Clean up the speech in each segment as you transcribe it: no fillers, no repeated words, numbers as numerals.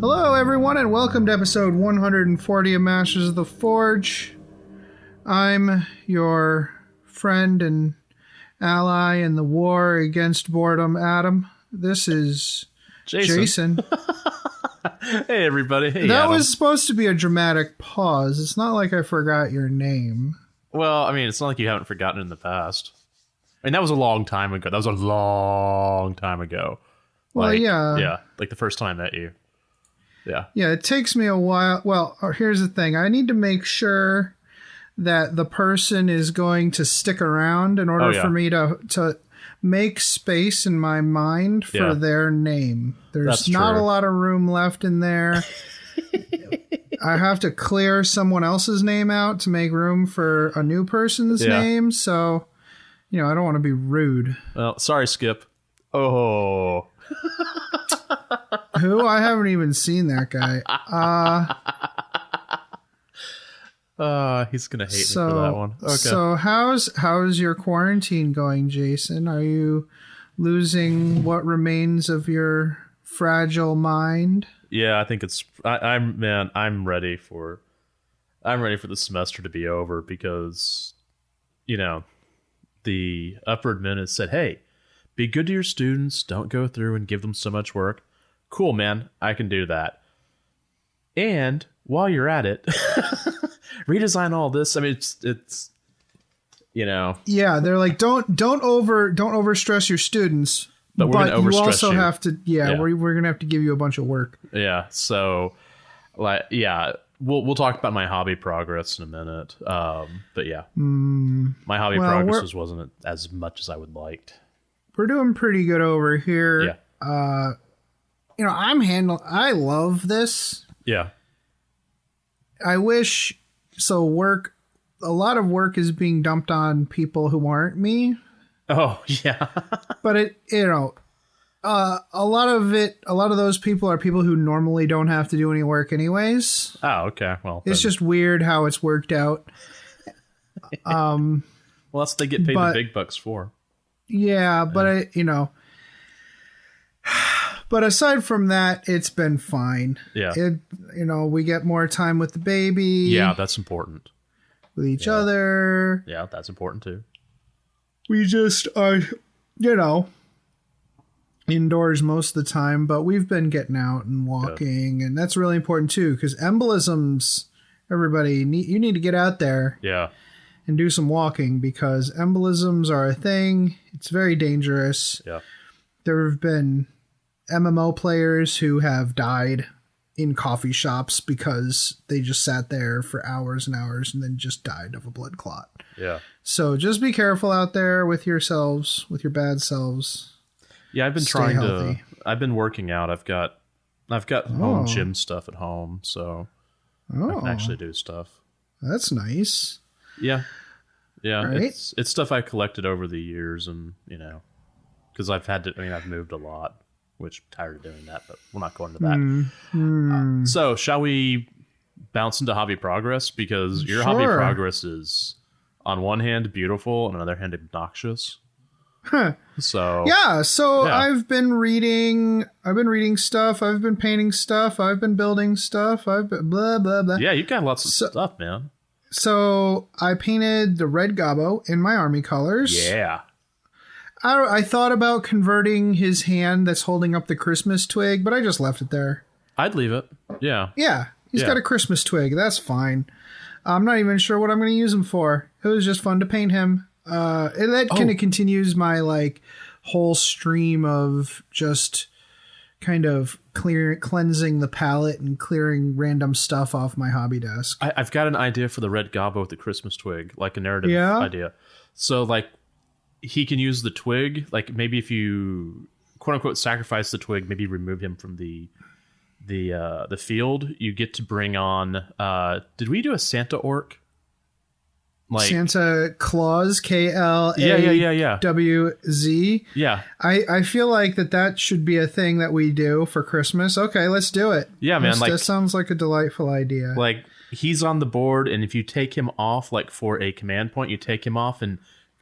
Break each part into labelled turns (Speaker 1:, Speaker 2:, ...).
Speaker 1: Hello, everyone, and welcome to episode 140 of Masters of the Forge. I'm your friend and ally in the war against boredom, Adam. This is Jason.
Speaker 2: Hey, everybody. Hey,
Speaker 1: that
Speaker 2: Adam.
Speaker 1: was supposed to be a dramatic pause. It's not like I forgot your name.
Speaker 2: Well, I mean, it's not like you haven't forgotten in the past. I mean, that was a long time ago.
Speaker 1: Well, yeah.
Speaker 2: Yeah, like the first time I met you. Yeah.
Speaker 1: Yeah, it takes me a while. Well, here's the thing. I need to make sure that the person is going to stick around in order for me to make space in my mind for their name. There's not a lot of room left in there. I have to clear someone else's name out to make room for a new person's name. So, I don't want to be rude.
Speaker 2: Well, sorry, Skip. Oh.
Speaker 1: Who? I haven't even seen that guy.
Speaker 2: He's going to hate me for that one. Okay.
Speaker 1: So how's your quarantine going, Jason? Are you losing what remains of your fragile mind?
Speaker 2: Yeah, I think it's I'm ready for the semester to be over because the upper admin has said, "Hey, be good to your students, don't go through and give them so much work." Cool, man. I can do that. And while you're at it, redesign all this. I mean, it's
Speaker 1: Yeah, they're like, don't overstress your students,
Speaker 2: but we're gonna overstress
Speaker 1: you also
Speaker 2: you.
Speaker 1: have to. We're gonna have to give you a bunch of work.
Speaker 2: Yeah. So, we'll talk about my hobby progress in a minute. But yeah, my hobby progress wasn't as much as I would liked.
Speaker 1: We're doing pretty good over here.
Speaker 2: Yeah.
Speaker 1: I love this.
Speaker 2: Yeah.
Speaker 1: I wish a lot of work is being dumped on people who aren't me.
Speaker 2: Oh, yeah.
Speaker 1: But a lot of those people are people who normally don't have to do any work anyways.
Speaker 2: Oh, okay. Well,
Speaker 1: it's just weird how it's worked out.
Speaker 2: Well, that's what they get paid the big bucks for.
Speaker 1: Yeah, but but aside from that, it's been fine.
Speaker 2: Yeah.
Speaker 1: We get more time with the baby.
Speaker 2: Yeah, that's important.
Speaker 1: With each other.
Speaker 2: Yeah, that's important too.
Speaker 1: We just are, indoors most of the time, but we've been getting out and walking, and that's really important too, because embolisms, everybody, you need to get out there.
Speaker 2: Yeah.
Speaker 1: And do some walking because embolisms are a thing. It's very dangerous.
Speaker 2: Yeah.
Speaker 1: There have been MMO players who have died in coffee shops because they just sat there for hours and hours and then just died of a blood clot.
Speaker 2: Yeah.
Speaker 1: So just be careful out there with yourselves, with your bad selves.
Speaker 2: Yeah, I've been I've been working out. I've got home gym stuff at home, so I can actually do stuff.
Speaker 1: That's nice.
Speaker 2: Yeah. Yeah.
Speaker 1: Right?
Speaker 2: It's stuff I collected over the years and, because I've moved a lot, which I'm tired of doing that, but we're not going to that. So shall we bounce into hobby progress? Because your hobby progress is on one hand beautiful and on the other hand obnoxious.
Speaker 1: Huh.
Speaker 2: So
Speaker 1: I've been reading stuff, I've been painting stuff, I've been building stuff, I've been blah blah blah.
Speaker 2: Yeah, you've got lots of stuff, man.
Speaker 1: So I painted the red gobbo in my army colors.
Speaker 2: Yeah.
Speaker 1: I thought about converting his hand that's holding up the Christmas twig, but I just left it there.
Speaker 2: I'd leave it. Yeah.
Speaker 1: Yeah. He's got a Christmas twig. That's fine. I'm not even sure what I'm going to use him for. It was just fun to paint him. And that kind of continues my whole stream of just kind of cleansing the palette and clearing random stuff off my hobby desk.
Speaker 2: I've got an idea for the red gobbo with the Christmas twig, like a narrative idea. So he can use the twig, like maybe if you quote unquote sacrifice the twig, maybe remove him from the field, you get to bring on did we do a Santa orc?
Speaker 1: Santa Claus, KLAWZ.
Speaker 2: Yeah.
Speaker 1: I feel like that should be a thing that we do for Christmas. Okay, let's do it.
Speaker 2: Yeah, man.
Speaker 1: That sounds like a delightful idea.
Speaker 2: He's on the board, and if you take him off, for a command point, you take him off, and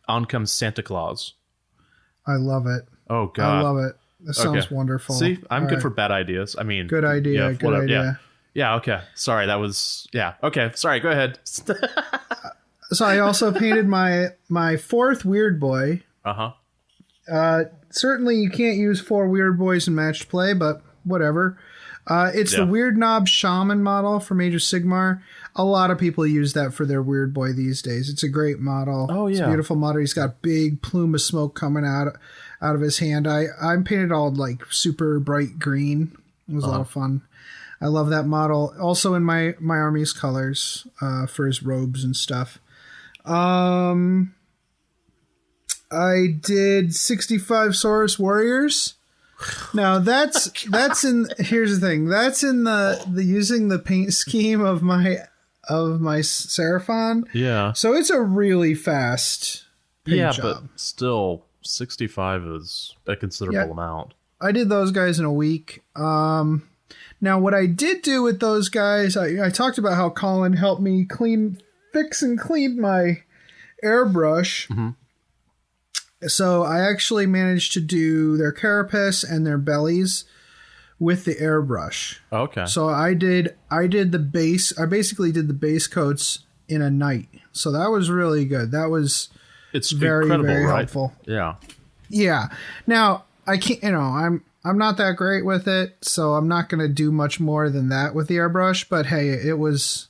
Speaker 2: on comes Santa Claus.
Speaker 1: I love it.
Speaker 2: Oh, God.
Speaker 1: I love it. That sounds wonderful.
Speaker 2: See, I'm good for bad ideas. I mean,
Speaker 1: good idea. Good idea.
Speaker 2: Yeah. Okay. Sorry. That was. Yeah. Okay. Sorry. Go ahead.
Speaker 1: So I also painted my fourth Weird Boy. Certainly you can't use 4 Weird Boys in matched play, but whatever. It's the Weird Knob Shaman model from Age of Sigmar. A lot of people use that for their Weird Boy these days. It's a great model.
Speaker 2: Oh, yeah.
Speaker 1: It's a beautiful model. He's got big plume of smoke coming out of his hand. I painted all like super bright green. It was a lot of fun. I love that model. Also in my army's colors for his robes and stuff. I did 65 Saurus Warriors. Now that's in, here's the thing. That's in the using the paint scheme of my Seraphon.
Speaker 2: Yeah.
Speaker 1: So it's a really fast paint job.
Speaker 2: But still 65 is a considerable amount.
Speaker 1: I did those guys in a week. Now what I did do with those guys, I talked about how Colin helped me fix and clean my airbrush. Mm-hmm. So I actually managed to do their carapace and their bellies with the airbrush.
Speaker 2: Okay.
Speaker 1: So I did the base. I basically did the base coats in a night. So that was really good. It's very, very helpful.
Speaker 2: Yeah.
Speaker 1: Yeah. Now I can't, I'm not that great with it, so I'm not going to do much more than that with the airbrush, but hey, it was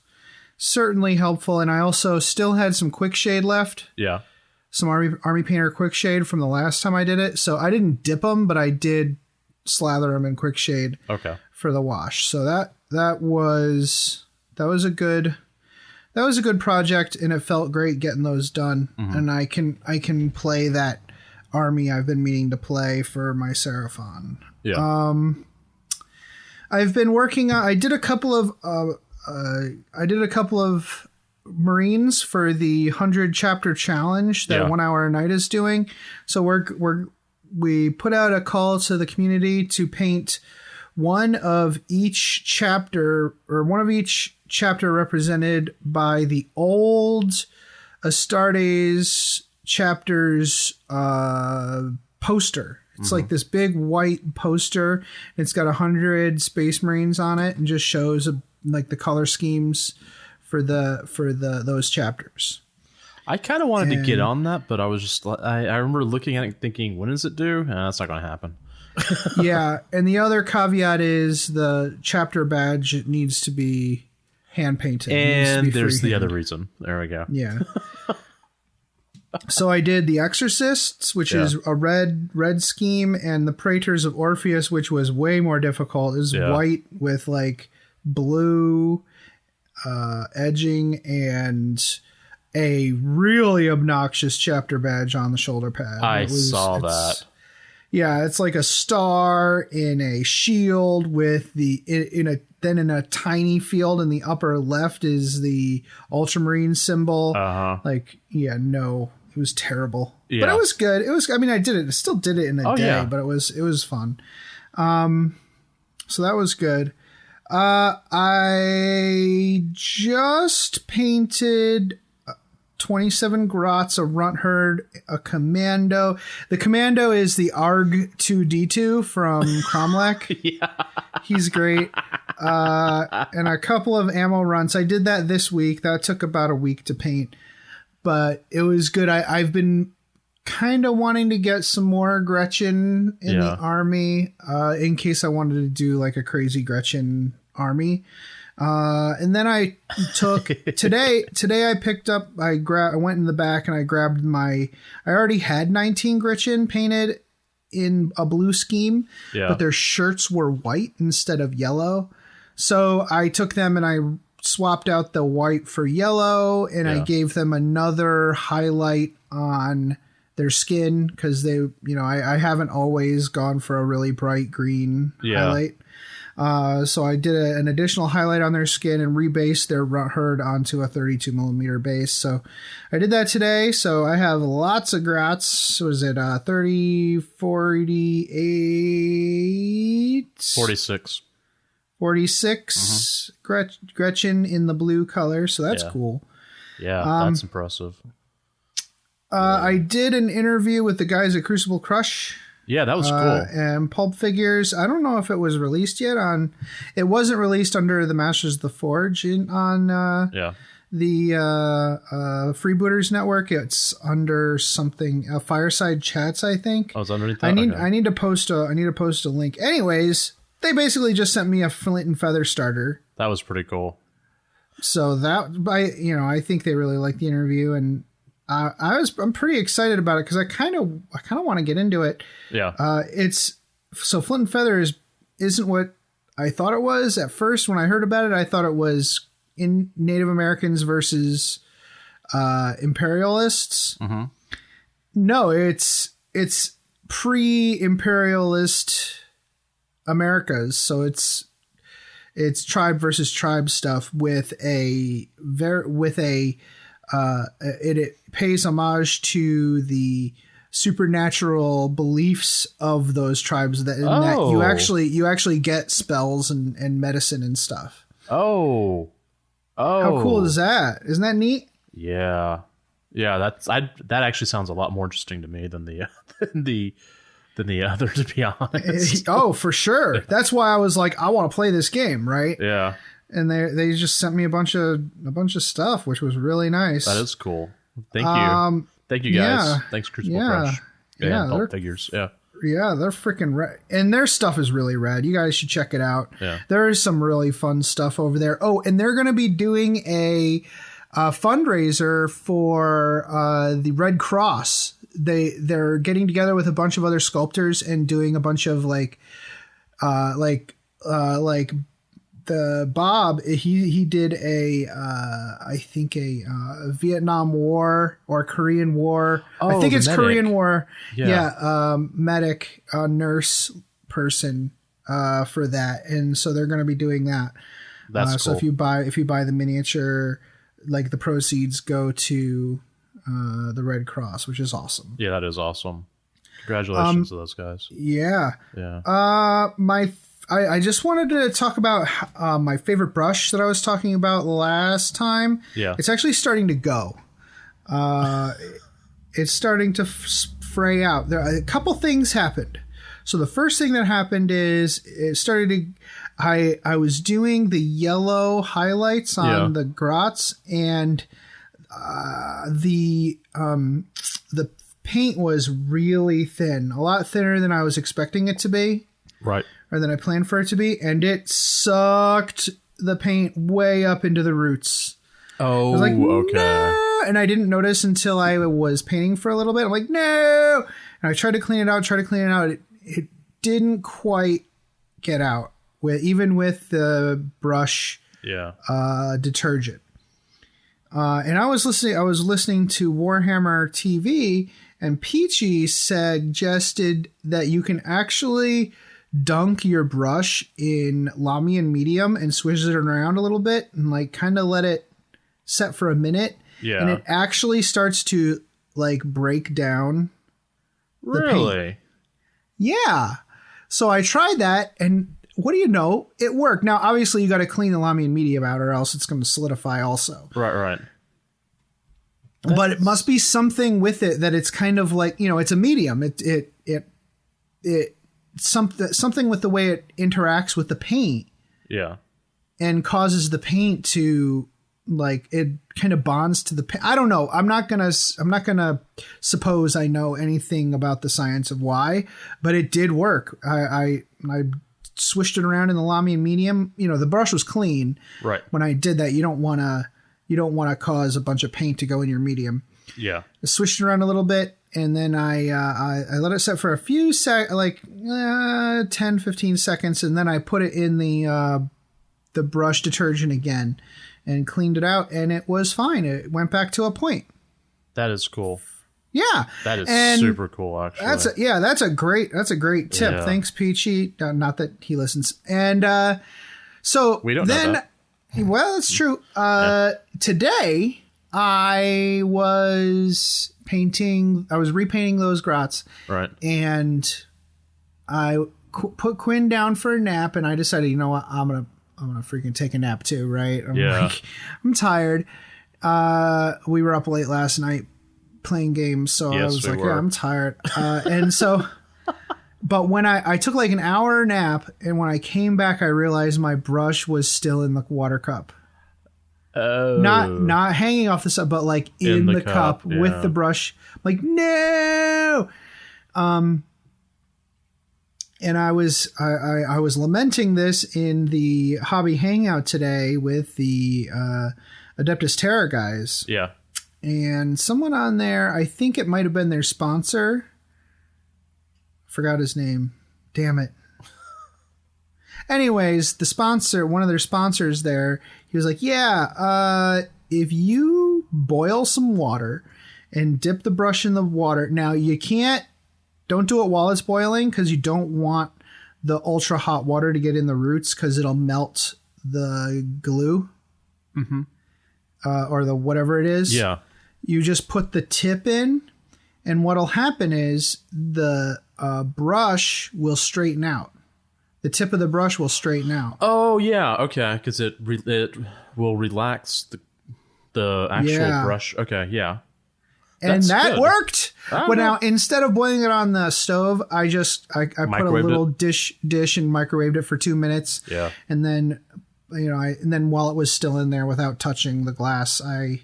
Speaker 1: certainly helpful. And I also still had some quick shade left.
Speaker 2: Yeah.
Speaker 1: Some Army Painter quick shade from the last time I did it. So I didn't dip them, but I did slather them in quick shade for the wash. So that was a good project, and it felt great getting those done. Mm-hmm. And I can play that army I've been meaning to play for my Seraphon.
Speaker 2: Yeah.
Speaker 1: I've been working on, I did a couple of Marines for the 100 chapter challenge that 1 hour a night is doing. So we put out a call to the community to paint one of each chapter represented by the old Astartes chapters poster. It's like this big white poster. It's got 100 Space Marines on it and just shows like the color schemes for those chapters.
Speaker 2: I kind of wanted to get on that, but I was just I remember looking at it and thinking, when is it due? That's not going to happen.
Speaker 1: Yeah, and the other caveat is the chapter badge needs to be hand painted.
Speaker 2: And there's the other reason. There we go.
Speaker 1: Yeah. So I did the Exorcists, which is a red scheme, and the Praetors of Orpheus, which was way more difficult. It was white with like blue edging and a really obnoxious chapter badge on the shoulder pad.
Speaker 2: I saw that.
Speaker 1: Yeah, it's like a star in a shield with in a tiny field in the upper left is the Ultramarine symbol. It was terrible. Yeah. But it was good. I still did it in a day, but it was fun. So that was good. I just painted 27 Grots, a Runt Herd, a Commando. The Commando is the ARG 2D2 from Cromlech.
Speaker 2: Yeah.
Speaker 1: He's great. And a couple of ammo runts. I did that this week. That took about a week to paint, but it was good. I've been kind of wanting to get some more Gretchen in the army in case I wanted to do like a crazy Gretchen army. And then I took today I picked up, I went in the back and I grabbed I already had 19 Gretchen painted in a blue scheme, but their shirts were white instead of yellow. So I took them and I swapped out the white for yellow, and I gave them another highlight on their skin because they, I haven't always gone for a really bright green highlight. So I did an additional highlight on their skin and rebased their Runt Herd onto a 32 millimeter base. So I did that today. So I have lots of Grots. Was it 30, 48?
Speaker 2: 46.
Speaker 1: 46 Gretchen in the blue color. So that's cool.
Speaker 2: Yeah, that's impressive.
Speaker 1: I did an interview with the guys at Crucible Crush
Speaker 2: Yeah, that was cool.
Speaker 1: And Pulp Figures, I don't know if it was released yet on... It wasn't released under the Masters of the Forge on the Freebooters Network. It's under something... Fireside Chats, I think.
Speaker 2: Oh, it's underneath that?
Speaker 1: I need to post a link. Anyways, they basically just sent me a Flint and Feather starter.
Speaker 2: That was pretty cool. So
Speaker 1: I think they really liked the interview, and I'm pretty excited about it because I kind of want to get into it.
Speaker 2: Yeah.
Speaker 1: So Flint and Feather isn't what I thought it was at first. When I heard about it, I thought it was in Native Americans versus imperialists.
Speaker 2: Mm-hmm.
Speaker 1: No, it's pre-imperialist Americas. So it's tribe versus tribe stuff it pays homage to the supernatural beliefs of those tribes that you actually get spells and medicine and stuff.
Speaker 2: Oh,
Speaker 1: how cool is that? Isn't that neat?
Speaker 2: Yeah. That actually sounds a lot more interesting to me than the other, to be honest.
Speaker 1: Oh, for sure. That's why I was like, I want to play this game, right?
Speaker 2: Yeah.
Speaker 1: And they just sent me a bunch of stuff, which was really nice.
Speaker 2: That is cool. Thank you. Thank you guys.
Speaker 1: Yeah,
Speaker 2: thanks, Crucible Fresh.
Speaker 1: Yeah,
Speaker 2: Pulp Figures. Yeah.
Speaker 1: Yeah, they're freaking rad. And their stuff is really rad. You guys should check it out.
Speaker 2: Yeah.
Speaker 1: There is some really fun stuff over there. Oh, and they're going to be doing a fundraiser for the Red Cross. They're getting together with a bunch of other sculptors and doing a bunch of like the Bob, he did I think a Vietnam War or Korean War. I think it's medic. Korean War. Yeah. Medic, nurse person for that. And so they're going to be doing that.
Speaker 2: That's cool.
Speaker 1: So if you buy the miniature, like the proceeds go to the Red Cross, which is awesome.
Speaker 2: Yeah, that is awesome. Congratulations to those guys.
Speaker 1: Yeah.
Speaker 2: Yeah.
Speaker 1: I just wanted to talk about my favorite brush that I was talking about last time.
Speaker 2: Yeah.
Speaker 1: It's actually starting to go. It's starting to fray out. A couple things happened. So the first thing that happened is it started to... I was doing the yellow highlights on the grots, and the paint was really thin, a lot thinner than I was expecting it to be.
Speaker 2: Right.
Speaker 1: Or than I planned for it to be, and it sucked the paint way up into the roots.
Speaker 2: Oh,
Speaker 1: I was like,
Speaker 2: okay.
Speaker 1: No! And I didn't notice until I was painting for a little bit. I'm like, no! And I tried to clean it out. It didn't quite get out, even with the brush detergent. And I was listening to Warhammer TV, and Peachy suggested that you can actually dunk your brush in Lamian medium and swish it around a little bit and like kind of let it set for a minute.
Speaker 2: Yeah.
Speaker 1: And it actually starts to like break down the paint. Yeah. So I tried that, and what do you know? It worked. Now, obviously, you got to clean the Lamian medium out, or else it's going to solidify also.
Speaker 2: Right.
Speaker 1: But it must be something with it that it's kind of like, it's a medium. Something with the way it interacts with the paint.
Speaker 2: Yeah.
Speaker 1: And causes the paint to like, it kind of bonds to the paint. I don't know. I'm not gonna suppose I know anything about the science of why, but it did work. I swished it around in the Lamian medium. The brush was clean.
Speaker 2: Right.
Speaker 1: When I did that, you don't want to cause a bunch of paint to go in your medium.
Speaker 2: Yeah.
Speaker 1: I swished it around a little bit, and then I let it set for a few 10, 15 seconds, and then I put it in the brush detergent again and cleaned it out, and it was fine. It went back to a point. That
Speaker 2: is cool.
Speaker 1: Yeah.
Speaker 2: That is super cool, actually.
Speaker 1: That's a great tip. Yeah. Thanks, Peachy. Not that he listens. And so
Speaker 2: we don't know that.
Speaker 1: Well, that's true. Today I was repainting those grots.
Speaker 2: Right.
Speaker 1: And I put Quinn down for a nap, and I decided, you know what, I'm gonna freaking take a nap too, right? I'm tired. We were up late last night playing games, so I was like, yeah, I'm tired. And so But when I took like an hour nap, and when I came back, I realized my brush was still in the water cup.
Speaker 2: Oh.
Speaker 1: Not hanging off the side, but like in the cup with the brush. I'm like, no. And I was lamenting this in the hobby hangout today with the Adeptus Terra guys.
Speaker 2: Yeah.
Speaker 1: And someone on there, I think it might have been their sponsor. Forgot his name. Damn it. Anyways, the sponsor, one of their sponsors there, he was like, yeah, if you boil some water and dip the brush in the water. Now, don't do it while it's boiling because you don't want the ultra hot water to get in the roots because it'll melt the glue. Mm-hmm. Or the whatever it is.
Speaker 2: Yeah.
Speaker 1: You just put the tip in, and what'll happen is the brush will straighten out. The tip of the brush will straighten out.
Speaker 2: Oh, yeah. Okay. Because it will relax the actual brush. Okay. Yeah.
Speaker 1: And that worked. But now, instead of boiling it on the stove, I put a little dish and microwaved it for 2 minutes.
Speaker 2: Yeah.
Speaker 1: And then, and then while it was still in there without touching the glass, I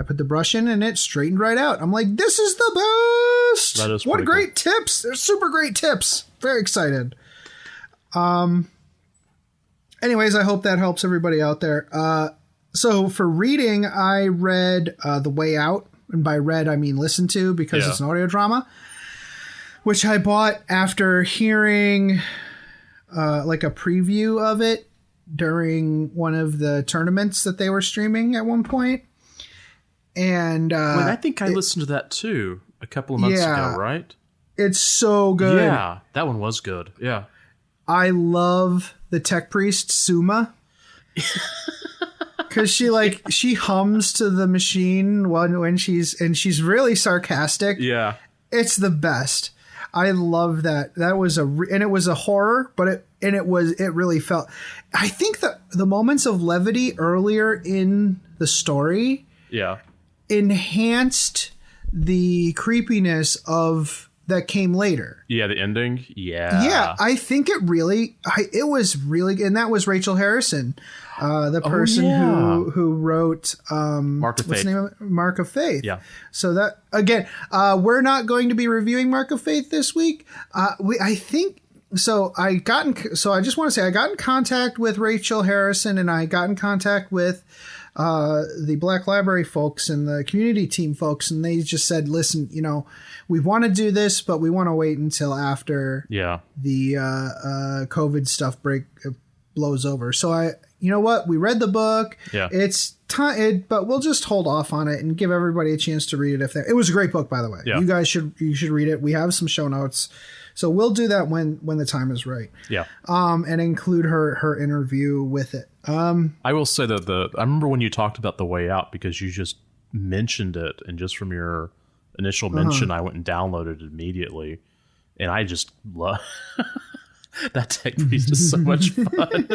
Speaker 1: put the brush in and it straightened right out. I'm like, this is the best.
Speaker 2: That is
Speaker 1: what great tips. They're super great tips. Very excited. Anyways, I hope that helps everybody out there. So for reading, I read The Way Out. And by read, I mean listen to, because it's an audio drama, which I bought after hearing like a preview of it during one of the tournaments that they were streaming at one point. And
Speaker 2: I think I listened to that too a couple of months ago, right?
Speaker 1: It's so good.
Speaker 2: Yeah, that one was good. Yeah.
Speaker 1: I love the tech priest, Suma. Because she hums to the machine when she's really sarcastic.
Speaker 2: Yeah.
Speaker 1: It's the best. I love that. That was and it was a horror, but it really felt, I think the moments of levity earlier in the story enhanced the creepiness of that came later.
Speaker 2: Yeah, the ending. Yeah.
Speaker 1: Yeah, I think it was really, and that was Rachel Harrison, the person who wrote
Speaker 2: Mark of Faith.
Speaker 1: What's the name of it? Mark of Faith.
Speaker 2: Yeah.
Speaker 1: So that again, we're not going to be reviewing Mark of Faith this week. I just want to say I got in contact with Rachel Harrison, and I got in contact with the Black Library folks and the community team folks, and they just said, listen, we want to do this, but we want to wait until after the COVID stuff blows over. So you know what? We read the book.
Speaker 2: Yeah.
Speaker 1: It's time, but we'll just hold off on it and give everybody a chance to read it. It was a great book, by the way. Yeah. You should read it. We have some show notes. So we'll do that when the time is right.
Speaker 2: Yeah.
Speaker 1: And include her interview with it.
Speaker 2: I will say that I remember when you talked about The Way Out, because you just mentioned it, and just from your initial mention, I went and downloaded it immediately, and I just love that tech piece is so much fun.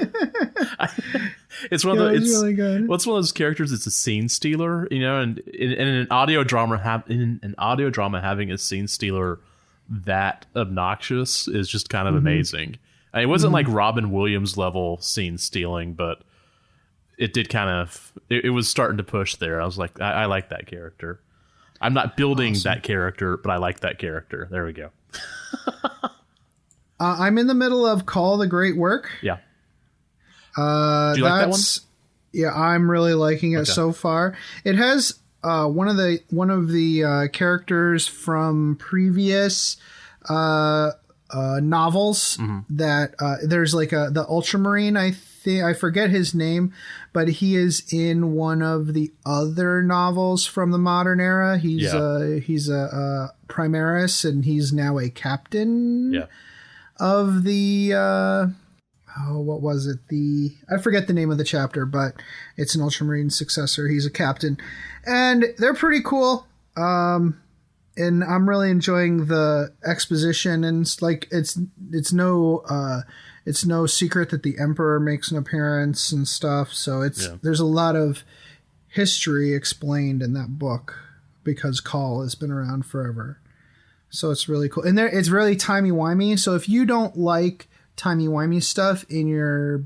Speaker 2: It's one of those. Really good. What's one of those characters? It's a scene stealer, and in an audio drama, having a scene stealer that obnoxious is just kind of amazing. I mean, it wasn't like Robin Williams level scene stealing, but it did kind of. It was starting to push there. I was like, I like that character. I'm not building that character, but I like that character. There we go.
Speaker 1: I'm in the middle of Call the Great Work.
Speaker 2: Yeah. Do you like that one?
Speaker 1: Yeah, I'm really liking it so far. It has one of the characters from previous novels that there's like the Ultramarine. I forget his name, but he is in one of the other novels from the modern era. He's a Primaris, and he's now a captain of the what was it? I forget the name of the chapter, but it's an Ultramarine successor. He's a captain, and they're pretty cool. And I'm really enjoying the exposition, and it's no secret that the Emperor makes an appearance and stuff. So there's a lot of history explained in that book because Call has been around forever. So it's really cool. And it's really timey-wimey. So if you don't like timey-wimey stuff in your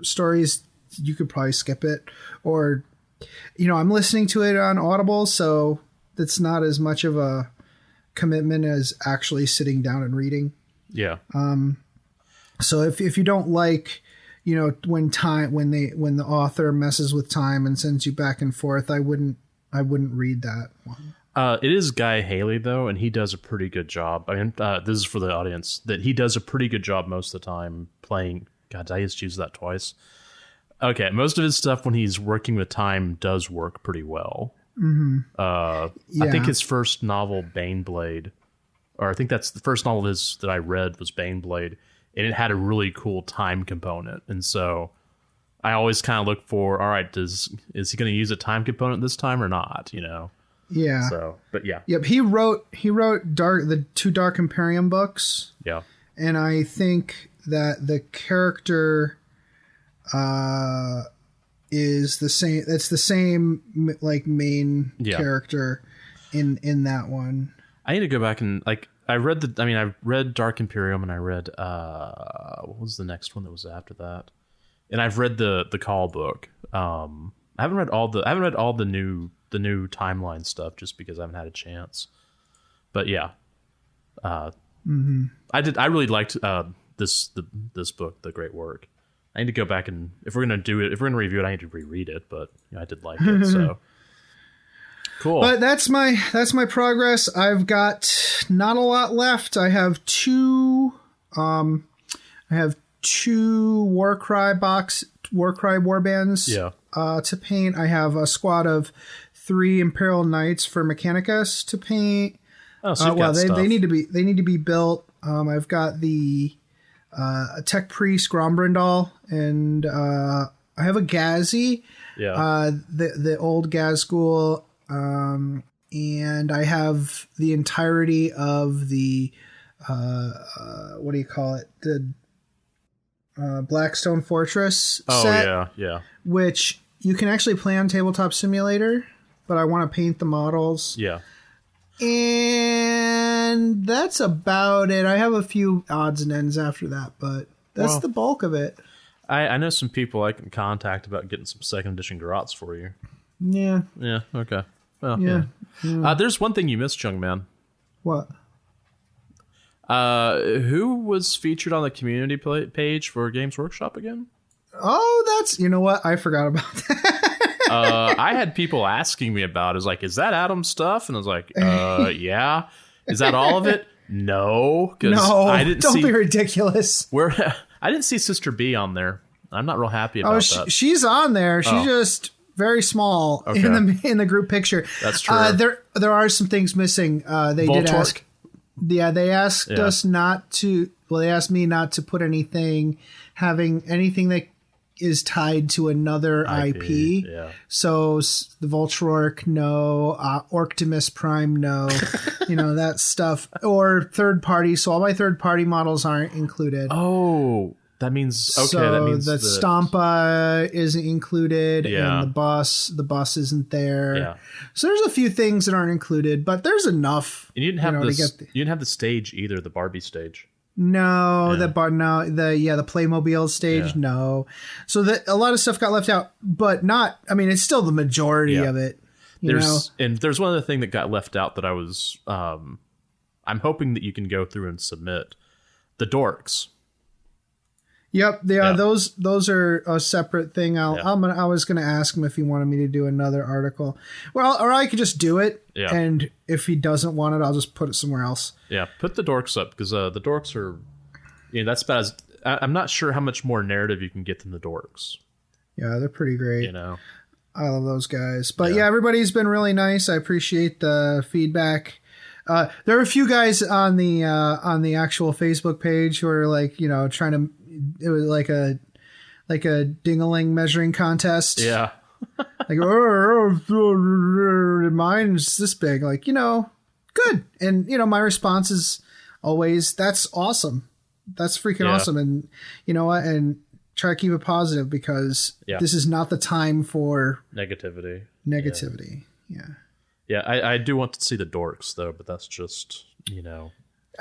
Speaker 1: stories, you could probably skip it. Or, I'm listening to it on Audible, so it's not as much of a commitment as actually sitting down and reading.
Speaker 2: Yeah.
Speaker 1: So if you don't like, when the author messes with time and sends you back and forth, I wouldn't read that one.
Speaker 2: It is Guy Haley though, and he does a pretty good job. I mean, this is for the audience, that he does a pretty good job most of the time playing. God, did I just use that twice? Okay, most of his stuff when he's working with time does work pretty well.
Speaker 1: Mm-hmm.
Speaker 2: I think his first novel, Baneblade, or I think that's the first novel that I read was Baneblade, and it had a really cool time component. And so I always kind of look for, all right, is he going to use a time component this time or not?
Speaker 1: Yeah.
Speaker 2: So, but yeah.
Speaker 1: Yep. He wrote the 2 Dark Imperium books.
Speaker 2: Yeah.
Speaker 1: And I think that the character is the same. It's the same main character in that one.
Speaker 2: I need to go back and I read Dark Imperium, and I read what was the next one that was after that? And I've read the Call book. I haven't read all the new timeline stuff just because I haven't had a chance. But yeah. I really liked this book, The Great Work. I need to go back, and if we're going to review it, I need to reread it, but I did like it. So cool.
Speaker 1: But that's my progress. I've got not a lot left. I have two Warcry warbands to paint. I have a squad of 3 Imperial Knights for Mechanicus to paint.
Speaker 2: Oh, so
Speaker 1: they need to be built. I've got the Tech Priest Grombrindal, and I have a Gazi, the old Gazgul, and I have the entirety of the what do you call it? The Blackstone Fortress set.
Speaker 2: Yeah.
Speaker 1: Which you can actually play on Tabletop Simulator, but I want to paint the models.
Speaker 2: Yeah.
Speaker 1: And that's about it. I have a few odds and ends after that, but that's the bulk of it.
Speaker 2: I know some people I can contact about getting some 2nd edition Garrots for you.
Speaker 1: Yeah.
Speaker 2: Yeah, okay. Well, yeah. There's one thing you missed, young man.
Speaker 1: What?
Speaker 2: Who was featured on the community page for Games Workshop again?
Speaker 1: Oh, you know what? I forgot about that.
Speaker 2: I had people asking me about it. Is that Adam's stuff? And I was like, yeah. Is that all of it? No.
Speaker 1: Don't be ridiculous.
Speaker 2: I didn't see Sister B on there. I'm not real happy about that.
Speaker 1: She's on there. She's just very small in the group picture.
Speaker 2: That's true.
Speaker 1: There are some things missing. They
Speaker 2: Voltork?
Speaker 1: did ask. Yeah, they asked us not to. Well, they asked me not to put anything that is tied to another IP.
Speaker 2: Yeah.
Speaker 1: So the Voltork, no. Orctimus Prime, no. That stuff. Or third party. So all my third party models aren't included.
Speaker 2: Oh, that means okay.
Speaker 1: So
Speaker 2: that means
Speaker 1: the Stampa isn't included,
Speaker 2: Yeah.
Speaker 1: and the bus isn't there.
Speaker 2: Yeah.
Speaker 1: So there's a few things that aren't included, but there's enough.
Speaker 2: And you didn't have you didn't have the stage either, the Barbie stage.
Speaker 1: No, the Playmobil stage,
Speaker 2: Yeah.
Speaker 1: no. So a lot of stuff got left out, but not. I mean, it's still the majority of it.
Speaker 2: And there's one other thing that got left out that I was. I'm hoping that you can go through and submit the dorks.
Speaker 1: Yep, those are a separate thing. I was going to ask him if he wanted me to do another article. Well, or I could just do it, and if he doesn't want it, I'll just put it somewhere else. Yeah,
Speaker 2: put the dorks up, because the dorks are, that's about as. I'm not sure how much more narrative you can get than the dorks.
Speaker 1: Yeah, they're pretty great. I love those guys. But everybody's been really nice. I appreciate the feedback. There are a few guys on the actual Facebook page who are trying to. It was like a ding-a-ling measuring contest.
Speaker 2: Yeah.
Speaker 1: Mine's this big. Good. And my response is always, that's awesome. That's freaking awesome. And you know what? And try to keep it positive, because this is not the time for
Speaker 2: negativity.
Speaker 1: Yeah.
Speaker 2: Yeah, I do want to see the dorks though, but that's just,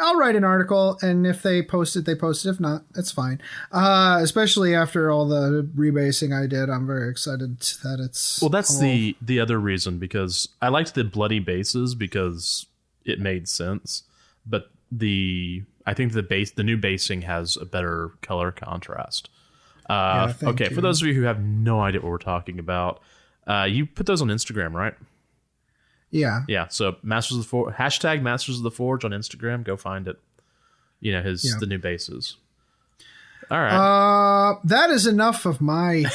Speaker 1: I'll write an article, and if they post it, they post it. If not, it's fine. Especially after all the rebasing I did, I'm very excited that it's...
Speaker 2: Well, that's the other reason, because I liked the bloody bases because it made sense, but I think the new basing has a better color contrast. Okay, for those of you who have no idea what we're talking about, you put those on Instagram, right?
Speaker 1: Yeah.
Speaker 2: So hashtag Masters of the Forge on Instagram. Go find it. The new bases. All right.
Speaker 1: That is enough of my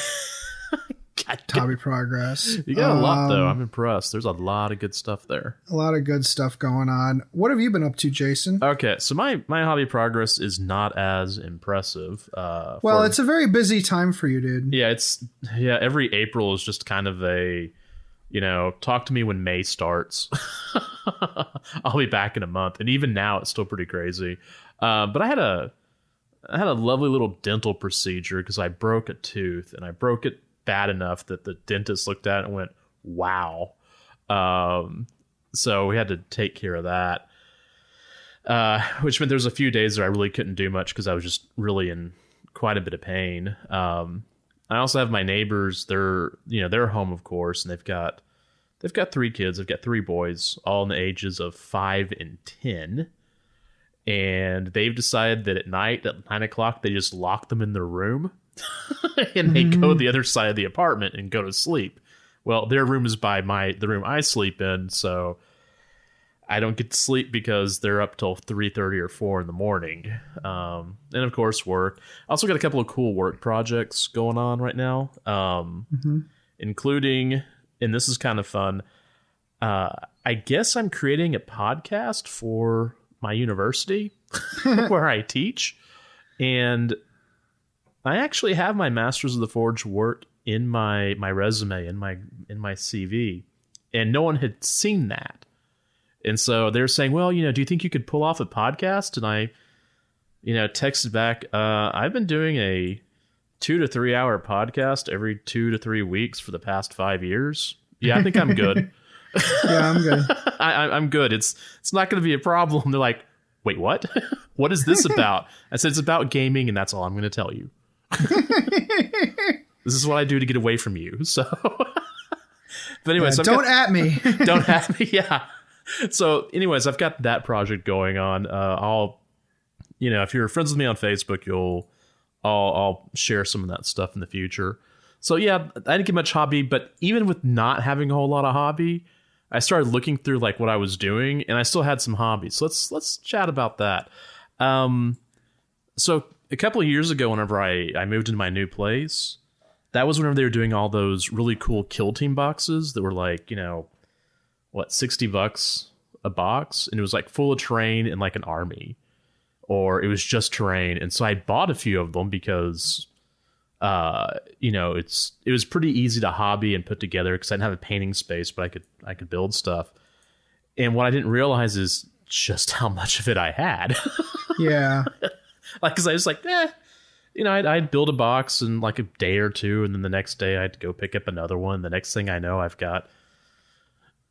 Speaker 1: hobby progress.
Speaker 2: You got a lot though. I'm impressed. There's a lot of good stuff there.
Speaker 1: A lot of good stuff going on. What have you been up to, Jason?
Speaker 2: Okay, so my hobby progress is not as impressive.
Speaker 1: It's a very busy time for you, dude.
Speaker 2: Yeah, every April is just kind of a, talk to me when May starts. I'll be back in a month, and even now it's still pretty crazy. But I had a lovely little dental procedure because I broke a tooth, and I broke it bad enough that the dentist looked at it and went, "Wow." So we had to take care of that, which meant there was a few days where I really couldn't do much because I was just really in quite a bit of pain. I also have my neighbors. They're home, of course, and they've got 3 kids. They've got 3 boys, all in the ages of 5 and 10. And they've decided that at night, at 9 o'clock, they just lock them in their room and they go to the other side of the apartment and go to sleep. Well, their room is by the room I sleep in, so I don't get to sleep because they're up till 3:30 or 4 in the morning. And of course, work. I also got a couple of cool work projects going on right now, including, and this is kind of fun, I guess I'm creating a podcast for my university where I teach. And I actually have my Masters of the Forge work in my resume, in my CV, and no one had seen that. And so they're saying, well, do you think you could pull off a podcast? And I, texted back, I've been doing a 2 to 3 hour podcast every 2 to 3 weeks for the past 5 years. Yeah, I think I'm good.
Speaker 1: Yeah, I'm good.
Speaker 2: I'm good. It's not going to be a problem. They're like, wait, what? What is this about? I said, it's about gaming, and that's all I'm going to tell you. This is what I do to get away from you. So, but anyway, so
Speaker 1: don't at me.
Speaker 2: Don't at me. Yeah. So anyways, I've got that project going on. I'll, if you're friends with me on Facebook, I'll share some of that stuff in the future. So yeah, I didn't get much hobby, but even with not having a whole lot of hobby, I started looking through like what I was doing, and I still had some hobbies. So let's chat about that. So a couple of years ago, whenever I moved into my new place, that was whenever they were doing all those really cool Kill Team boxes that were like, $60 a box, and it was like full of terrain and like an army, or it was just terrain. And so I bought a few of them because it was pretty easy to hobby and put together because I didn't have a painting space, but I could build stuff. And what I didn't realize is just how much of it I had.
Speaker 1: Yeah.
Speaker 2: Because I was like, I'd build a box in like a day or two, and then the next day I'd go pick up another one. The next thing I know,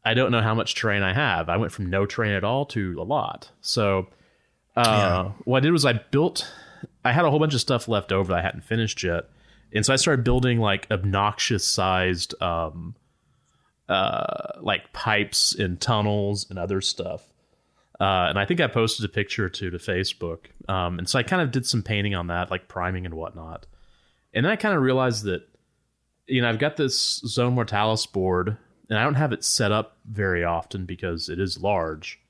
Speaker 2: I don't know how much terrain I have. I went from no terrain at all to a lot. So what I did was I had a whole bunch of stuff left over that I hadn't finished yet. And so I started building like obnoxious sized like pipes and tunnels and other stuff. And I think I posted a picture or two to Facebook. And so I kind of did some painting on that, like priming and whatnot. And then I kind of realized that, I've got this Zone Mortalis board, and I don't have it set up very often because it is large.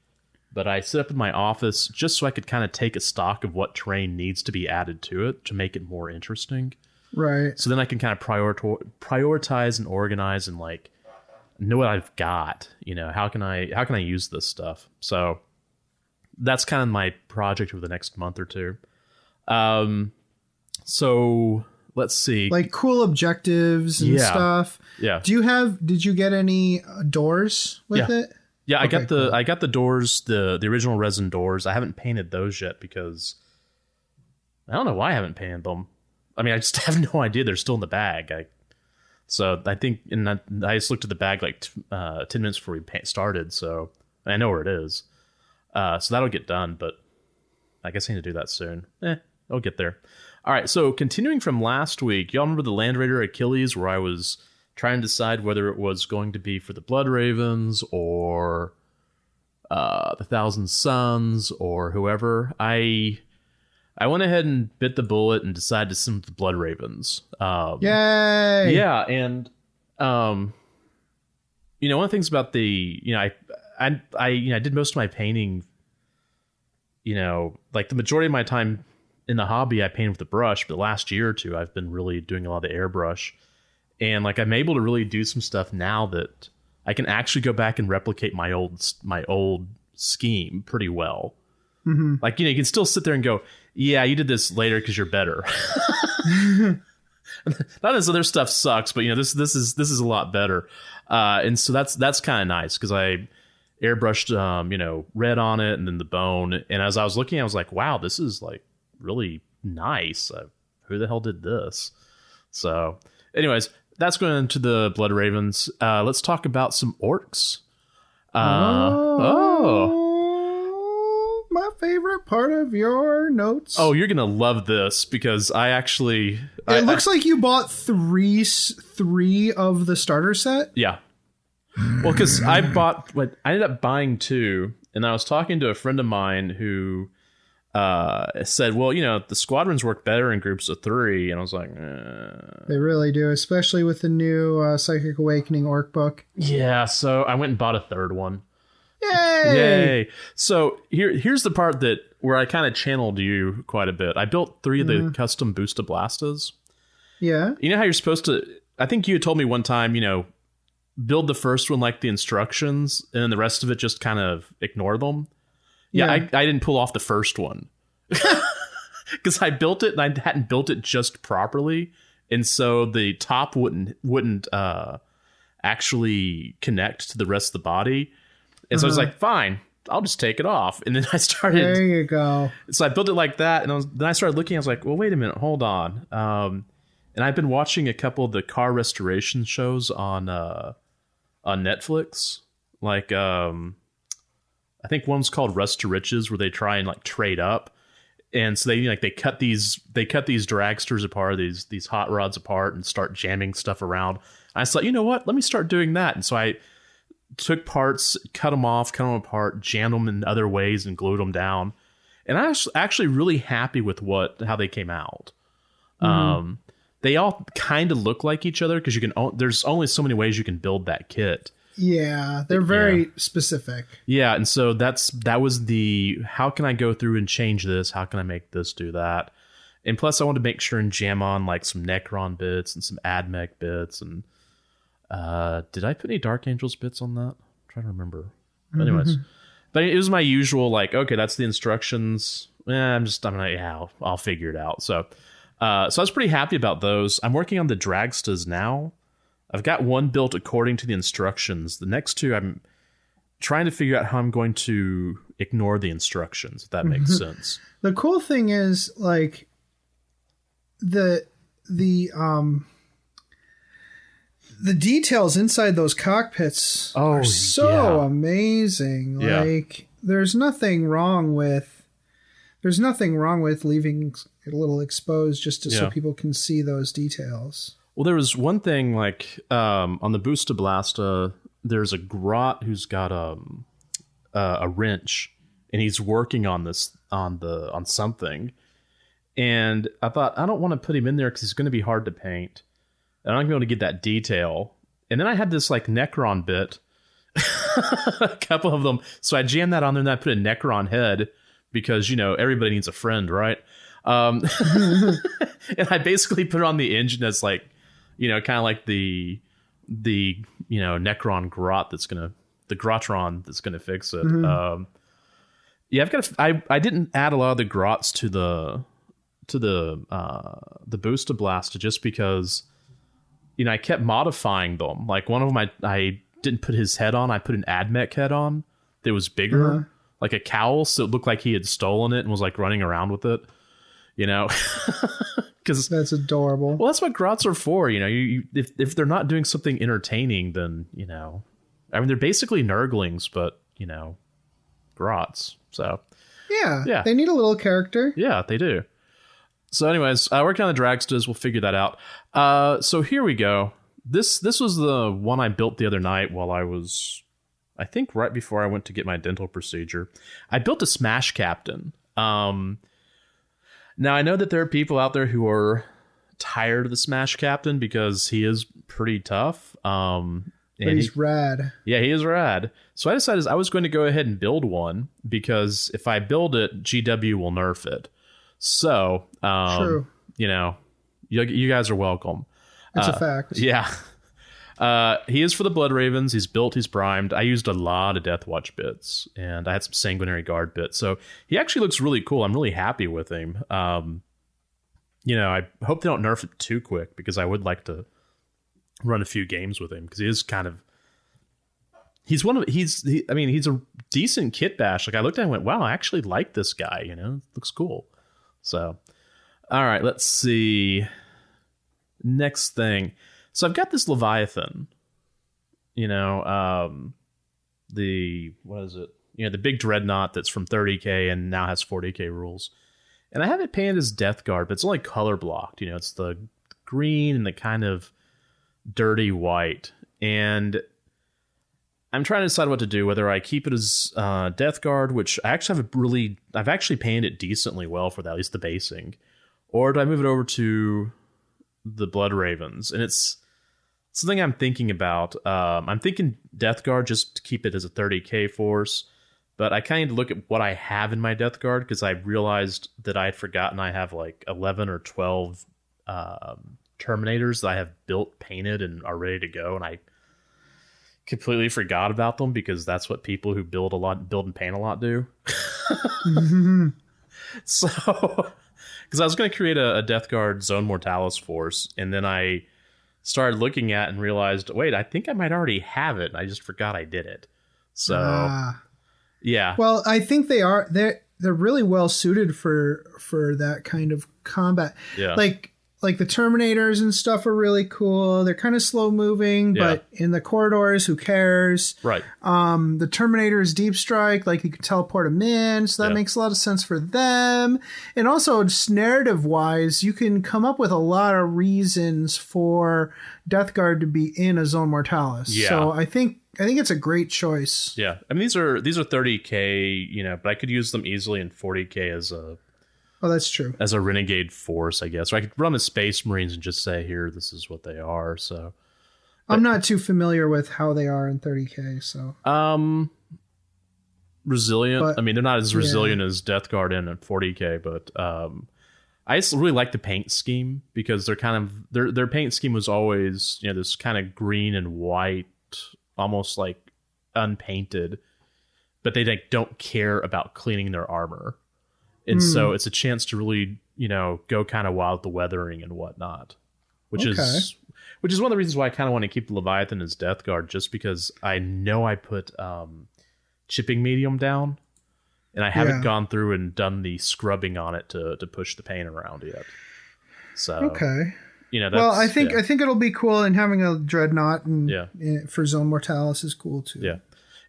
Speaker 2: But I set up in my office just so I could kind of take a stock of what terrain needs to be added to it to make it more interesting.
Speaker 1: Right.
Speaker 2: So then I can kind of prioritize and organize and like know what I've got. How can I use this stuff? So that's kind of my project over the next month or two. So let's see,
Speaker 1: like cool objectives and stuff.
Speaker 2: Yeah.
Speaker 1: Did you get any doors with it?
Speaker 2: Yeah,
Speaker 1: Okay,
Speaker 2: I got the doors, the original resin doors. I haven't painted those yet because I don't know why I haven't painted them. I mean, I just have no idea. They're still in the bag. So I think, and I just looked at the bag like 10 minutes before we started, so I know where it is. So that'll get done, but I guess I need to do that soon. I'll get there. All right, so continuing from last week, y'all remember the Land Raider Achilles, where I was trying to decide whether it was going to be for the Blood Ravens or the Thousand Sons or whoever. I went ahead and bit the bullet and decided to send the Blood Ravens.
Speaker 1: Yay!
Speaker 2: Yeah, and one of the things about I did most of my painting. Like the majority of my time in the hobby, I painted with a brush, but the last year or two, I've been really doing a lot of airbrush, and like I'm able to really do some stuff now that I can actually go back and replicate my old scheme pretty well. Mm-hmm. Like, you can still sit there and go, yeah, you did this later because you're better. Not as other stuff sucks, but this is a lot better. And so that's kind of nice because I airbrushed, red on it and then the bone. And as I was looking, I was like, wow, this is like really nice. Who the hell did this? So anyways, that's going into the Blood Ravens. Let's talk about some orcs.
Speaker 1: My favorite part of your notes.
Speaker 2: Oh, you're gonna love this because it
Speaker 1: looks like you bought three of the starter set.
Speaker 2: Yeah. Well, because I ended up buying 2, and I was talking to a friend of mine who said, well, the squadrons work better in groups of 3, and I was like,
Speaker 1: They really do, especially with the new Psychic Awakening orc book.
Speaker 2: Yeah, so I went and bought a 3rd one.
Speaker 1: Yay!
Speaker 2: So here's the part where I kind of channeled you quite a bit. I built 3 of the custom Boosta Blastas.
Speaker 1: Yeah.
Speaker 2: You know how you're supposed to... I think you had told me one time, build the first one like the instructions, and then the rest of it just kind of ignore them. Yeah. I didn't pull off the first one. Because I built it, and I hadn't built it just properly, and so the top wouldn't actually connect to the rest of the body. And so I was like, fine, I'll just take it off. And then I started...
Speaker 1: There you go.
Speaker 2: So I built it like that, and then I started looking, I was like, well, wait a minute, hold on. And I've been watching a couple of the car restoration shows on Netflix. Like, I think one's called Rust to Riches, where they try and like trade up. And so they cut these dragsters apart, these hot rods apart, and start jamming stuff around. And I thought, you know what? Let me start doing that. And so I took parts, cut them apart, jammed them in other ways, and glued them down. And I was actually really happy with how they came out. Mm-hmm. They all kind of look like each other because there's only so many ways you can build that kit.
Speaker 1: Yeah, they're very specific.
Speaker 2: Yeah, and so that was the how can I go through and change this? How can I make this do that? And plus, I wanted to make sure and jam on like some Necron bits and some Admech bits and. Did I put any Dark Angels bits on that? I'm trying to remember. Anyways, but it was my usual like, okay, that's the instructions. I'll figure it out. So I was pretty happy about those. I'm working on the Dragstas now. I've got one built according to the instructions. The next 2, I'm trying to figure out how I'm going to ignore the instructions, if that makes sense.
Speaker 1: The cool thing is like the details inside those cockpits are so amazing.
Speaker 2: Yeah.
Speaker 1: Like there's nothing wrong with leaving it a little exposed just so people can see those details.
Speaker 2: Well, there was one thing like on the Boosta Blasta, there's a grot who's got a wrench, and he's working on this on something. And I thought, I don't want to put him in there because he's going to be hard to paint. I'm not going to be able to get that detail. And then I had this like Necron bit, a couple of them. So I jammed that on there, and I put a Necron head because, everybody needs a friend, right? And I basically put it on the engine as like, kind of like the Necron grot the Grotron that's going to fix it. Mm-hmm. I didn't add a lot of the grots to the Boosta Blasta just because, I kept modifying them. Like one of them, I didn't put his head on. I put an Admech head on that was bigger, like a cowl, so it looked like he had stolen it and was like running around with it. Because
Speaker 1: that's adorable.
Speaker 2: Well, that's what grots are for. You if they're not doing something entertaining, then I mean, they're basically nurglings, but grots. So
Speaker 1: yeah, they need a little character.
Speaker 2: Yeah, they do. So, anyways, working on the dragstas, we'll figure that out. So here we go. This was the one I built the other night while I was, I think, right before I went to get my dental procedure. I built a Smash Captain. Now, I know that there are people out there who are tired of the Smash Captain because he is pretty tough.
Speaker 1: But he's rad.
Speaker 2: Yeah, he is rad. So I decided I was going to go ahead and build one because if I build it, GW will nerf it. So,
Speaker 1: True.
Speaker 2: You guys are welcome.
Speaker 1: It's a fact.
Speaker 2: Yeah. He is for the Blood Ravens. He's built, he's primed. I used a lot of Death Watch bits, and I had some Sanguinary Guard bits. So he actually looks really cool. I'm really happy with him. I hope they don't nerf it too quick because I would like to run a few games with him because he is kind of... He's a decent kit bash. Like, I looked at him and went, wow, I actually like this guy. Looks cool. So, all right, let's see. Next thing. So I've got this Leviathan, what is it? The big dreadnought that's from 30k and now has 40k rules. And I have it painted as Death Guard, but it's only color blocked. It's the green and the kind of dirty white. And I'm trying to decide what to do, whether I keep it as Death Guard, which I've actually painted it decently well for that, at least the basing, or do I move it over to the Blood Ravens? And it's something I'm thinking about. I'm thinking Death Guard just to keep it as a 30k force, but I kind of look at what I have in my Death Guard because I realized that I had forgotten I have like 11 or 12 Terminators that I have built, painted, and are ready to go, and I completely forgot about them because that's what people who build and paint a lot do.
Speaker 1: Mm-hmm.
Speaker 2: So, because I was going to create a Death Guard Zone Mortalis force, and then I started looking at and realized, wait, I think I might already have it. And I just forgot I did it. So, yeah.
Speaker 1: Well, I think they're really well suited for that kind of combat.
Speaker 2: Yeah.
Speaker 1: Like the Terminators and stuff are really cool. They're kind of slow moving, but in the corridors, who cares?
Speaker 2: Right.
Speaker 1: The Terminators deep strike, like you can teleport them in, so that makes a lot of sense for them. And also, just narrative wise, you can come up with a lot of reasons for Death Guard to be in a Zone Mortalis.
Speaker 2: Yeah.
Speaker 1: So I think it's a great choice.
Speaker 2: Yeah. I mean, these are 30k, but I could use them easily in 40k as a...
Speaker 1: Oh, that's true.
Speaker 2: As a renegade force, I guess. Or I could run the Space Marines and just say, here, this is what they are. So,
Speaker 1: I'm not too familiar with how they are in 30k. So,
Speaker 2: resilient. But, I mean, they're not as resilient as Death Guard in at 40k, but I just really like the paint scheme because they're kind of their paint scheme was always this kind of green and white, almost like unpainted, but they don't care about cleaning their armor. And so it's a chance to really, go kind of wild with the weathering and whatnot, which is one of the reasons why I kind of want to keep the Leviathan as Death Guard, just because I know I put chipping medium down, and I haven't gone through and done the scrubbing on it to push the paint around yet. So
Speaker 1: well, I think it'll be cool, and having a Dreadnought for Zone Mortalis is cool too.
Speaker 2: Yeah,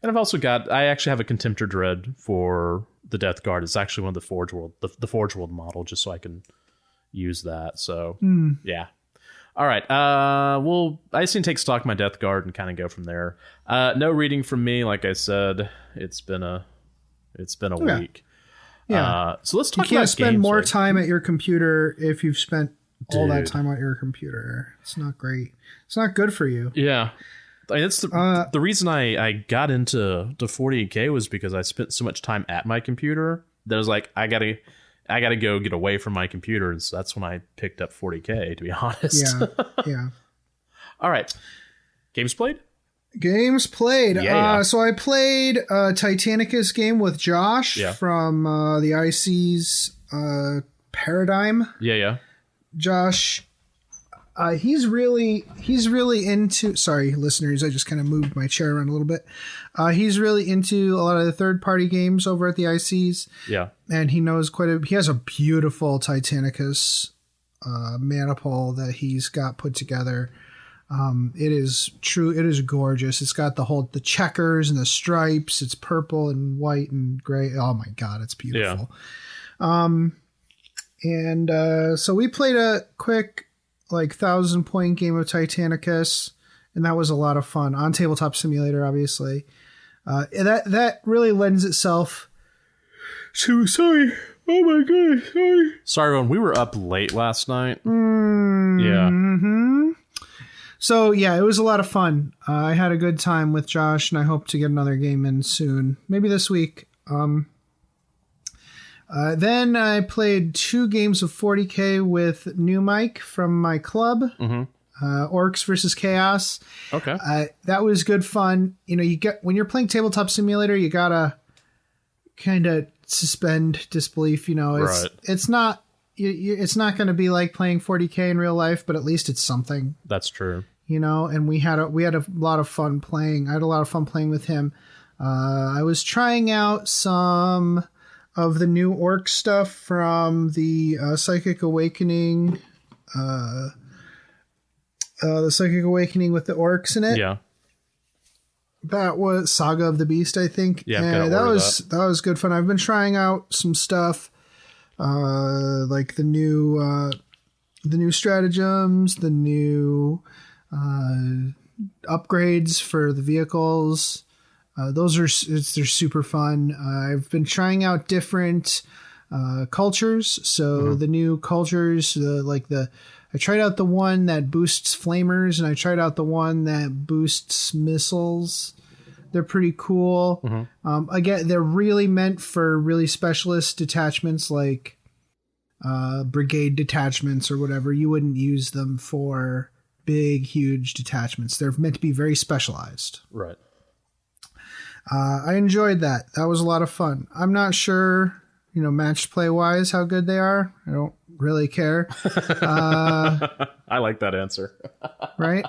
Speaker 2: and I actually have a Contemptor Dread for the Death Guard. It's actually one of the Forge World, the Forge World model, just so I can use that. So yeah. All right. Well, I just need to take stock of my Death Guard and kind of go from there. No reading from me, like I said. It's been a week.
Speaker 1: Yeah.
Speaker 2: So let's talk about games.
Speaker 1: You can't spend more time at your computer if you've spent all that time at your computer. It's not great. It's not good for you.
Speaker 2: Yeah. I mean, that's the reason I got into 40k was because I spent so much time at my computer that I was like, I gotta go get away from my computer, and so that's when I picked up 40k, to be honest.
Speaker 1: Yeah. All
Speaker 2: right. Games played.
Speaker 1: Yeah. So I played a Titanicus game with Josh from the IC's Paradigm.
Speaker 2: Yeah.
Speaker 1: Josh. He's really into, sorry, listeners, I just kind of moved my chair around a little bit. He's really into a lot of the third-party games over at the ICs.
Speaker 2: Yeah.
Speaker 1: And he knows he has a beautiful Titanicus maniple that he's got put together. It is true. It is gorgeous. It's got the checkers and the stripes. It's purple and white and gray. Oh my God, it's beautiful. Yeah. So we played a quick 1,000-point game of Titanicus, and that was a lot of fun on Tabletop Simulator, obviously. That really lends itself to, sorry. Oh my God, sorry.
Speaker 2: Sorry, everyone. We were up late last night.
Speaker 1: Mm-hmm. So, yeah, it was a lot of fun. I had a good time with Josh, and I hope to get another game in soon. Maybe this week. Then I played 2 games of 40K with New Mike from my club. Orcs versus Chaos.
Speaker 2: Okay.
Speaker 1: That was good fun. When you're playing Tabletop Simulator, you gotta kind of suspend disbelief. It's not going to be like playing 40K in real life, but at least it's something.
Speaker 2: That's true.
Speaker 1: And we had a lot of fun playing. I had a lot of fun playing with him. I was trying out some of the new orc stuff from the Psychic Awakening. The Psychic Awakening with the orcs in it. Yeah. That was Saga of the Beast, I think. Yeah, that was good fun. I've been trying out some stuff, like the new stratagems, the new upgrades for the vehicles. They're super fun. I've been trying out different cultures. So the new cultures, I tried out the one that boosts flamers, and I tried out the one that boosts missiles. They're pretty cool. Again, they're really meant for really specialist detachments like brigade detachments or whatever. You wouldn't use them for big, huge detachments. They're meant to be very specialized.
Speaker 2: Right.
Speaker 1: I enjoyed that. That was a lot of fun. I'm not sure, match play wise, how good they are. I don't really care.
Speaker 2: I like that answer.
Speaker 1: Right.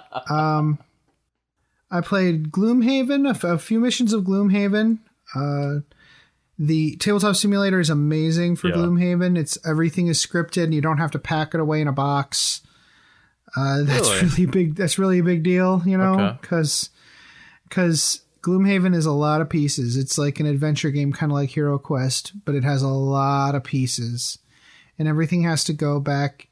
Speaker 1: I played Gloomhaven, a few missions of Gloomhaven. The Tabletop Simulator is amazing for Gloomhaven. Everything is scripted, and you don't have to pack it away in a box. That's really big. That's really a big deal, because Gloomhaven is a lot of pieces. It's like an adventure game, kind of like Hero Quest, but it has a lot of pieces, and everything has to go back.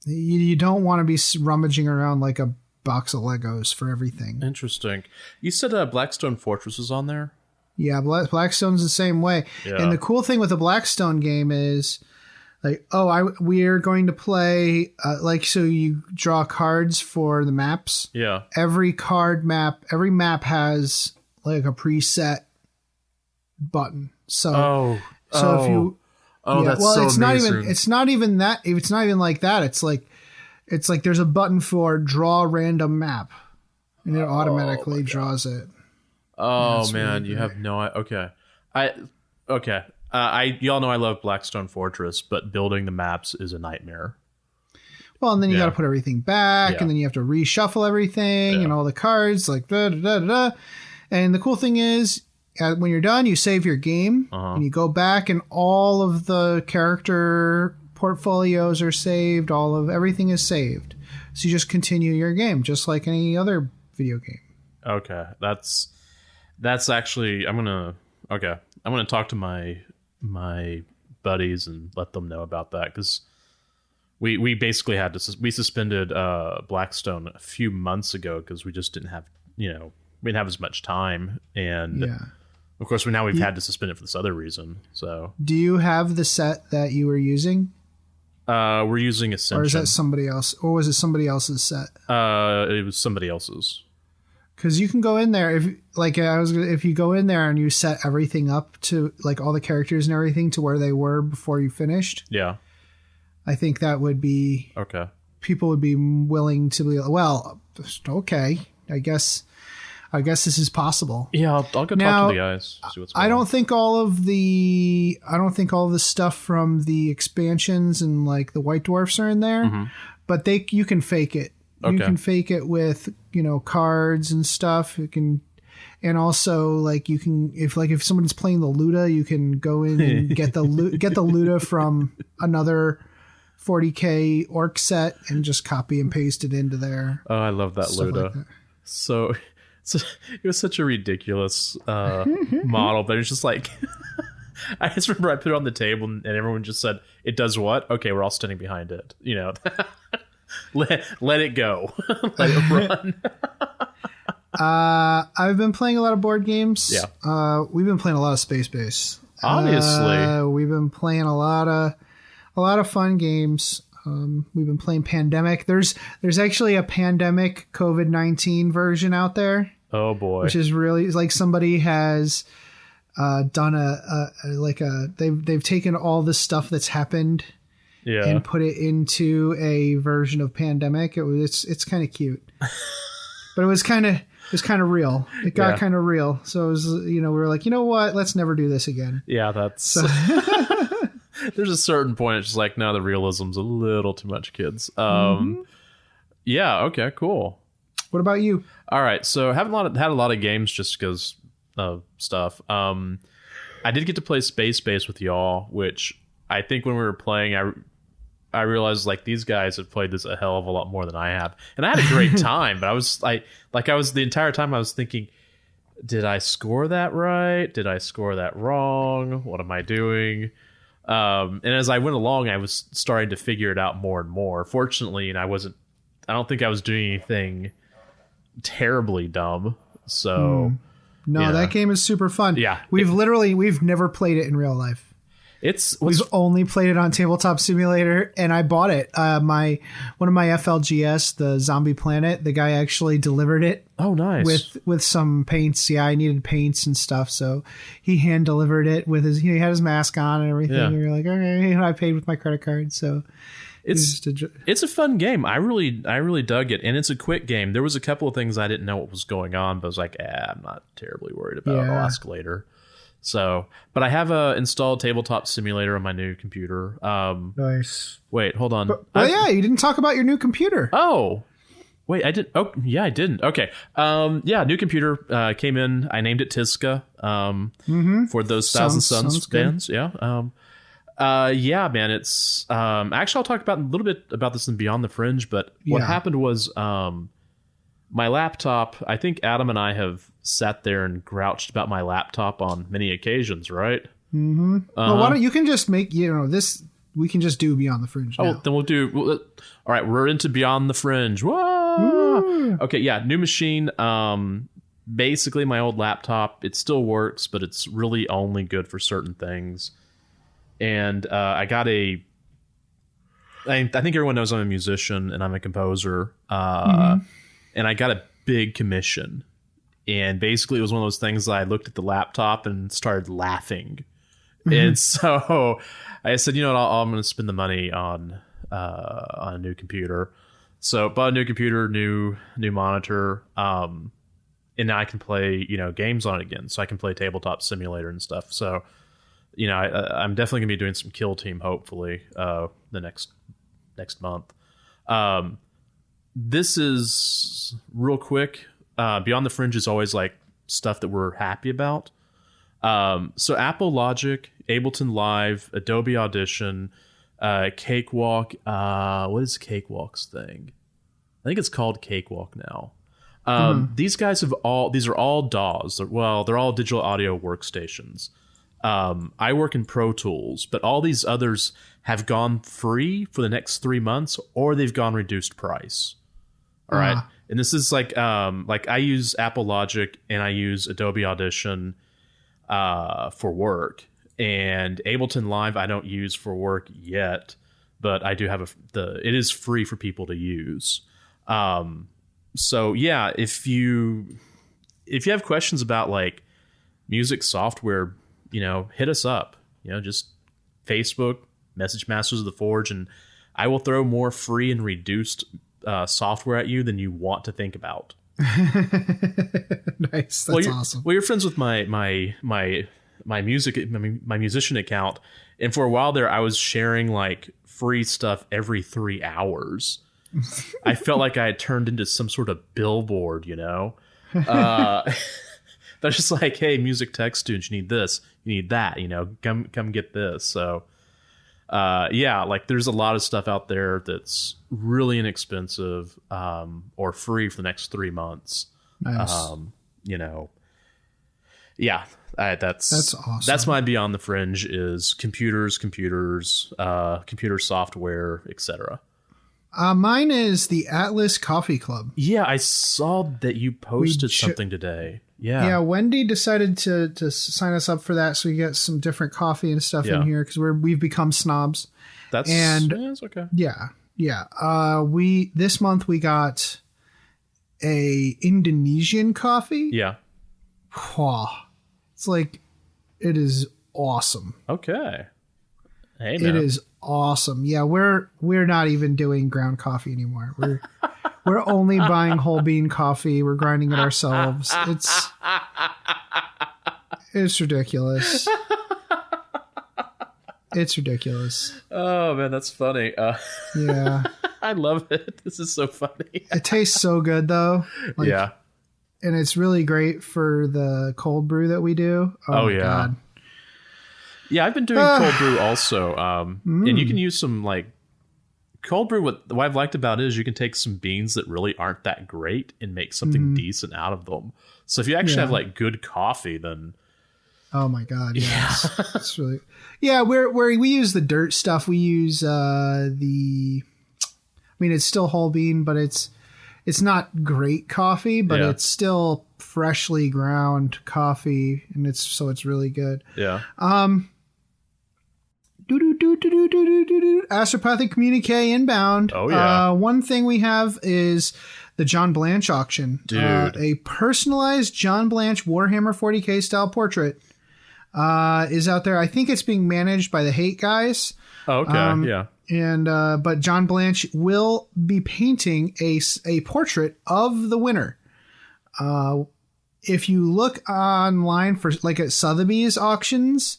Speaker 1: You don't want to be rummaging around like a box of Legos for everything.
Speaker 2: Interesting. You said Blackstone Fortress was on there?
Speaker 1: Yeah, Blackstone's the same way. Yeah. And the cool thing with the Blackstone game is we're going to play so you draw cards for the maps. Yeah. Every map has like a preset button. So if you that's so amazing. It's not even like that. It's like there's a button for draw random map, and it automatically draws it.
Speaker 2: Oh man, you have no idea. Okay. Y'all know I love Blackstone Fortress, but building the maps is a nightmare.
Speaker 1: Well, and then you got to put everything back, and then you have to reshuffle everything and all the cards, like da da da da. And the cool thing is, when you're done, you save your game, and you go back, and all of the character portfolios are saved. Everything is saved. So you just continue your game, just like any other video game.
Speaker 2: Okay, that's actually I'm gonna talk to my buddies and let them know about that, because we basically had to we suspended Blackstone a few months ago because we just didn't have we didn't have as much time, and of course we've had to suspend it for this other reason. So
Speaker 1: do you have the set that you were using?
Speaker 2: We're using Ascension.
Speaker 1: Or is that somebody else? Or was it somebody else's set?
Speaker 2: It was somebody else's.
Speaker 1: Because you can go in there if you go in there and you set everything up to like all the characters and everything to where they were before you finished. Yeah, I think that would be okay. People would be willing to be okay. I guess this is possible.
Speaker 2: Yeah, I'll go talk to the guys. See what's going on.
Speaker 1: I don't think all of the stuff from the expansions and like the White Dwarfs are in there, but you can fake it. Okay. You can fake it with, cards and stuff. You can, and also like you can, if someone's playing the Luda, you can go in and get the Luda from 40K orc set and just copy and paste it into there.
Speaker 2: Oh, I love that Luda. Like that. So it was such a ridiculous model, but it's just like I just remember I put it on the table and everyone just said, "It does what?" Okay, we're all standing behind it. You know, let it go, let it run.
Speaker 1: I've been playing a lot of board games.
Speaker 2: Yeah,
Speaker 1: we've been playing a lot of Space Base.
Speaker 2: Obviously,
Speaker 1: we've been playing a lot of fun games. We've been playing Pandemic. There's actually a Pandemic COVID-19 version out there.
Speaker 2: Oh boy,
Speaker 1: which is really like somebody has done they've taken all the stuff that's happened and put it into a version of Pandemic. It's kind of cute, but it was kind of real. It got kind of real. So it was, we were like, you know what? Let's never do this again.
Speaker 2: Yeah, that's. So. There's a certain point it's just like, no, the realism's a little too much, kids. Yeah. Okay. Cool.
Speaker 1: What about you?
Speaker 2: All right. So had a lot of games just because of stuff. I did get to play Space Base with y'all, which I think when we were playing, I realized like these guys have played this a hell of a lot more than I have, and I had a great time. But I was the entire time I was thinking, did I score that right? Did I score that wrong? What am I doing? And as I went along, I was starting to figure it out more and more. Fortunately, and I don't think I was doing anything terribly dumb. So
Speaker 1: no, that game is super fun.
Speaker 2: Yeah.
Speaker 1: We've never played it in real life. We've only played it on Tabletop Simulator, and I bought it. One of my FLGS, the Zombie Planet, the guy actually delivered it.
Speaker 2: Oh, nice.
Speaker 1: With some paints. Yeah, I needed paints and stuff, so he hand delivered it with he had his mask on and everything. Yeah. And we were like, okay, and I paid with my credit card. So
Speaker 2: it's a fun game. I really dug it, and it's a quick game. There was a couple of things I didn't know what was going on, but I was like, I'm not terribly worried about it. I'll ask later. So, but I have installed Tabletop Simulator on my new computer.
Speaker 1: Nice.
Speaker 2: Wait, hold on.
Speaker 1: You didn't talk about your new computer.
Speaker 2: Oh, wait, I did. Oh, yeah, I didn't. Okay. New computer came in. I named it Tiska. For those Thousand Suns fans. Good. Yeah. Man, it's actually I'll talk about a little bit about this in Beyond the Fringe. But what happened was my laptop. I think Adam and I have sat there and grouched about my laptop on many occasions, right?
Speaker 1: Mm-hmm. Well, why don't you can just make this? We can just do Beyond the Fringe now.
Speaker 2: Oh, then we'll do. All right, we're into Beyond the Fringe. Whoa! Okay, yeah, new machine. Basically, my old laptop. It still works, but it's really only good for certain things. And I got I think everyone knows I'm a musician and I'm a composer. And I got a big commission. And basically, it was one of those things that I looked at the laptop and started laughing. And so I said, you know what, I'm going to spend the money on a new computer. So bought a new computer, new monitor, and now I can play games on it again. So I can play Tabletop Simulator and stuff. So I'm definitely going to be doing some Kill Team hopefully the next month. This is real quick. Beyond the Fringe is always like stuff that we're happy about. So Apple Logic, Ableton Live, Adobe Audition, Cakewalk. What is Cakewalk's thing? I think it's called Cakewalk now. These guys these are all DAWs. They're all digital audio workstations. I work in Pro Tools, but all these others have gone free for the next 3 months, or they've gone reduced price. All right. And this is like I use Apple Logic and I use Adobe Audition for work, and Ableton Live I don't use for work yet, but I do have it is free for people to use. So yeah, if you have questions about like music software, hit us up. Just Facebook, Message Masters of the Forge, and I will throw more free and reduced software at you than you want to think about.
Speaker 1: Nice. That's awesome.
Speaker 2: Well, you're friends with my musician account, and for a while there I was sharing like free stuff every 3 hours. I felt like I had turned into some sort of billboard, They're just like, hey, music tech students, you need this, you need that, come get this. So yeah, like there's a lot of stuff out there that's really inexpensive, or free for the next 3 months.
Speaker 1: Nice.
Speaker 2: You know, yeah, that's
Speaker 1: awesome.
Speaker 2: That's my Beyond the Fringe is computers, computer software, etc.
Speaker 1: Mine is the Atlas Coffee Club.
Speaker 2: Yeah, I saw that you posted something today. Yeah,
Speaker 1: Wendy decided to sign us up for that, so we get some different coffee and stuff in here because we've become snobs.
Speaker 2: That's okay.
Speaker 1: Yeah. This month we got a Indonesian coffee.
Speaker 2: Yeah.
Speaker 1: Wow. It's like, it is awesome.
Speaker 2: Okay. Hey, man.
Speaker 1: It is awesome. Yeah, we're not even doing ground coffee anymore. We're only buying whole bean coffee. We're grinding it ourselves. It's ridiculous. It's ridiculous.
Speaker 2: Oh man, that's funny.
Speaker 1: Yeah.
Speaker 2: I love it. This is so funny.
Speaker 1: It tastes so good though. Like,
Speaker 2: yeah.
Speaker 1: And it's really great for the cold brew that we do. Oh yeah. God.
Speaker 2: Yeah, I've been doing cold brew also. And you can use some like cold brew. What I've liked about it is you can take some beans that really aren't that great and make something decent out of them. So if you actually have like good coffee, then
Speaker 1: oh my God, yes. It's really where we use the dirt stuff. We use I mean, it's still whole bean, but it's not great coffee, but it's still freshly ground coffee, and it's really good.
Speaker 2: Yeah.
Speaker 1: Astropathic communique inbound.
Speaker 2: Oh yeah.
Speaker 1: One thing we have is the John Blanche auction.
Speaker 2: Dude.
Speaker 1: A personalized John Blanche Warhammer 40K style portrait is out there. I think it's being managed by the Hate guys.
Speaker 2: Oh, okay. Yeah.
Speaker 1: And but John Blanche will be painting a portrait of the winner. If you look online for like at Sotheby's auctions,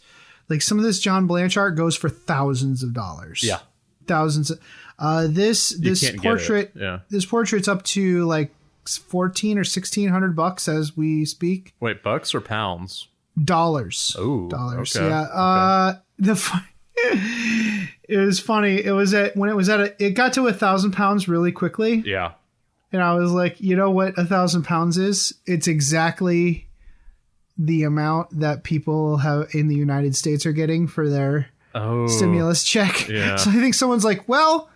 Speaker 1: like some of this John Blanche art goes for thousands of dollars.
Speaker 2: Yeah.
Speaker 1: Thousands. This portrait, this portrait's up to like $1,400 or $1,600 as we speak.
Speaker 2: Wait, bucks or pounds?
Speaker 1: Dollars.
Speaker 2: Oh,
Speaker 1: dollars.
Speaker 2: Okay.
Speaker 1: Yeah. It was funny. It got to 1,000 pounds really quickly.
Speaker 2: Yeah.
Speaker 1: And I was like, you know what 1,000 pounds is? It's exactly the amount that people have in the United States are getting for their stimulus check.
Speaker 2: Yeah.
Speaker 1: So I think someone's like, well,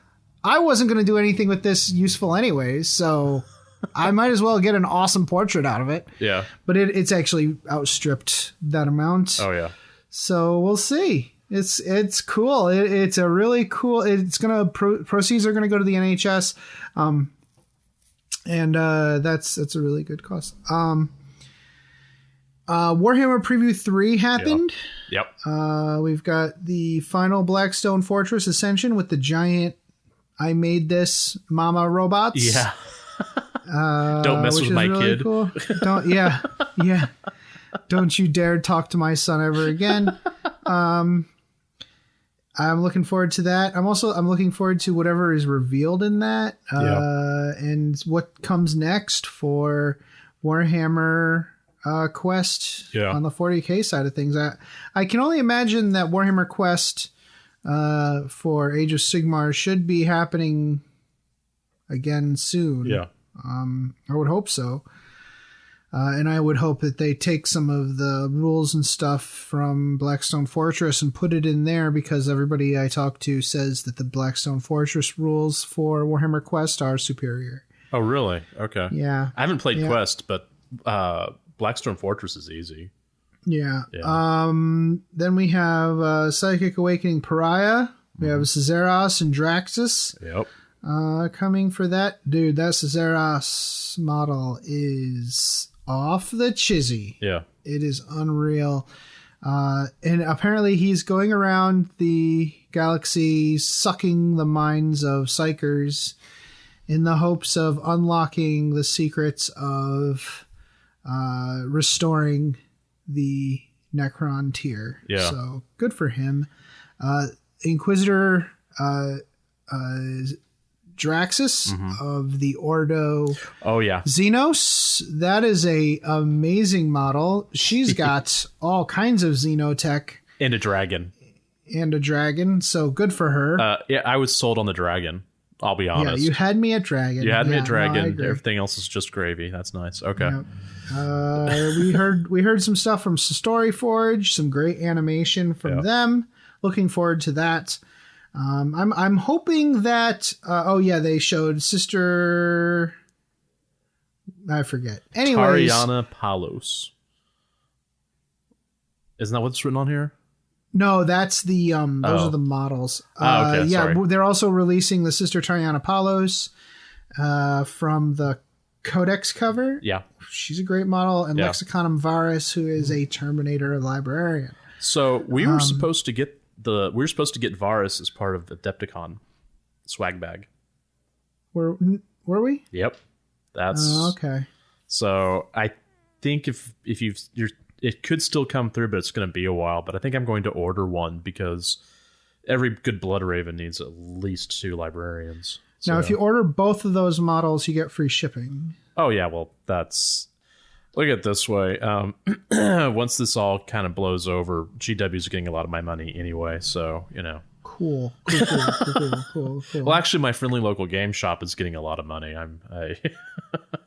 Speaker 1: I wasn't going to do anything with this useful anyways, so I might as well get an awesome portrait out of it.
Speaker 2: Yeah.
Speaker 1: But it's actually outstripped that amount.
Speaker 2: Oh yeah. So
Speaker 1: we'll see. It's cool. It's a really cool. It's gonna proceeds are gonna go to the NHS, and that's a really good cause. Warhammer Preview 3 happened.
Speaker 2: Yep.
Speaker 1: We've got the final Blackstone Fortress Ascension with the giant I made this mama robots.
Speaker 2: Yeah. Don't mess with my really kid.
Speaker 1: Cool. Don't. Yeah. Don't you dare talk to my son ever again. I'm looking forward to that. I'm looking forward to whatever is revealed in that, and what comes next for Warhammer Quest on the 40K side of things. I can only imagine that Warhammer Quest for Age of Sigmar should be happening again soon.
Speaker 2: Yeah.
Speaker 1: I would hope so. And I would hope that they take some of the rules and stuff from Blackstone Fortress and put it in there, because everybody I talk to says that the Blackstone Fortress rules for Warhammer Quest are superior.
Speaker 2: Oh, really? Okay.
Speaker 1: Yeah.
Speaker 2: I haven't played Quest, but Blackstone Fortress is easy.
Speaker 1: Yeah. Then we have Psychic Awakening Pariah. We have Caesaros and Draxus.
Speaker 2: Yep.
Speaker 1: Coming for that. Dude, that Caesaros model is off the chizzy.
Speaker 2: Yeah.
Speaker 1: It is unreal. And apparently he's going around the galaxy sucking the minds of psychers in the hopes of unlocking the secrets of restoring the Necron tier.
Speaker 2: Yeah.
Speaker 1: So good for him. Inquisitor Draxus of the Ordo Xenos. That is a amazing model. She's got all kinds of Xenotech.
Speaker 2: And a dragon.
Speaker 1: and a dragon, so good for her.
Speaker 2: Yeah, I was sold on the dragon. I'll be honest.
Speaker 1: Yeah, you had me at dragon.
Speaker 2: You had me at dragon. No, everything else is just gravy. That's nice. Okay.
Speaker 1: Yep. We heard some stuff from Storyforge, some great animation from them. Looking forward to that. I'm hoping that. They showed Sister. I forget. Anyways,
Speaker 2: Tariana Palos. Isn't that what's written on here?
Speaker 1: No, that's the those are the models.
Speaker 2: Okay, sorry.
Speaker 1: They're also releasing the Sister Tariana Palos from the Codex cover.
Speaker 2: Yeah.
Speaker 1: She's a great model, and Lexiconum Varus, who is a Terminator librarian.
Speaker 2: So we were supposed to get Varus as part of the Adepticon swag bag.
Speaker 1: Were we?
Speaker 2: Yep. That's
Speaker 1: okay.
Speaker 2: So I think if it could still come through, but it's going to be a while. But I think I'm going to order one because every good Blood Raven needs at least 2 librarians. So.
Speaker 1: Now, if you order both of those models, you get free shipping.
Speaker 2: Oh, yeah. Well, look at it this way. Once this all kind of blows over, GW's getting a lot of my money anyway. So,
Speaker 1: Cool.
Speaker 2: Well, actually, my friendly local game shop is getting a lot of money.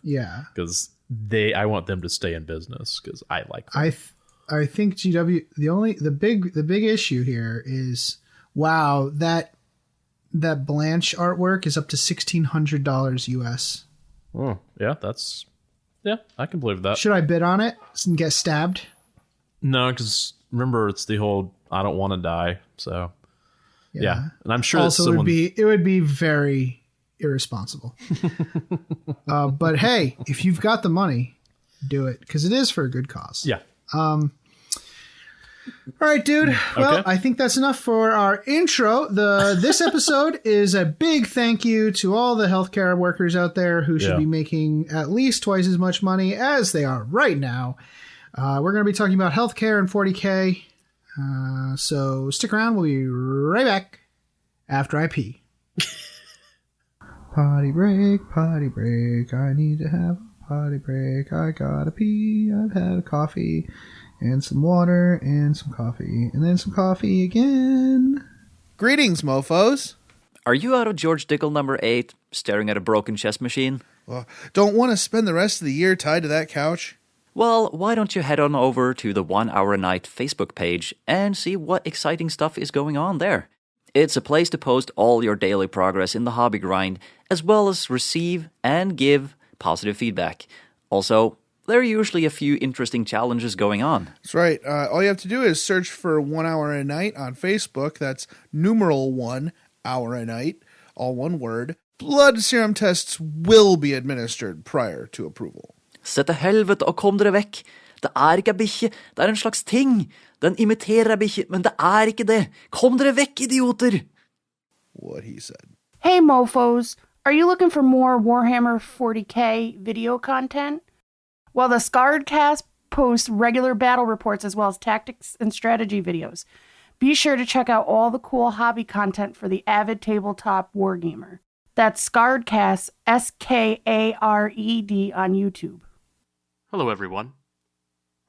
Speaker 1: Yeah.
Speaker 2: Because I want them to stay in business because I like them.
Speaker 1: I think GW the big issue here is that Blanche artwork is up to $1,600 US.
Speaker 2: Oh yeah, I can believe that.
Speaker 1: Should I bid on it and get stabbed?
Speaker 2: No, because remember it's the whole I don't want to die. So yeah, and I'm sure
Speaker 1: also it would be very irresponsible. But hey, if you've got the money, do it because it is for a good cause.
Speaker 2: Yeah.
Speaker 1: All right, dude. Well, okay. I think that's enough for our intro. This episode is a big thank you to all the healthcare workers out there who should be making at least twice as much money as they are right now. We're going to be talking about healthcare and 40K. So stick around. We'll be right back after I pee. Potty break. I need to have a potty break. I gotta pee. I've had a coffee and some water and some coffee and then some coffee again.
Speaker 3: Greetings, mofos.
Speaker 4: Are you out of George Dickel number 8, staring at a broken chess machine?
Speaker 3: Well, don't want to spend the rest of the year tied to that couch?
Speaker 4: Well, why don't you head on over to the 1 Hour a Night Facebook page and see what exciting stuff is going on there. It's a place to post all your daily progress in the hobby grind, as well as receive and give positive feedback. Also, there are usually a few interesting challenges going on.
Speaker 3: That's right. All you have to do is search for 1 Hour a Night on Facebook. That's numeral 1 Hour a Night, all one word. Blood serum tests will be administered prior to approval.
Speaker 4: Se til helvete og kom dere vekk. Det ikke bikkje, det en slags ting. Den imiterer bikkje, men det ikke det. Kom dere vekk, idioter!
Speaker 3: What he said.
Speaker 5: Hey, mofos. Are you looking for more Warhammer 40K video content? Well, the Scarred Cast posts regular battle reports as well as tactics and strategy videos. Be sure to check out all the cool hobby content for the avid tabletop wargamer. That's Scarred Cast, Skared on YouTube.
Speaker 2: Hello, everyone.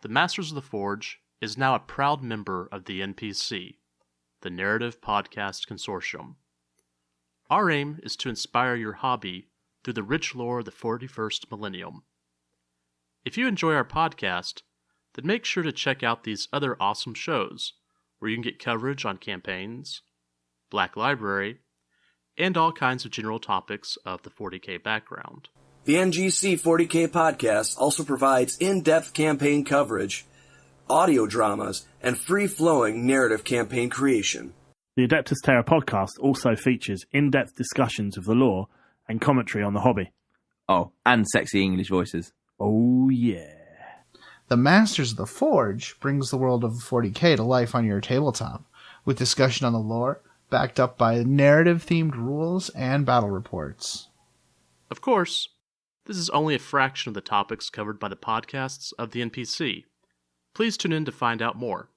Speaker 2: The Masters of the Forge is now a proud member of the NPC, the Narrative Podcast Consortium. Our aim is to inspire your hobby through the rich lore of the 41st millennium. If you enjoy our podcast, then make sure to check out these other awesome shows where you can get coverage on campaigns, Black Library, and all kinds of general topics of the 40K background.
Speaker 6: The NGC 40K podcast also provides in-depth campaign coverage, audio dramas, and free-flowing narrative campaign creation.
Speaker 7: The Adeptus Terra podcast also features in-depth discussions of the lore and commentary on the hobby.
Speaker 8: Oh, and sexy English voices.
Speaker 7: Oh, yeah.
Speaker 1: The Masters of the Forge brings the world of 40K to life on your tabletop, with discussion on the lore, backed up by narrative-themed rules and battle reports.
Speaker 2: Of course, this is only a fraction of the topics covered by the podcasts of the NPC. Please tune in to find out more.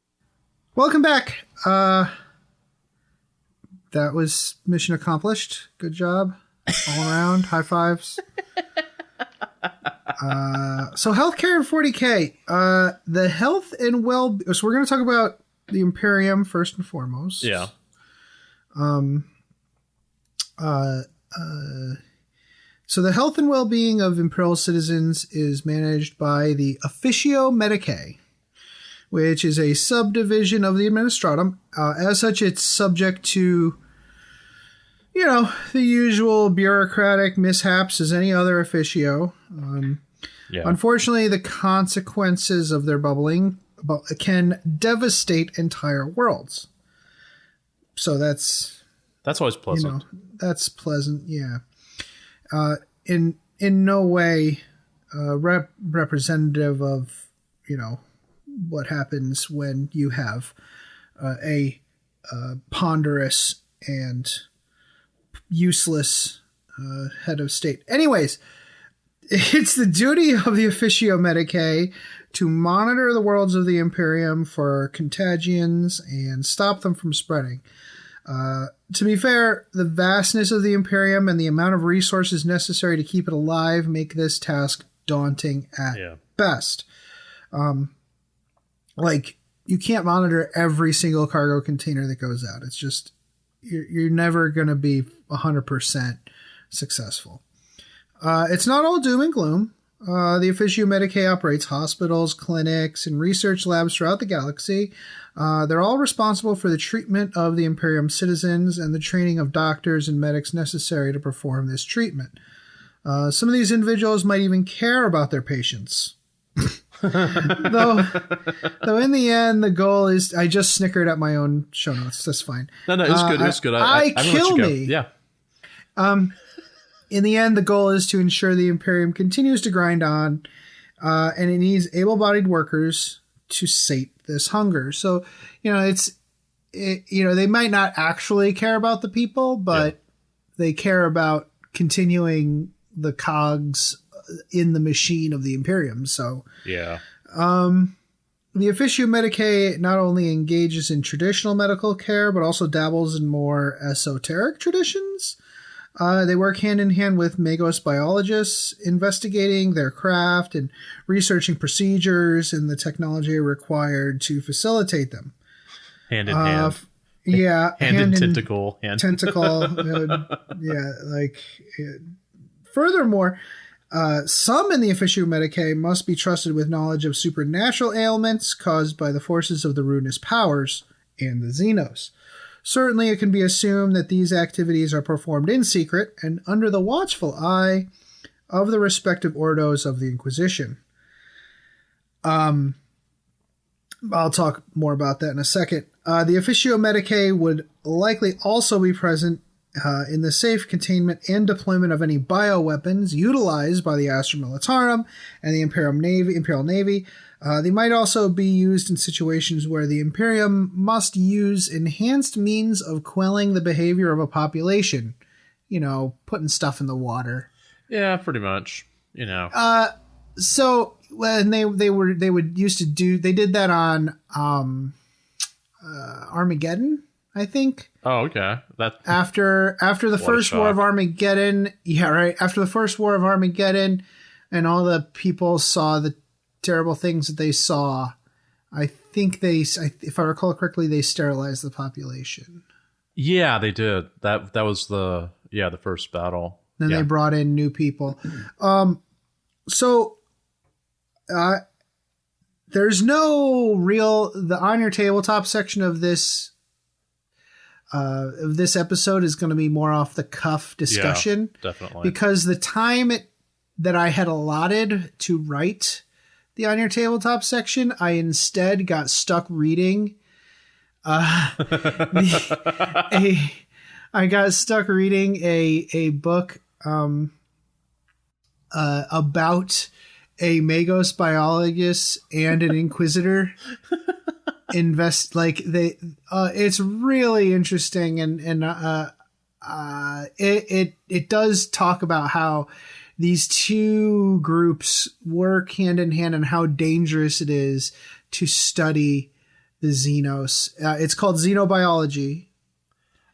Speaker 1: Welcome back. That was mission accomplished. Good job. All around. High fives. So healthcare and 40K. The health and so we're going to talk about the Imperium first and foremost.
Speaker 2: Yeah.
Speaker 1: So the health and well-being of Imperial citizens is managed by the Officio Medicae, which is a subdivision of the Administratum. As such, it's subject to, the usual bureaucratic mishaps as any other officio. Unfortunately, the consequences of their bubbling can devastate entire worlds. So that's
Speaker 2: always pleasant.
Speaker 1: That's pleasant, yeah. In no way representative of, what happens when you have a ponderous and useless head of state. Anyways, it's the duty of the Officio Medicae to monitor the worlds of the Imperium for contagions and stop them from spreading. To be fair, the vastness of the Imperium and the amount of resources necessary to keep it alive make this task daunting at best. You can't monitor every single cargo container that goes out. It's just, you're never going to be 100% successful. It's not all doom and gloom. The Officio Medicae operates hospitals, clinics, and research labs throughout the galaxy. They're all responsible for the treatment of the Imperium citizens and the training of doctors and medics necessary to perform this treatment. Some of these individuals might even care about their patients. though in the end, the goal is... I just snickered at my own show notes. That's fine.
Speaker 2: No, it's good. It's good.
Speaker 1: I kill me.
Speaker 2: Yeah.
Speaker 1: In the end, the goal is to ensure the Imperium continues to grind on, and it needs able-bodied workers to sate this hunger. So, they might not actually care about the people, but they care about continuing the cogs in the machine of the Imperium. So,
Speaker 2: the
Speaker 1: Officio Medicae not only engages in traditional medical care, but also dabbles in more esoteric traditions. They work hand in hand with Magos biologists, investigating their craft and researching procedures and the technology required to facilitate them.
Speaker 2: Hand in hand.
Speaker 1: Hand
Speaker 2: in tentacle.
Speaker 1: Tentacle. Furthermore, some in the Officio Medicae must be trusted with knowledge of supernatural ailments caused by the forces of the ruinous powers and the Xenos. Certainly, it can be assumed that these activities are performed in secret and under the watchful eye of the respective ordos of the Inquisition. I'll talk more about that in a second. The Officio Medicae would likely also be present in the safe containment and deployment of any bioweapons utilized by the Astra Militarum and the Imperial Navy. They might also be used in situations where the Imperium must use enhanced means of quelling the behavior of a population. Putting stuff in the water.
Speaker 2: Yeah, pretty much.
Speaker 1: So when they did that on Armageddon, I think.
Speaker 2: Oh, okay. That
Speaker 1: after the first war of Armageddon, after the first war of Armageddon, and all the people saw the terrible things that they saw, I think if I recall correctly, they sterilized the population.
Speaker 2: Yeah, they did. That was the first battle.
Speaker 1: Then they brought in new people. There's no real... The On Your Tabletop section of this episode is going to be more off the cuff discussion.
Speaker 2: Yeah, definitely.
Speaker 1: Because the time that I had allotted to write the On Your Tabletop section, I instead got stuck reading I got stuck reading a book about a Magos biologist and an Inquisitor it's really interesting, and it does talk about how these two groups work hand in hand and how dangerous it is to study the Xenos. It's called Xenobiology.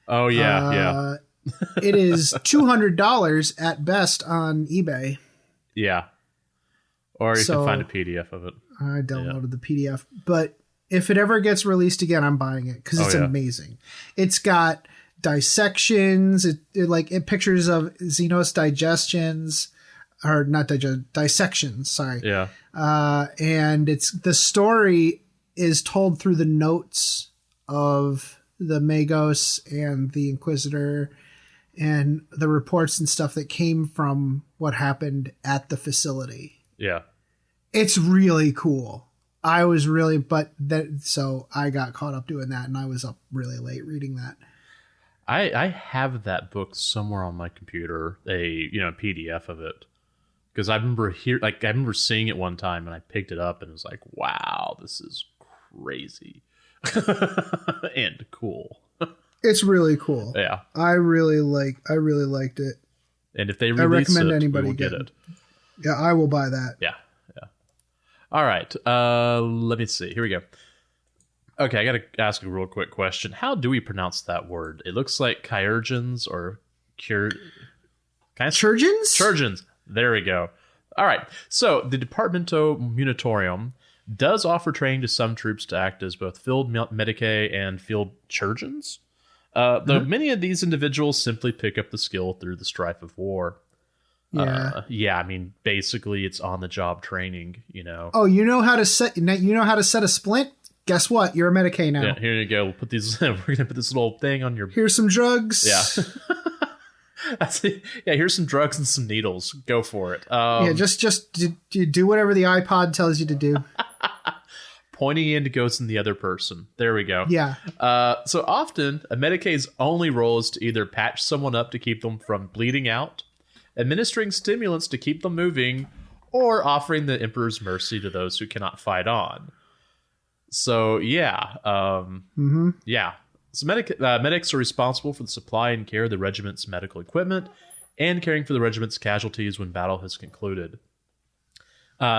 Speaker 2: Oh yeah.
Speaker 1: It is $200 at best on eBay.
Speaker 2: Yeah. Or you can find a PDF of it.
Speaker 1: I downloaded the PDF, but If it ever gets released again, I'm buying it because it's amazing. It's got dissections, it pictures of Xenos digestions, or not dissections. Sorry.
Speaker 2: Yeah.
Speaker 1: And the story is told through the notes of the Magos and the Inquisitor and the reports and stuff that came from what happened at the facility.
Speaker 2: Yeah.
Speaker 1: It's really cool. So I got caught up doing that, and I was up really late reading that.
Speaker 2: I have that book somewhere on my computer, a PDF of it, because I remember seeing it one time, and I picked it up, and it was like, wow, this is crazy and cool.
Speaker 1: It's really cool.
Speaker 2: Yeah,
Speaker 1: I really liked it.
Speaker 2: And if they release
Speaker 1: I recommend
Speaker 2: it,
Speaker 1: anybody
Speaker 2: we will get it.
Speaker 1: Yeah, I will buy that.
Speaker 2: Yeah. All right. Let me see. Here we go. Okay, I got to ask a real quick question. How do we pronounce that word? It looks like Chirurgeons or
Speaker 1: Chirurgeons?
Speaker 2: Chirurgeons. There we go. All right. So the Departamento Munitorium does offer training to some troops to act as both field medicae and field chirurgeons. Though many of these individuals simply pick up the skill through the strife of war.
Speaker 1: Yeah.
Speaker 2: I mean, basically, it's on the job training.
Speaker 1: Oh, you know how to set a splint? Guess what? You're a Medicaid now.
Speaker 2: Yeah, here you go. We'll put these. We're gonna put this little thing on your.
Speaker 1: Here's some drugs.
Speaker 2: Yeah. That's it. Yeah, here's some drugs and some needles. Go for it.
Speaker 1: Just do whatever the iPod tells you to do.
Speaker 2: Pointing in goes in the other person. There we go.
Speaker 1: Yeah.
Speaker 2: So often, a Medicaid's only role is to either patch someone up to keep them from bleeding out, administering stimulants to keep them moving, or offering the Emperor's mercy to those who cannot fight on. So, yeah. Yeah. So medics are responsible for the supply and care of the regiment's medical equipment and caring for the regiment's casualties when battle has concluded.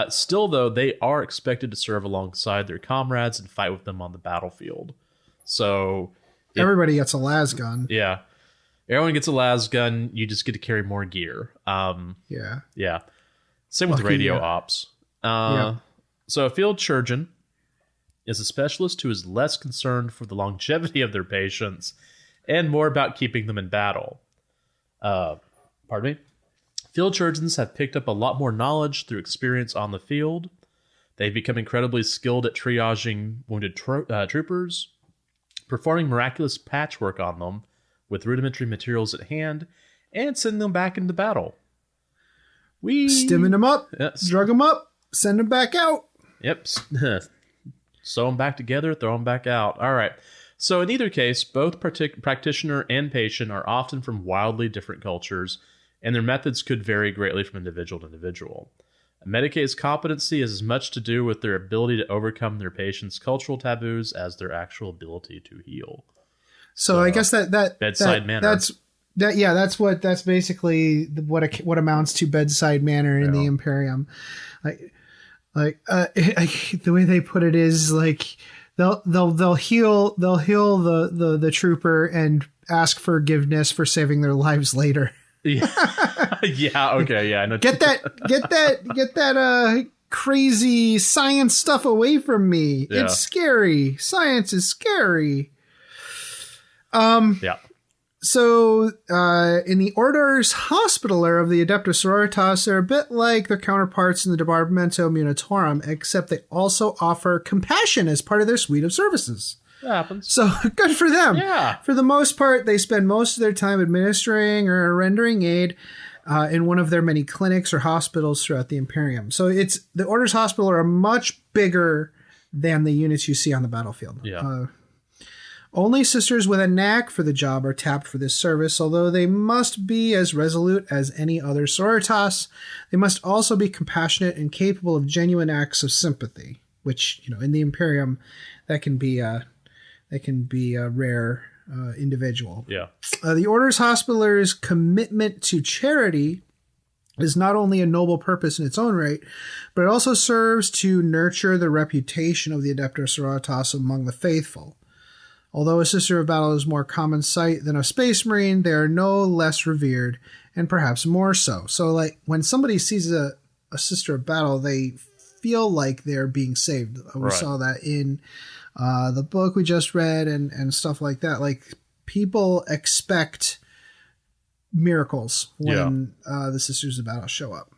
Speaker 2: Still, though, they are expected to serve alongside their comrades and fight with them on the battlefield. So
Speaker 1: everybody gets a las gun.
Speaker 2: Yeah. Everyone gets a las gun. You just get to carry more gear. Yeah. Same with radio ops. So a field chirurgeon is a specialist who is less concerned for the longevity of their patients and more about keeping them in battle. Pardon me? Field chirurgeons have picked up a lot more knowledge through experience on the field. They've become incredibly skilled at triaging wounded troopers, performing miraculous patchwork on them with rudimentary materials at hand, and sending them back into battle.
Speaker 1: Stimming them up, drug them up, send them back out.
Speaker 2: Yep. Sew them back together, throw them back out. All right. So in either case, both practitioner and patient are often from wildly different cultures, and their methods could vary greatly from individual to individual. A Medicaid's competency has as much to do with their ability to overcome their patient's cultural taboos as their actual ability to heal.
Speaker 1: So I guess that
Speaker 2: bedside manner.
Speaker 1: That's basically what amounts to bedside manner in the Imperium. The way they put it is like they'll heal the trooper and ask forgiveness for saving their lives later.
Speaker 2: Yeah. Yeah. Okay. Yeah. I know.
Speaker 1: Get that crazy science stuff away from me. Yeah. It's scary. Science is scary.
Speaker 2: Yeah.
Speaker 1: So, in the Orders Hospitaller of the Adeptus Sororitas, they're a bit like their counterparts in the Departamento Munitorum, except they also offer compassion as part of their suite of services.
Speaker 2: That happens.
Speaker 1: So, good for them.
Speaker 2: Yeah.
Speaker 1: For the most part, they spend most of their time administering or rendering aid in one of their many clinics or hospitals throughout the Imperium. So, the Orders Hospitaller are much bigger than the units you see on the battlefield.
Speaker 2: Yeah.
Speaker 1: Only sisters with a knack for the job are tapped for this service, although they must be as resolute as any other sororitas. They must also be compassionate and capable of genuine acts of sympathy, which, in the Imperium, that can be a rare individual.
Speaker 2: Yeah.
Speaker 1: The Order's Hospitaller's commitment to charity is not only a noble purpose in its own right, but it also serves to nurture the reputation of the Adeptus Sororitas among the faithful. Although a Sister of Battle is more common sight than a Space Marine, they are no less revered, and perhaps more so. So, when somebody sees a Sister of Battle, they feel like they're being saved. We saw that in the book we just read and stuff like that. Like, people expect miracles when the Sisters of Battle show up.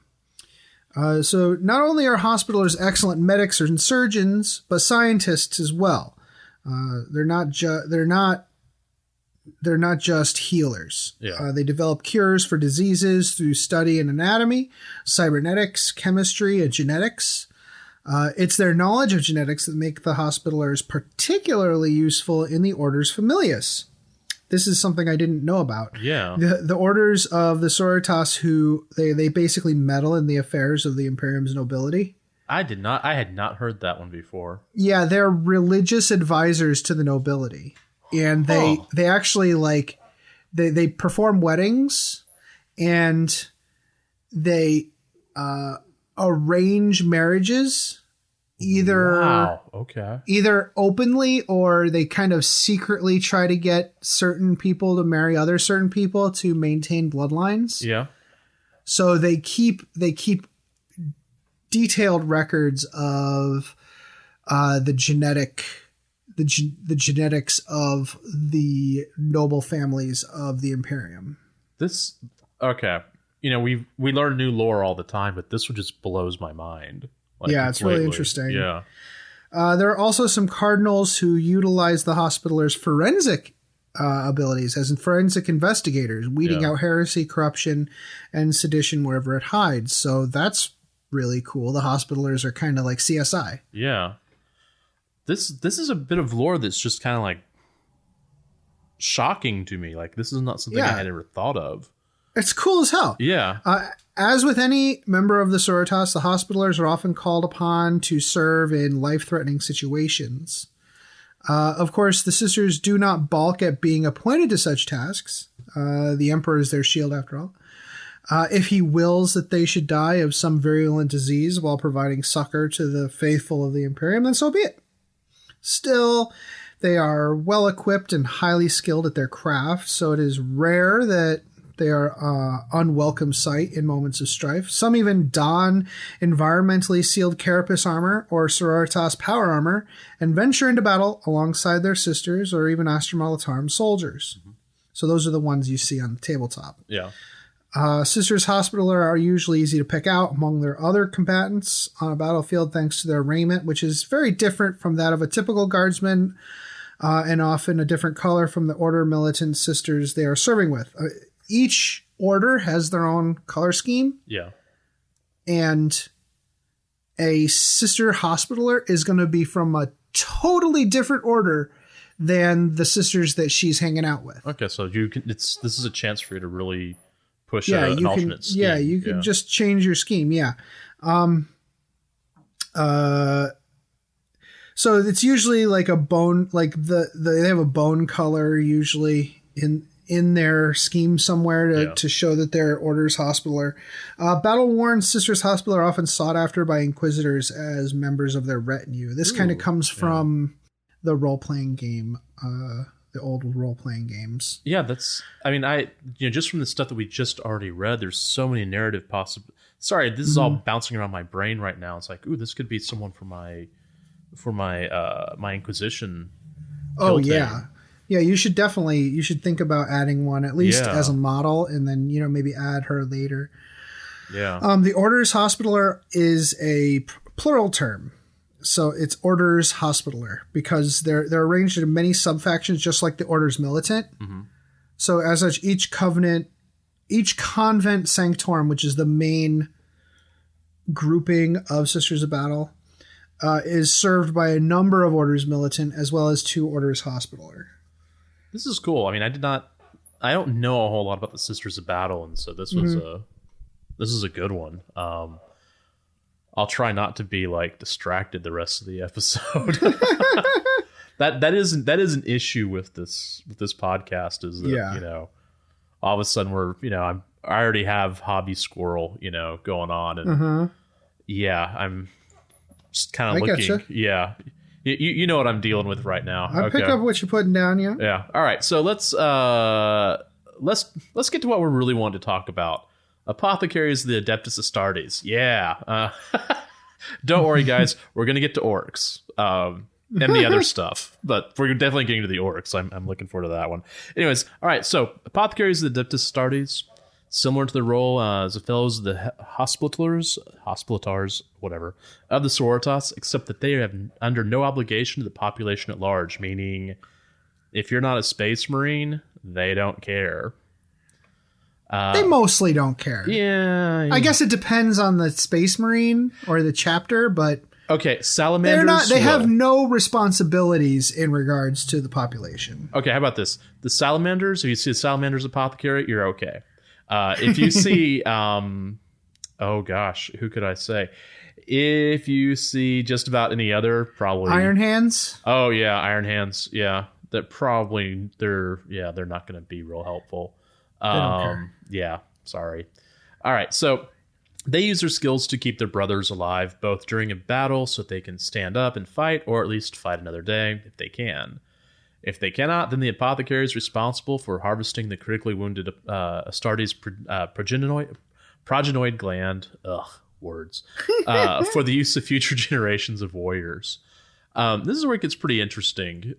Speaker 1: So not only are hospitalers excellent medics and surgeons, but scientists as well. They're not just healers. They develop cures for diseases through study in anatomy, cybernetics, chemistry, and genetics. It's their knowledge of genetics that make the hospitalers particularly useful in the Orders Familius. This is something I didn't know about.
Speaker 2: Yeah.
Speaker 1: The orders of the Sororitas, who they basically meddle in the affairs of the Imperium's nobility.
Speaker 2: I had not heard that one before.
Speaker 1: Yeah, they're religious advisors to the nobility. And they actually they perform weddings, and they arrange marriages either openly, or they kind of secretly try to get certain people to marry other certain people to maintain bloodlines.
Speaker 2: Yeah.
Speaker 1: So they keep detailed records of the genetics of the noble families of the Imperium.
Speaker 2: We learn new lore all the time, but this one just blows my mind.
Speaker 1: It's really interesting.
Speaker 2: Yeah.
Speaker 1: There are also some cardinals who utilize the Hospitalers' forensic abilities as forensic investigators, weeding out heresy, corruption, and sedition wherever it hides. So that's really cool. The Hospitalers are kind of like CSI.
Speaker 2: Yeah. This is a bit of lore that's just kind of like shocking to me. Like, this is not something I had ever thought of.
Speaker 1: It's cool as hell.
Speaker 2: Yeah.
Speaker 1: As with any member of the Sororitas, the Hospitalers are often called upon to serve in life-threatening situations. Of course, the Sisters do not balk at being appointed to such tasks. The Emperor is their shield, after all. If he wills that they should die of some virulent disease while providing succor to the faithful of the Imperium, then so be it. Still, they are well-equipped and highly skilled at their craft, so it is rare that they are unwelcome sight in moments of strife. Some even don environmentally sealed carapace armor or Sororitas power armor and venture into battle alongside their sisters or even Astra Militarum soldiers. Mm-hmm. So those are the ones you see on the tabletop.
Speaker 2: Yeah.
Speaker 1: Sisters Hospitaler are usually easy to pick out among their other combatants on a battlefield thanks to their raiment, which is very different from that of a typical guardsman and often a different color from the order militant sisters they are serving with. Each order has their own color scheme.
Speaker 2: Yeah.
Speaker 1: And a Sister Hospitaler is going to be from a totally different order than the sisters that she's hanging out with.
Speaker 2: Okay, so this is a chance for you to really push an alternate scheme.
Speaker 1: Yeah, you can just change your scheme. Yeah. So it's usually like a bone, like they have a bone color usually in their scheme somewhere to show that they're Orders Hospitaler. Battle-worn Sisters Hospitaler are often sought after by Inquisitors as members of their retinue. This kind of comes from the role-playing game, the old role-playing games.
Speaker 2: Yeah, just from the stuff that we just already read, there's so many narrative possible. Sorry, this is all bouncing around my brain right now. It's like, ooh, this could be someone for my Inquisition.
Speaker 1: Oh yeah. Yeah, you should think about adding one at least as a model, and then maybe add her later.
Speaker 2: Yeah.
Speaker 1: The Orders Hospitaler is a plural term, so it's Orders Hospitaler because they're arranged into many subfactions, just like the Orders Militant. Mm-hmm. So as such, each convent sanctorum, which is the main grouping of Sisters of Battle, is served by a number of Orders Militant as well as 2 Orders Hospitaler.
Speaker 2: This is cool. I mean, I don't know a whole lot about the Sisters of Battle, and so this is a good one. I'll try not to be like distracted the rest of the episode. that is an issue with this podcast is that all of a sudden we're I already have hobby squirrel going on, and I'm just kind of looking.
Speaker 1: Gotcha.
Speaker 2: Yeah. You know what I'm dealing with right now.
Speaker 1: I pick up what you're putting down, yeah.
Speaker 2: Yeah. All right. So let's get to what we're really wanting to talk about. Apothecaries of the Adeptus Astartes. Yeah. Don't worry, guys. We're gonna get to orcs. and the other stuff. But we're definitely getting to the orcs. I'm looking forward to that one. Anyways, all right. So apothecaries of the Adeptus Astartes, similar to the role as the fellows of the hospitalars, whatever, of the Sororitas, except that they have under no obligation to the population at large. Meaning, if you're not a space marine, they don't care.
Speaker 1: They mostly don't care.
Speaker 2: Yeah.
Speaker 1: I guess it depends on the Space Marine or the chapter, but
Speaker 2: okay, salamanders.
Speaker 1: They have no responsibilities in regards to the population.
Speaker 2: Okay, how about this? The salamanders, if you see a salamander's apothecary, you're okay. If you see, oh gosh, who could I say? If you see just about any other, probably
Speaker 1: Iron Hands.
Speaker 2: Oh yeah, Iron Hands. Yeah, they're not going to be real helpful.
Speaker 1: They don't care.
Speaker 2: Yeah, sorry. All right, so they use their skills to keep their brothers alive, both during a battle so that they can stand up and fight, or at least fight another day if they can. If they cannot, then the apothecary is responsible for harvesting the critically wounded Astartes progenoid gland, for the use of future generations of warriors. This is where it gets pretty interesting.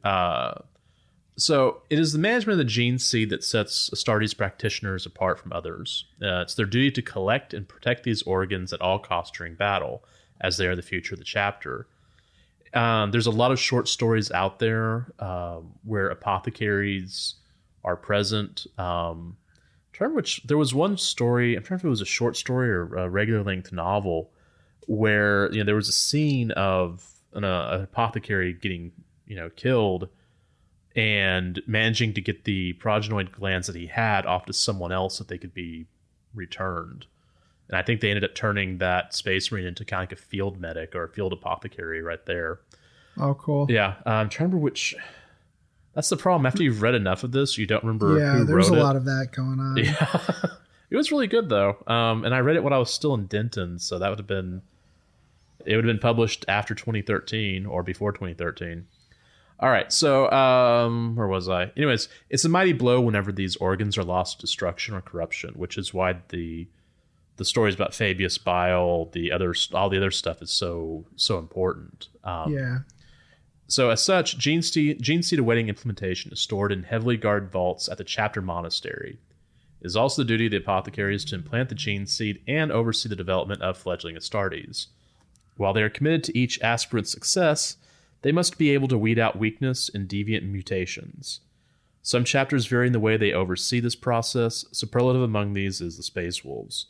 Speaker 2: So it is the management of the gene seed that sets Astartes practitioners apart from others. It's their duty to collect and protect these organs at all costs during battle, as they are the future of the chapter. There's a lot of short stories out there where apothecaries are present. I'm trying to which there was one story. I'm trying to if it was a short story or a regular length novel where there was a scene of an apothecary getting killed and managing to get the progenoid glands that he had off to someone else so that they could be returned. And I think they ended up turning that space marine into kind of like a field medic or a field apothecary right there.
Speaker 1: Oh, cool.
Speaker 2: Yeah. I'm trying to remember which... That's the problem. After you've read enough of this, you don't remember who wrote it.
Speaker 1: Yeah, there's a lot of that going on.
Speaker 2: Yeah. It was really good, though. And I read it when I was still in Denton, so that would have been... It would have been published after 2013 or before 2013. All right, so where was I? Anyways, it's a mighty blow whenever these organs are lost to destruction or corruption, which is why the stories about Fabius Bile, all the other stuff is so important.
Speaker 1: Yeah.
Speaker 2: So as such, gene seed awaiting implementation is stored in heavily guarded vaults at the chapter monastery. It is also the duty of the apothecaries to implant the gene seed and oversee the development of fledgling Astartes. While they are committed to each aspirant's success, they must be able to weed out weakness and deviant mutations. Some chapters vary in the way they oversee this process. Superlative among these is the Space Wolves.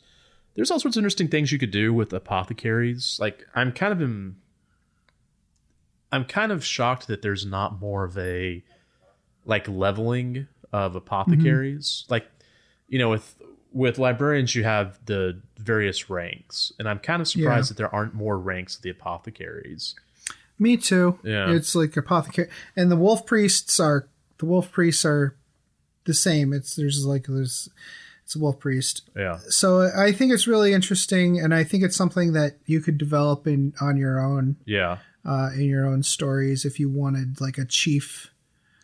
Speaker 2: There's all sorts of interesting things you could do with apothecaries. Like, I'm kind of shocked that there's not more of a leveling of apothecaries. Mm-hmm. With librarians you have the various ranks, and I'm kind of surprised that there aren't more ranks of the apothecaries.
Speaker 1: Me too.
Speaker 2: Yeah.
Speaker 1: It's like apothecary, and the wolf priests are the same. It's a wolf priest.
Speaker 2: Yeah.
Speaker 1: So I think it's really interesting, and I think it's something that you could develop on your own.
Speaker 2: Yeah.
Speaker 1: In your own stories, if you wanted like a chief.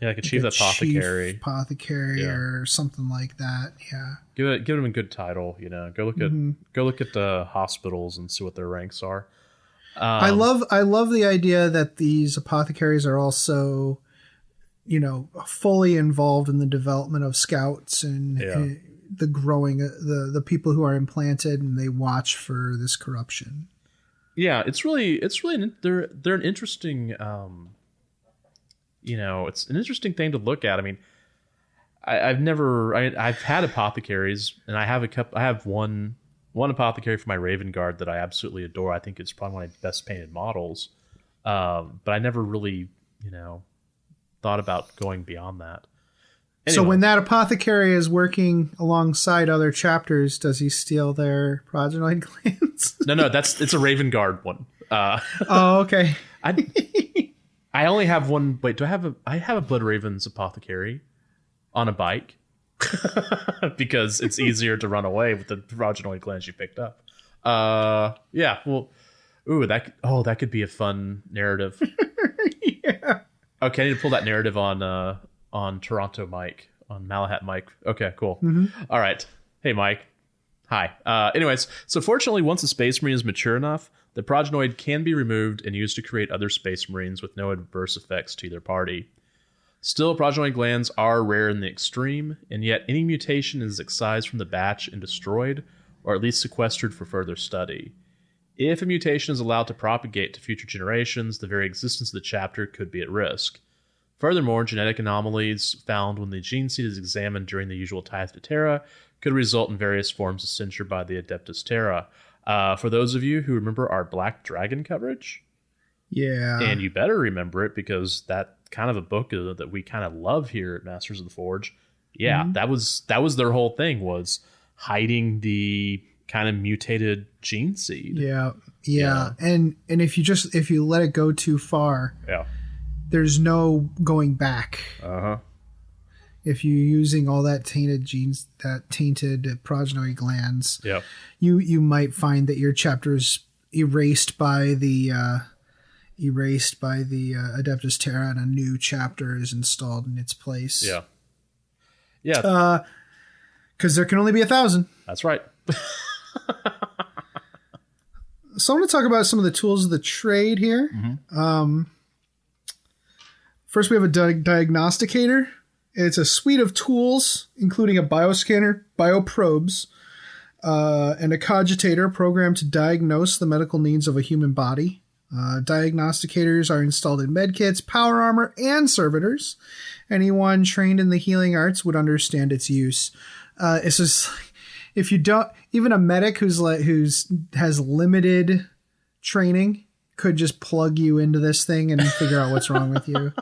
Speaker 2: Yeah, like a chief apothecary.
Speaker 1: Chief apothecary or something like that. Yeah.
Speaker 2: Give them a good title. Go look at the hospitals and see what their ranks are.
Speaker 1: I love the idea that these apothecaries are also, fully involved in the development of scouts and the growing the people who are implanted, and they watch for this corruption.
Speaker 2: Yeah, it's really they're an interesting it's an interesting thing to look at. I mean, I've had apothecaries, and I have one apothecary for my Raven Guard that I absolutely adore. I think it's probably one of my best painted models. But I never really, thought about going beyond that. Anyway.
Speaker 1: So when that apothecary is working alongside other chapters, does he steal their progenoid glands?
Speaker 2: No, it's a Raven Guard one.
Speaker 1: Oh, okay.
Speaker 2: I only have one. Wait, I have a Blood Ravens apothecary on a bike because it's easier to run away with the progenoid glands you picked up. Yeah. Well, that could be a fun narrative.
Speaker 1: Yeah.
Speaker 2: Okay, I need to pull that narrative on Toronto Mike, on Malahat Mike. Okay, cool.
Speaker 1: Mm-hmm.
Speaker 2: All right. Hey, Mike. Hi. Anyways, so fortunately, once a Space Marine is mature enough, The progenoid can be removed and used to create other Space Marines with no adverse effects to their party. Still, progenoid glands are rare in the extreme, and yet any mutation is excised from the batch and destroyed, or at least sequestered for further study. If a mutation is allowed to propagate to future generations, the very existence of the chapter could be at risk. Furthermore, genetic anomalies found when the gene seed is examined during the usual Tithe to Terra could result in various forms of censure by the Adeptus Terra. For those of you who remember our Black Dragon coverage, and you better remember it because that kind of a book that we kind of love here at Masters of the Forge. That was their whole thing, was hiding the kind of mutated gene seed.
Speaker 1: And if you let it go too far, there's no going back. If you're using all that tainted genes, that tainted progeny glands, you might find that your chapter is erased by the Adeptus Terra, and a new chapter is installed in its place. Because there can only be 1,000.
Speaker 2: That's right.
Speaker 1: So I'm going to talk about some of the tools of the trade here. First, we have a diagnosticator. It's a suite of tools, including a bioscanner, bioprobes, and a cogitator programmed to diagnose the medical needs of a human body. Diagnosticators are installed in medkits, power armor, and servitors. Anyone trained in the healing arts would understand its use. It's just if you don't, even a medic who has limited training could just plug you into this thing and figure out what's wrong with you.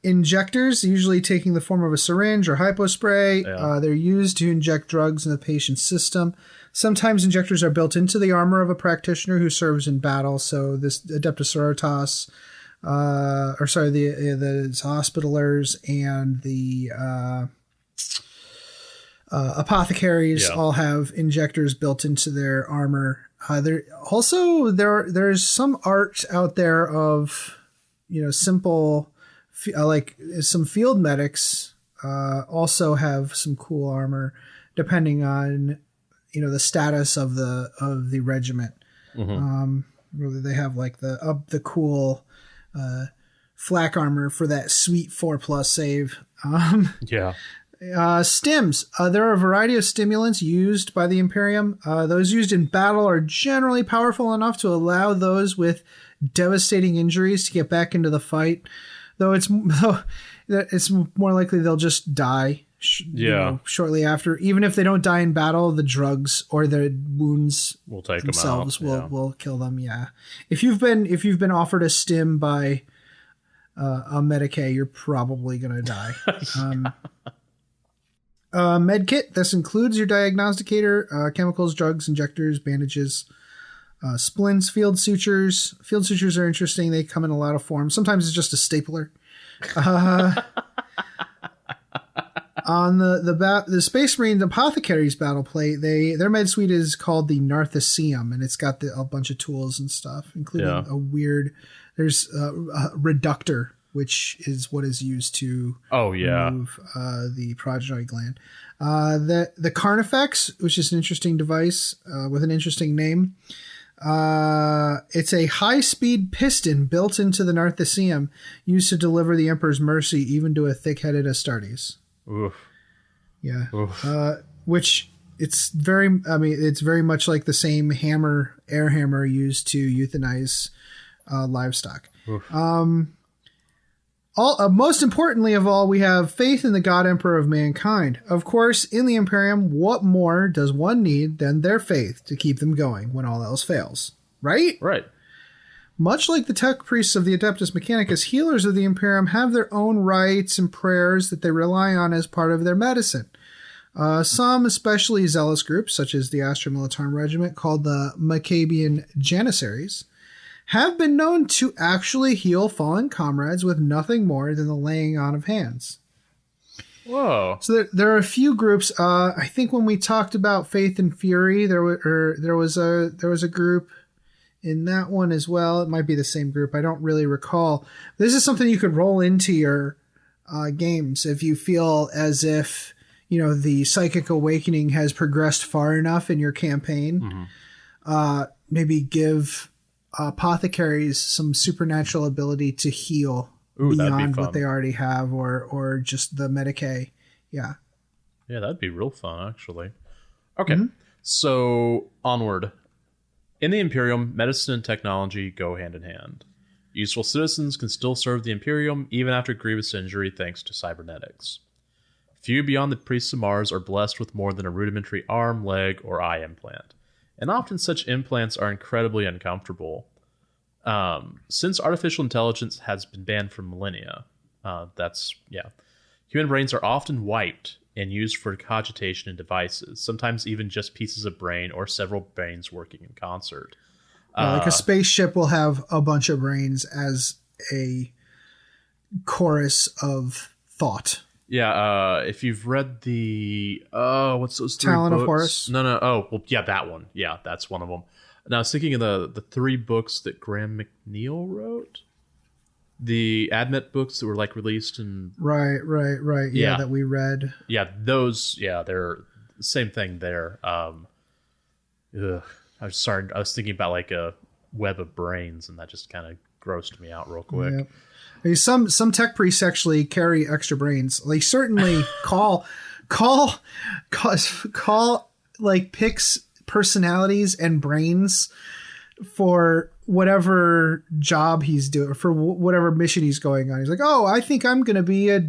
Speaker 1: Injectors, usually taking the form of a syringe or hypospray. They're used to inject drugs in the patient's system. Sometimes injectors are built into the armor of a practitioner who serves in battle. So this Adeptus Sororitas, the Hospitalers and the apothecaries all have injectors built into their armor. There's some art out there of, simple, like some field medics also have some cool armor depending on the status of the regiment. Really, they have like the cool flak armor for that sweet 4+ save. Stims. There are a variety of stimulants used by the Imperium. Those used in battle are generally powerful enough to allow those with devastating injuries to get back into the fight. Though it's more likely they'll just die shortly after. Even if they don't die in battle, the drugs or the wounds
Speaker 2: will take
Speaker 1: themselves
Speaker 2: them out.
Speaker 1: will kill them. If you've been offered a stim by a Medicae, you're probably gonna die. Medkit. This includes your diagnosticator, chemicals, drugs, injectors, bandages, splints, field sutures. Field sutures are interesting. They come in a lot of forms. Sometimes it's just a stapler. On the Space Marine Apothecary's battle plate, their med suite is called the Nartheseum, and it's got a bunch of tools and stuff, including there's a reductor, which is what is used to remove the progenoid gland. The Carnifex, which is an interesting device with an interesting name. It's a high-speed piston built into the Nartheseum used to deliver the Emperor's mercy even to a thick-headed Astartes.
Speaker 2: Oof.
Speaker 1: Yeah.
Speaker 2: Oof.
Speaker 1: Which it's very much like the same air hammer used to euthanize livestock. Most importantly of all, we have faith in the God Emperor of mankind. Of course, in the Imperium, what more does one need than their faith to keep them going when all else fails? Right?
Speaker 2: Right.
Speaker 1: Much like the tech priests of the Adeptus Mechanicus, healers of the Imperium have their own rites and prayers that they rely on as part of their medicine. Some especially zealous groups, such as the Astra Militarum Regiment, called the Maccabean Janissaries, have been known to actually heal fallen comrades with nothing more than the laying on of hands.
Speaker 2: Whoa!
Speaker 1: So there are a few groups. I think when we talked about Faith and Fury, there was a group in that one as well. It might be the same group. I don't really recall. This is something you could roll into your games if you feel as if the psychic awakening has progressed far enough in your campaign. maybe give apothecaries some supernatural ability to heal beyond what they already have, or just the Medicae. Yeah.
Speaker 2: Yeah, that'd be real fun, actually. Okay, so onward. In the Imperium, medicine and technology go hand in hand. Useful citizens can still serve the Imperium even after grievous injury thanks to cybernetics. Few beyond the priests of Mars are blessed with more than a rudimentary arm, leg, or eye implant, and often such implants are incredibly uncomfortable. Since artificial intelligence has been banned for millennia, human brains are often wiped and used for cogitation in devices, sometimes even just pieces of brain or several brains working in concert.
Speaker 1: Like a spaceship will have a bunch of brains as a chorus of thought.
Speaker 2: Yeah, if you've read the what's those three
Speaker 1: Talon
Speaker 2: books?
Speaker 1: of Horus?
Speaker 2: No. Oh, well, yeah, that one. Yeah, that's one of them. Now, I was thinking of the 3 books that Graham McNeil wrote. The Admet books that were like released in
Speaker 1: Right. Yeah, that we read.
Speaker 2: Yeah, those. Yeah, they're the same thing there. I was thinking about like a web of brains, and that just kind of grossed me out real quick.
Speaker 1: Yep. I mean, some tech priests actually carry extra brains. They certainly call like picks personalities and brains for whatever job he's doing, for whatever mission he's going on. He's like, "Oh, I think I'm going to be a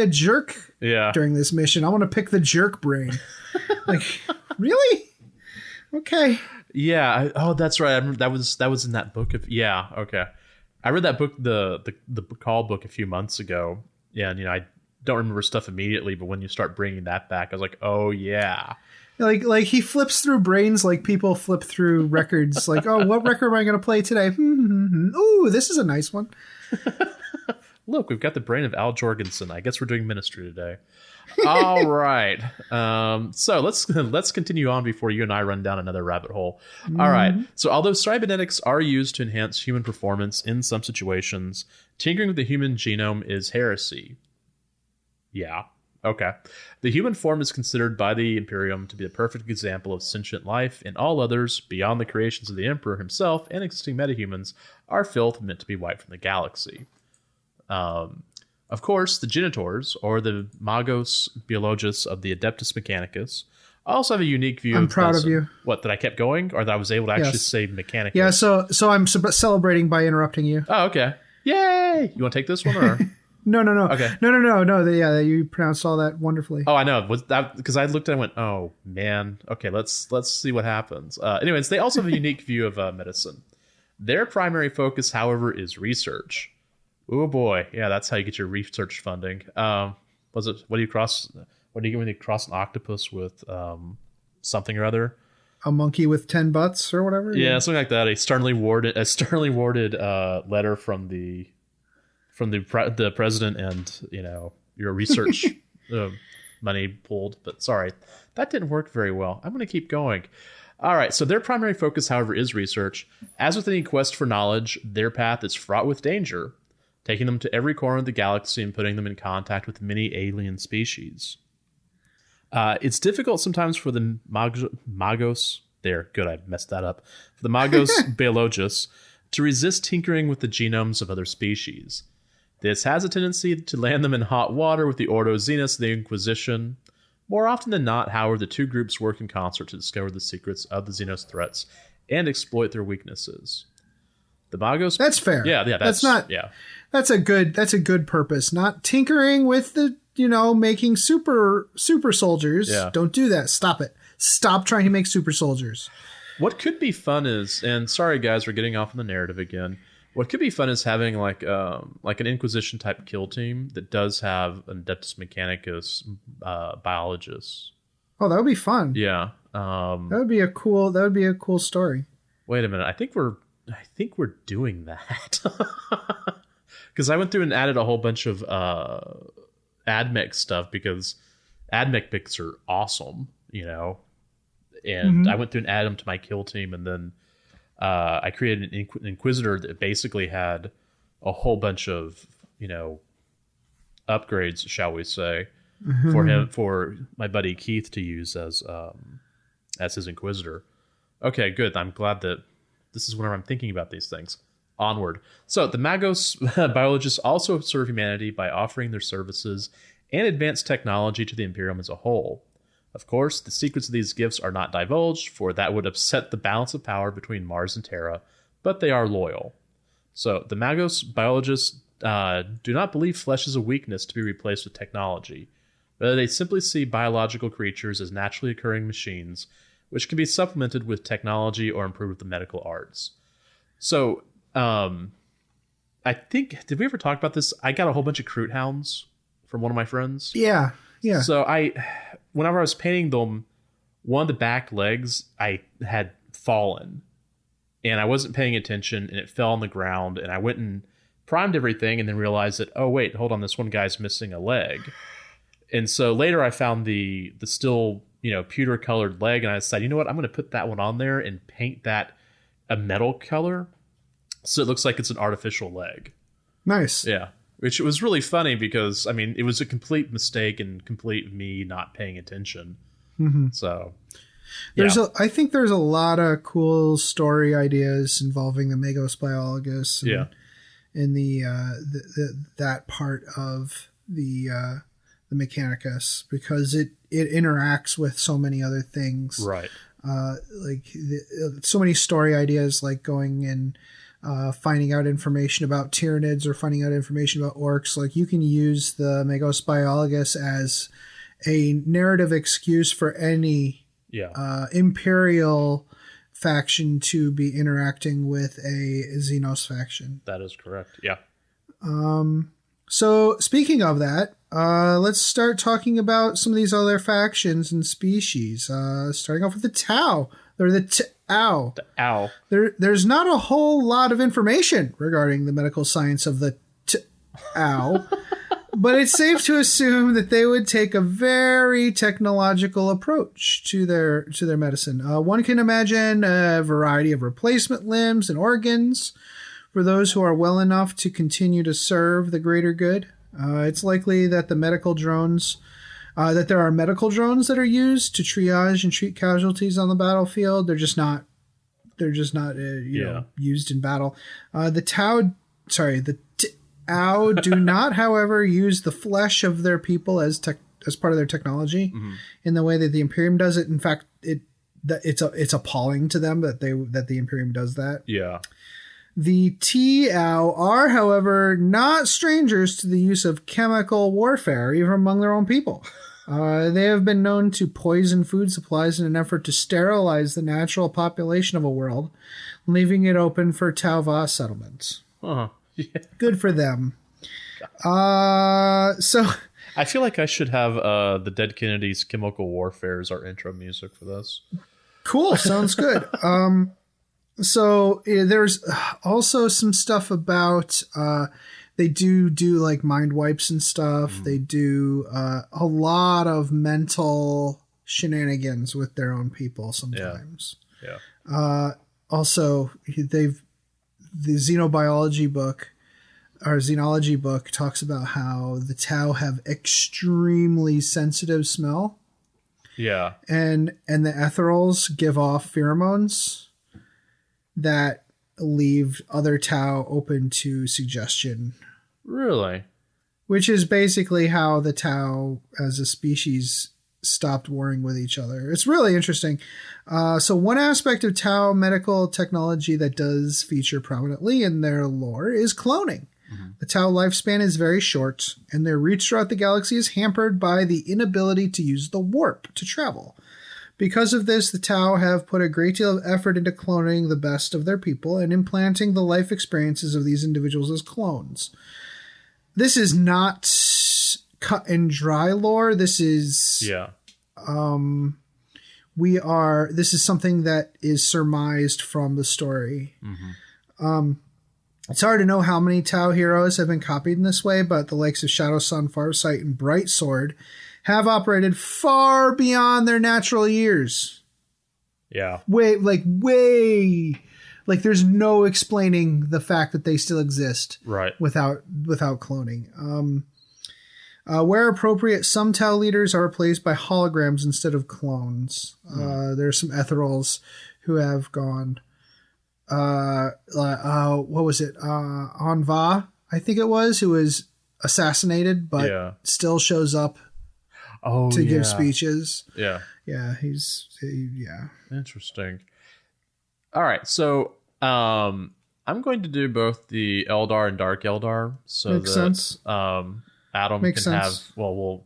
Speaker 1: jerk during this mission. I want to pick the jerk brain." Like, really? Okay.
Speaker 2: Yeah. That's right. I remember that was in that book of. Yeah. Okay. I read that book, the Call book, a few months ago. Yeah, and I don't remember stuff immediately, but when you start bringing that back, I was like, oh yeah.
Speaker 1: Like he flips through brains like people flip through records. Like, oh, what record am I going to play today? Ooh, this is a nice one.
Speaker 2: Look, we've got the brain of Al Jorgensen. I guess we're doing ministry today. All right. So let's continue on before you and I run down another rabbit hole. All right. So although cybernetics are used to enhance human performance in some situations, tinkering with the human genome is heresy. Yeah. Okay. The human form is considered by the Imperium to be the perfect example of sentient life, and all others, beyond the creations of the Emperor himself and existing metahumans, are filth meant to be wiped from the galaxy. Of course, the genitors, or the Magos Biologus of the Adeptus Mechanicus, also have a unique view.
Speaker 1: I'm proud of you.
Speaker 2: What, that I kept going? Or that I was able to actually say Mechanicus?
Speaker 1: Yeah, so I'm celebrating by interrupting you.
Speaker 2: Oh, okay. Yay! You want to take this one, or...?
Speaker 1: No.
Speaker 2: Okay.
Speaker 1: No. Yeah, you pronounced all that wonderfully.
Speaker 2: Oh, I know. Was that because I looked at it and went, oh, man. Okay, let's see what happens. Anyways, they also have a unique view of medicine. Their primary focus, however, is research. Oh boy, yeah, that's how you get your research funding. What do you get when you cross an octopus with something or other?
Speaker 1: A monkey with 10 butts or whatever.
Speaker 2: Yeah, something like that. A sternly worded letter from the president, and your research money pulled. But sorry, that didn't work very well. I'm going to keep going. All right, so their primary focus, however, is research. As with any quest for knowledge, their path is fraught with danger, taking them to every corner of the galaxy and putting them in contact with many alien species. It's difficult sometimes for the Magos... Good, I messed that up. For the Magos Biologus to resist tinkering with the genomes of other species. This has a tendency to land them in hot water with the Ordo Xenos and the Inquisition. More often than not, however, the two groups work in concert to discover the secrets of the Xenos threats and exploit their weaknesses. The Magos...
Speaker 1: That's fair.
Speaker 2: Yeah,
Speaker 1: that's not... Yeah. That's a good purpose. Not tinkering with the, making super soldiers. Yeah. Don't do that. Stop it. Stop trying to make super soldiers.
Speaker 2: What could be fun is, and sorry guys, we're getting off on the narrative again. What could be fun is having like an Inquisition type kill team that does have an Adeptus Mechanicus biologist.
Speaker 1: Oh, that would be fun.
Speaker 2: Yeah.
Speaker 1: That would be a cool story.
Speaker 2: Wait a minute. I think we're doing that. Because I went through and added a whole bunch of AdMech stuff, because AdMech picks are awesome, and I went through and added them to my kill team, and then I created an Inquisitor that basically had a whole bunch of, upgrades, shall we say, for my buddy Keith to use as his Inquisitor. Okay, good. I'm glad that this is whenever I'm thinking about these things. Onward. So the Magos biologists also serve humanity by offering their services and advanced technology to the Imperium as a whole. Of course, the secrets of these gifts are not divulged, for that would upset the balance of power between Mars and Terra, but they are loyal. So the Magos biologists do not believe flesh is a weakness to be replaced with technology. Rather, they simply see biological creatures as naturally occurring machines, which can be supplemented with technology or improved with the medical arts. So, I think, did we ever talk about this? I got a whole bunch of Kroot hounds from one of my friends.
Speaker 1: Yeah. So
Speaker 2: whenever I was painting them, one of the back legs I had fallen, and I wasn't paying attention, and it fell on the ground, and I went and primed everything, and then realized that, oh wait, hold on, this one guy's missing a leg. And so later I found the still, pewter colored leg, and I decided, you know what, I'm going to put that one on there and paint that a metal color, so it looks like it's an artificial leg.
Speaker 1: Nice.
Speaker 2: Yeah. Which was really funny because, it was a complete mistake and complete me not paying attention.
Speaker 1: Mm-hmm.
Speaker 2: So,
Speaker 1: I think there's a lot of cool story ideas involving the Magos biologists. In the that part of the Mechanicus, because it interacts with so many other things.
Speaker 2: Right.
Speaker 1: So many story ideas, like going and finding out information about Tyranids or finding out information about orcs. Like, you can use the Magos biologus as a narrative excuse for any Imperial faction to be interacting with a Xenos faction.
Speaker 2: That is correct. Yeah.
Speaker 1: So speaking of that, let's start talking about some of these other factions and species. Starting off with the Tau. They're the Tau.
Speaker 2: The Ow.
Speaker 1: There's not a whole lot of information regarding the medical science of the Tau, but it's safe to assume that they would take a very technological approach to their medicine. One can imagine a variety of replacement limbs and organs for those who are well enough to continue to serve the greater good. It's likely that there are medical drones that are used to triage and treat casualties on the battlefield. They're just not used in battle. The Tau do not, however, use the flesh of their people as part of their technology in the way that the Imperium does it. In fact, it's appalling to them that the Imperium does that.
Speaker 2: Yeah.
Speaker 1: The Tau are, however, not strangers to the use of chemical warfare, even among their own people. They have been known to poison food supplies in an effort to sterilize the natural population of a world, leaving it open for Tau Va settlements.
Speaker 2: Uh-huh. Yeah.
Speaker 1: Good for them. So
Speaker 2: I feel like I should have the Dead Kennedys' Chemical Warfare as our intro music for this.
Speaker 1: Cool. Sounds good. So there's also some stuff about they do like mind wipes and stuff. They do a lot of mental shenanigans with their own people sometimes.
Speaker 2: Yeah.
Speaker 1: Also, the xenobiology book or xenology book talks about how the Tau have extremely sensitive smell.
Speaker 2: Yeah.
Speaker 1: And the ethereals give off pheromones that leave other Tau open to suggestion.
Speaker 2: Really?
Speaker 1: Which is basically how the Tau as a species stopped warring with each other. It's really interesting. So one aspect of Tau medical technology that does feature prominently in their lore is cloning. The Tau lifespan is very short, and their reach throughout the galaxy is hampered by the inability to use the warp to travel. Because of this, the Tau have put a great deal of effort into cloning the best of their people and implanting the life experiences of these individuals as clones. This is not cut and dry lore. This is this is something that is surmised from the story. It's hard to know how many Tau heroes have been copied in this way, but the likes of Shadow Sun, Farsight, and Brightsword have operated far beyond their natural years.
Speaker 2: Yeah.
Speaker 1: Way. Like, there's no explaining the fact that they still exist.
Speaker 2: Right.
Speaker 1: Without cloning. Where appropriate, some Tau leaders are replaced by holograms instead of clones. There are some ethereals who have gone. What was it? Anva, I think it was, who was assassinated, but still shows up to give speeches.
Speaker 2: Yeah.
Speaker 1: Yeah,
Speaker 2: Interesting. All right, so I'm going to do both the Eldar and Dark Eldar, so
Speaker 1: Makes sense.
Speaker 2: Adam
Speaker 1: Makes
Speaker 2: can
Speaker 1: sense.
Speaker 2: have. Well,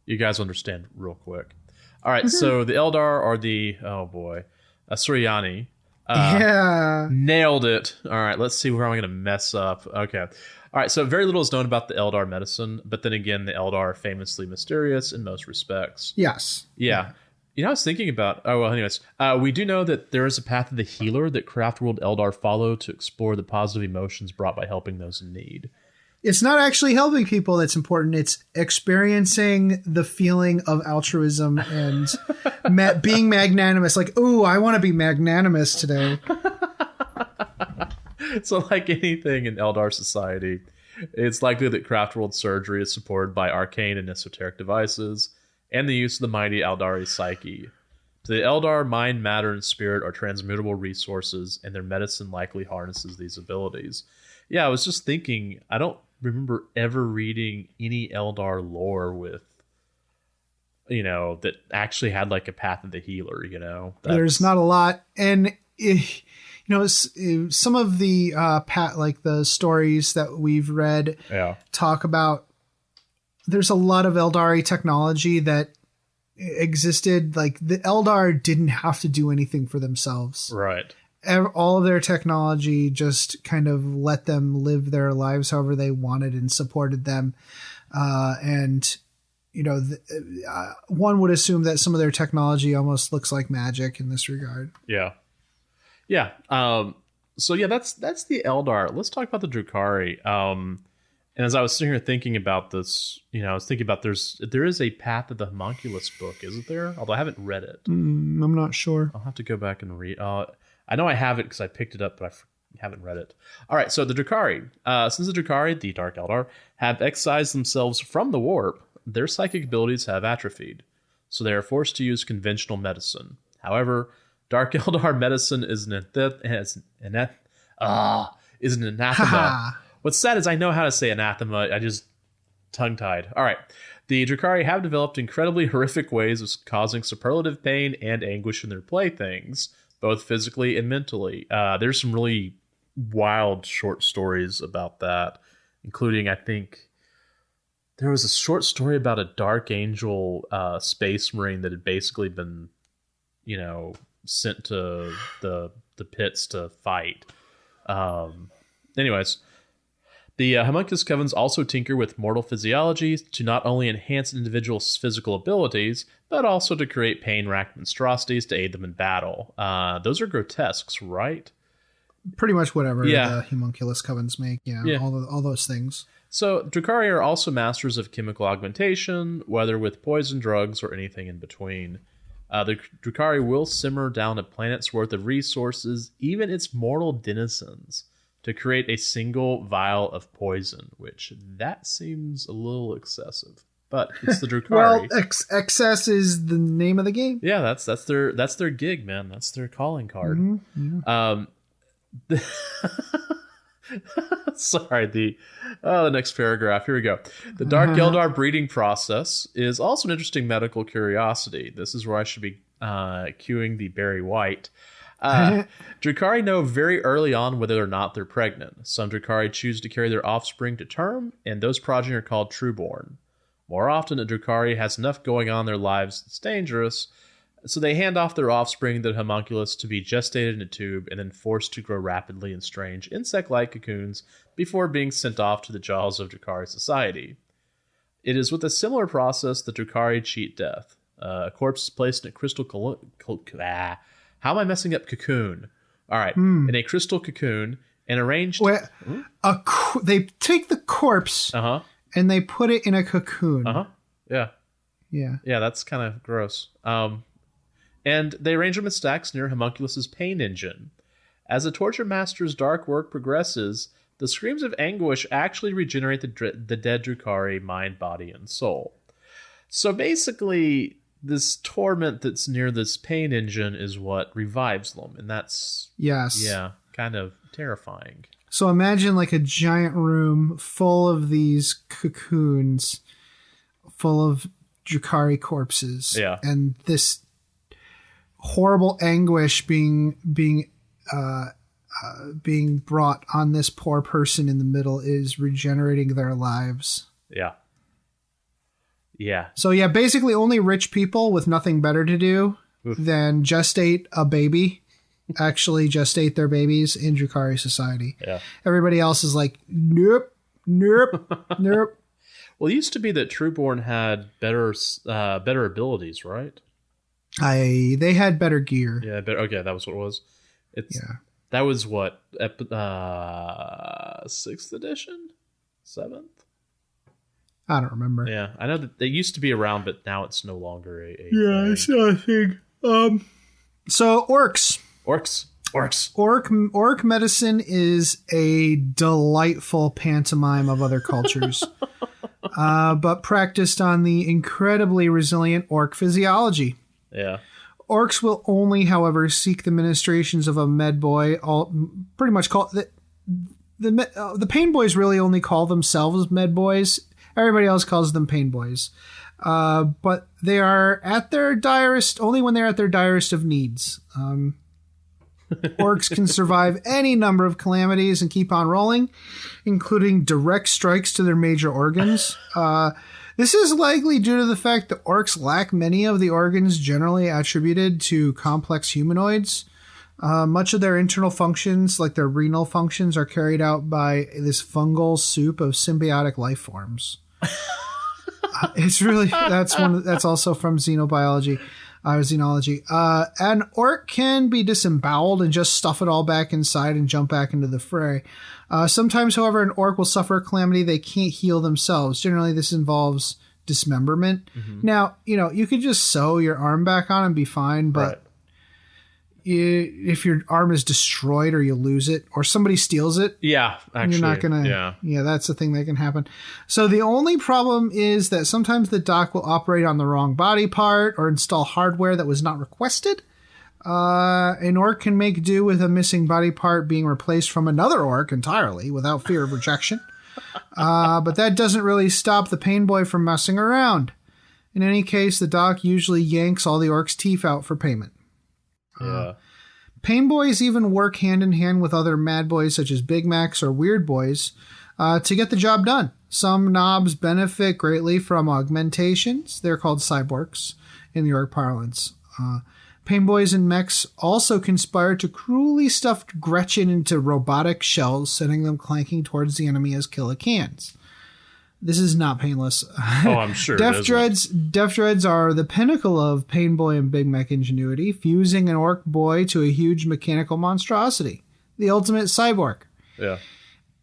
Speaker 2: you guys understand real quick. All right, so the Eldar are the Suryani. Nailed it. All right, let's see where I'm going to mess up. Okay. All right, so very little is known about the Eldar medicine, but then again, the Eldar are famously mysterious in most respects.
Speaker 1: Yes.
Speaker 2: Yeah. I was thinking about... anyways. We do know that there is a path of the healer that Craftworld Eldar follow to explore the positive emotions brought by helping those in need.
Speaker 1: It's not actually helping people that's important. It's experiencing the feeling of altruism and being magnanimous. Like, ooh, I want to be magnanimous today.
Speaker 2: So like anything in Eldar society, it's likely that Craftworld surgery is supported by arcane and esoteric devices and the use of the mighty Eldari psyche. To the Eldar, mind, matter, and spirit are transmutable resources, and their medicine likely harnesses these abilities. Yeah, I was just thinking, I don't remember ever reading any Eldar lore with, that actually had like a path of the healer, There's
Speaker 1: not a lot. And, some of the the stories that we've read talk about, there's a lot of Eldari technology that existed. Like the Eldar didn't have to do anything for themselves.
Speaker 2: Right.
Speaker 1: All of their technology just kind of let them live their lives however they wanted and supported them. One would assume that some of their technology almost looks like magic in this regard.
Speaker 2: Yeah. Yeah. So yeah, that's the Eldar. Let's talk about the Drukhari. And as I was sitting here thinking about this, I was thinking about there is a Path of the Homunculus book, isn't there? Although I haven't read it.
Speaker 1: I'm not sure.
Speaker 2: I'll have to go back and read. I know I have it because I picked it up, but I haven't read it. All right, so the Drukhari. Since the Drukhari, the Dark Eldar, have excised themselves from the warp, their psychic abilities have atrophied, so they are forced to use conventional medicine. However, Dark Eldar medicine is an anathema. What's sad is I know how to say anathema. I just tongue-tied. All right. The Drukhari have developed incredibly horrific ways of causing superlative pain and anguish in their playthings, both physically and mentally. There's some really wild short stories about that, including, I think, there was a short story about a Dark Angel space marine that had basically been, sent to the pits to fight. Anyways, the homunculus covens also tinker with mortal physiology to not only enhance an individual's physical abilities, but also to create pain-racked monstrosities to aid them in battle. Those are grotesques, right?
Speaker 1: Pretty much whatever the homunculus covens make. Yeah. All those things.
Speaker 2: So, Drukhari are also masters of chemical augmentation, whether with poison, drugs, or anything in between. The Drukhari will simmer down a planet's worth of resources, even its mortal denizens, to create a single vial of poison, which that seems a little excessive. But it's the Drukhari.
Speaker 1: Well, excess is the name of the game.
Speaker 2: Yeah, that's their gig, man. That's their calling card.
Speaker 1: Mm-hmm.
Speaker 2: Sorry, the next paragraph. Here we go. The Dark Eldar breeding process is also an interesting medical curiosity. This is where I should be cueing the Barry White. Drukhari know very early on whether or not they're pregnant. Some Drukhari choose to carry their offspring to term, and those progeny are called trueborn. More often, a Drukhari has enough going on in their lives that's dangerous, so they hand off their offspring to the homunculus to be gestated in a tube and then forced to grow rapidly in strange insect-like cocoons before being sent off to the jaws of Drukhari society. It is with a similar process that Drukhari cheat death. A corpse is placed in a crystal how am I messing up cocoon? All right, in a crystal cocoon and arranged.
Speaker 1: They take the corpse and they put it in a cocoon.
Speaker 2: Yeah, that's kind of gross. And they arrange them in stacks near Homunculus's pain engine. As the Torture Master's dark work progresses, the screams of anguish actually regenerate the dead Drukhari mind, body, and soul. So basically, this torment that's near this pain engine is what revives them, and that's kind of terrifying.
Speaker 1: So imagine like a giant room full of these cocoons, full of Drukhari corpses, and this horrible anguish being brought on this poor person in the middle is regenerating their lives.
Speaker 2: Yeah.
Speaker 1: So basically only rich people with nothing better to do than gestate a baby actually gestate their babies in Drukhari society.
Speaker 2: Yeah.
Speaker 1: Everybody else is like, nope.
Speaker 2: Well, it used to be that Trueborn had better abilities, right?
Speaker 1: They had better gear.
Speaker 2: Yeah, okay, that was what it was. That was what 6th edition, 7th.
Speaker 1: I don't remember.
Speaker 2: Yeah, I know that they used to be around, but now it's no longer a
Speaker 1: it's not a thing. So orcs. Orc medicine is a delightful pantomime of other cultures, but practiced on the incredibly resilient orc physiology.
Speaker 2: Yeah.
Speaker 1: Orcs will only, however, seek the ministrations of a med boy. Pretty much call the pain boys really only call themselves med boys. Everybody else calls them pain boys. But they are at their direst, only when they're at their direst of needs. Orcs can survive any number of calamities and keep on rolling, including direct strikes to their major organs. This is likely due to the fact that orcs lack many of the organs generally attributed to complex humanoids. Much of their internal functions, like their renal functions, are carried out by this fungal soup of symbiotic life forms. It's really that's also from xenobiology, xenology. An orc can be disemboweled and just stuff it all back inside and jump back into the fray. Sometimes, however, an orc will suffer a calamity they can't heal themselves. Generally, this involves dismemberment. Mm-hmm. Now, you could just sew your arm back on and be fine, but if your arm is destroyed or you lose it or somebody steals it,
Speaker 2: actually,
Speaker 1: you're not gonna. Yeah, that's the thing that can happen. So the only problem is that sometimes the doc will operate on the wrong body part or install hardware that was not requested. An orc can make do with a missing body part being replaced from another orc entirely without fear of rejection. But that doesn't really stop the pain boy from messing around. In any case, the doc usually yanks all the orc's teeth out for payment. Pain boys even work hand in hand with other mad boys such as Big Macs or Weird Boys to get the job done. Some knobs benefit greatly from augmentations. They're called cyborgs in the orc parlance. Pain boys and mechs also conspire to cruelly stuff Gretchen into robotic shells, sending them clanking towards the enemy as killer cans. This is not painless.
Speaker 2: Oh, I'm sure.
Speaker 1: Death Dreads are the pinnacle of Pain Boy and Big Mech ingenuity, fusing an orc boy to a huge mechanical monstrosity. The ultimate cyborg.
Speaker 2: Yeah.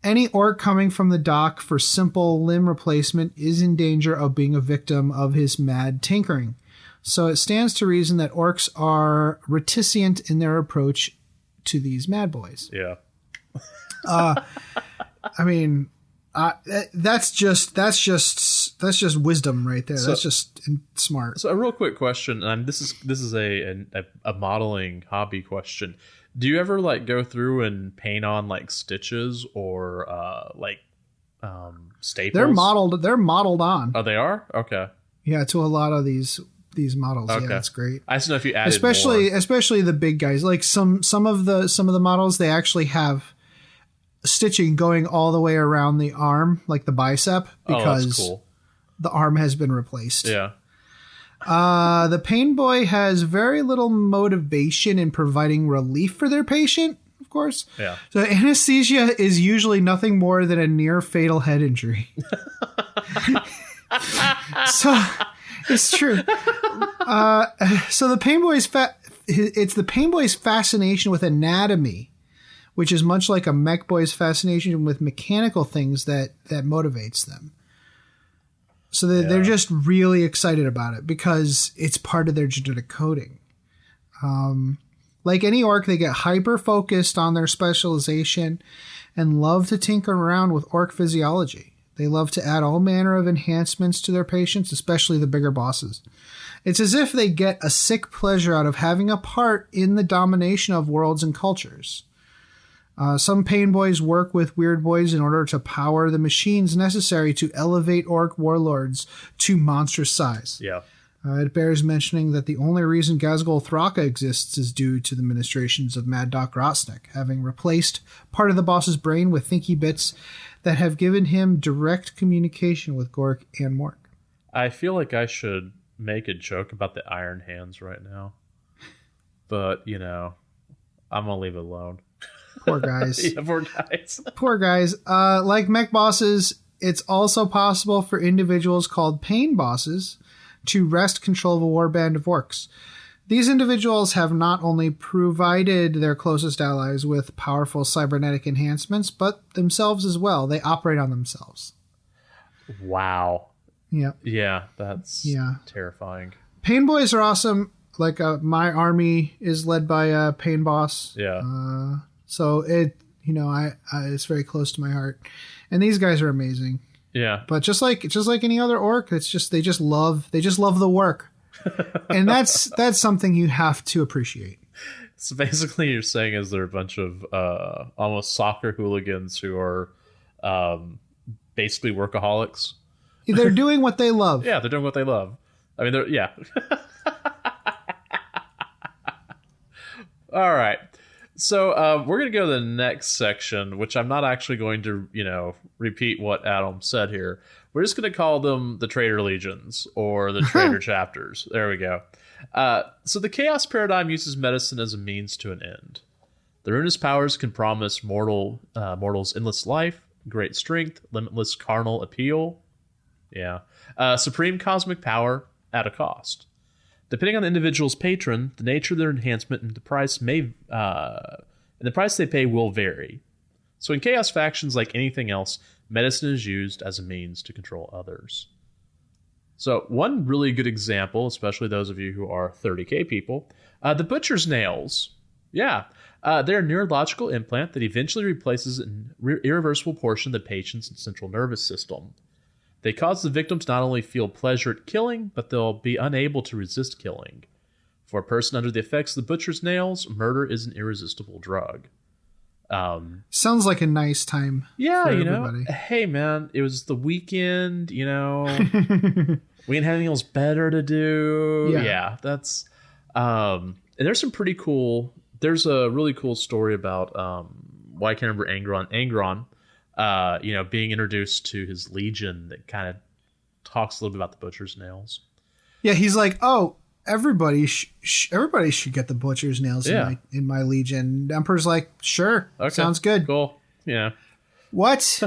Speaker 1: Any orc coming from the dock for simple limb replacement is in danger of being a victim of his mad tinkering. So it stands to reason that orcs are reticent in their approach to these mad boys.
Speaker 2: Yeah.
Speaker 1: I mean... that's just wisdom right there. That's just smart.
Speaker 2: So a real quick question, and this is a modeling hobby question. Do you ever go through and paint on stitches or staples?
Speaker 1: They're modeled on.
Speaker 2: Oh, they are? Okay.
Speaker 1: Yeah, to a lot of these models. Okay. Yeah, that's great.
Speaker 2: I just know if you added
Speaker 1: especially the big guys. Like some of the models, they actually have stitching going all the way around the arm, like the bicep, because
Speaker 2: cool.
Speaker 1: The arm has been replaced.
Speaker 2: Yeah.
Speaker 1: The pain boy has very little motivation in providing relief for their patient, of course.
Speaker 2: Yeah.
Speaker 1: So anesthesia is usually nothing more than a near fatal head injury. So it's true. So the pain boy's it's the pain boy's fascination with anatomy, which is much like a mech boy's fascination with mechanical things that motivates them. So they're just really excited about it because it's part of their genetic coding. Like any orc, they get hyper-focused on their specialization and love to tinker around with orc physiology. They love to add all manner of enhancements to their patients, especially the bigger bosses. It's as if they get a sick pleasure out of having a part in the domination of worlds and cultures. Some pain boys work with weird boys in order to power the machines necessary to elevate orc warlords to monstrous size.
Speaker 2: Yeah.
Speaker 1: It bears mentioning that the only reason Gazgul Thraka exists is due to the ministrations of Mad Doc Rosnick, having replaced part of the boss's brain with thinky bits that have given him direct communication with Gork and Mork.
Speaker 2: I feel like I should make a joke about the Iron Hands right now. But, I'm going to leave it alone.
Speaker 1: Poor guys.
Speaker 2: Yeah, poor guys.
Speaker 1: Poor guys. Like mech bosses, it's also possible for individuals called pain bosses to wrest control of a warband of orcs. These individuals have not only provided their closest allies with powerful cybernetic enhancements, but themselves as well. They operate on themselves.
Speaker 2: Wow.
Speaker 1: Yeah.
Speaker 2: Yeah, that's terrifying.
Speaker 1: Pain boys are awesome. Like my army is led by a pain boss.
Speaker 2: Yeah.
Speaker 1: So it, it's very close to my heart. And these guys are amazing.
Speaker 2: Yeah.
Speaker 1: But just like any other orc, it's just they just love the work. And that's something you have to appreciate.
Speaker 2: So basically you're saying is there a bunch of almost soccer hooligans who are basically workaholics?
Speaker 1: They're doing what they love.
Speaker 2: Yeah, they're doing what they love. I mean, yeah. All right. So we're going to go to the next section, which I'm not actually going to, repeat what Adam said here. We're just going to call them the Traitor Legions or the Traitor Chapters. There we go. So the Chaos Paradigm uses medicine as a means to an end. The ruinous powers can promise mortals endless life, great strength, limitless carnal appeal. Yeah. Supreme cosmic power at a cost. Depending on the individual's patron, the nature of their enhancement and the price they pay will vary. So in Chaos factions, like anything else, medicine is used as a means to control others. So one really good example, especially those of you who are 30k people, the Butcher's Nails. Yeah, they're a neurological implant that eventually replaces an irreversible portion of the patient's central nervous system. They cause the victim to not only feel pleasure at killing, but they'll be unable to resist killing. For a person under the effects of the Butcher's Nails, murder is an irresistible drug.
Speaker 1: Sounds like a nice time.
Speaker 2: Yeah,
Speaker 1: for everybody.
Speaker 2: Hey man, it was the weekend, we didn't have anything else better to do. Yeah, that's and there's some pretty cool. There's a really cool story about why I can't remember Angron, being introduced to his legion that kind of talks a little bit about the Butcher's Nails. Yeah,
Speaker 1: he's like, oh, everybody should get the Butcher's Nails in my legion. The Emperor's like, sure, okay, sounds good.
Speaker 2: Cool. Yeah.
Speaker 1: What?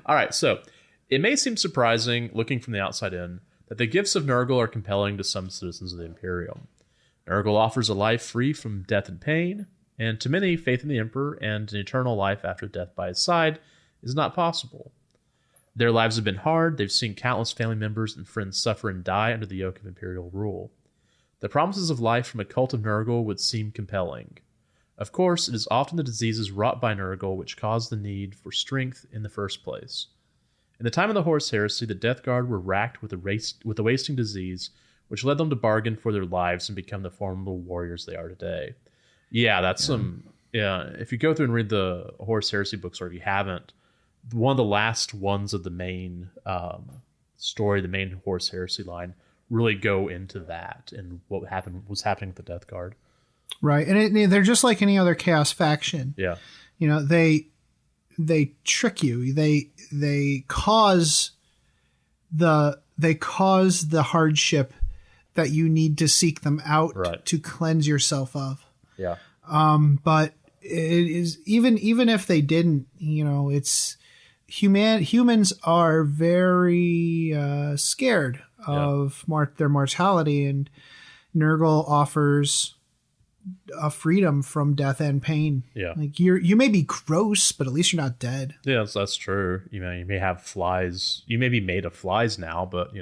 Speaker 2: All right, so it may seem surprising, looking from the outside in, that the gifts of Nurgle are compelling to some citizens of the Imperium. Nurgle offers a life free from death and pain, and to many, faith in the Emperor and an eternal life after death by his side is not possible. Their lives have been hard. They've seen countless family members and friends suffer and die under the yoke of Imperial rule. The promises of life from a cult of Nurgle would seem compelling. Of course, it is often the diseases wrought by Nurgle which cause the need for strength in the first place. In the time of the Horus Heresy, the Death Guard were racked with a wasting disease, which led them to bargain for their lives and become the formidable warriors they are today. Yeah, that's some... Yeah, if you go through and read the Horus Heresy books, or if you haven't, one of the last ones of the main story, the main Horus Heresy line, really go into that and what was happening with the Death Guard.
Speaker 1: Right, and they're just like any other Chaos faction.
Speaker 2: Yeah,
Speaker 1: they trick you. They cause the hardship that you need to seek them out to cleanse yourself of.
Speaker 2: Yeah.
Speaker 1: But it is even if they didn't, it's humans are very scared of their mortality, and Nurgle offers a freedom from death and pain.
Speaker 2: Yeah.
Speaker 1: Like you may be gross, but at least you're not dead.
Speaker 2: Yeah, that's true. You may have flies. You may be made of flies now, but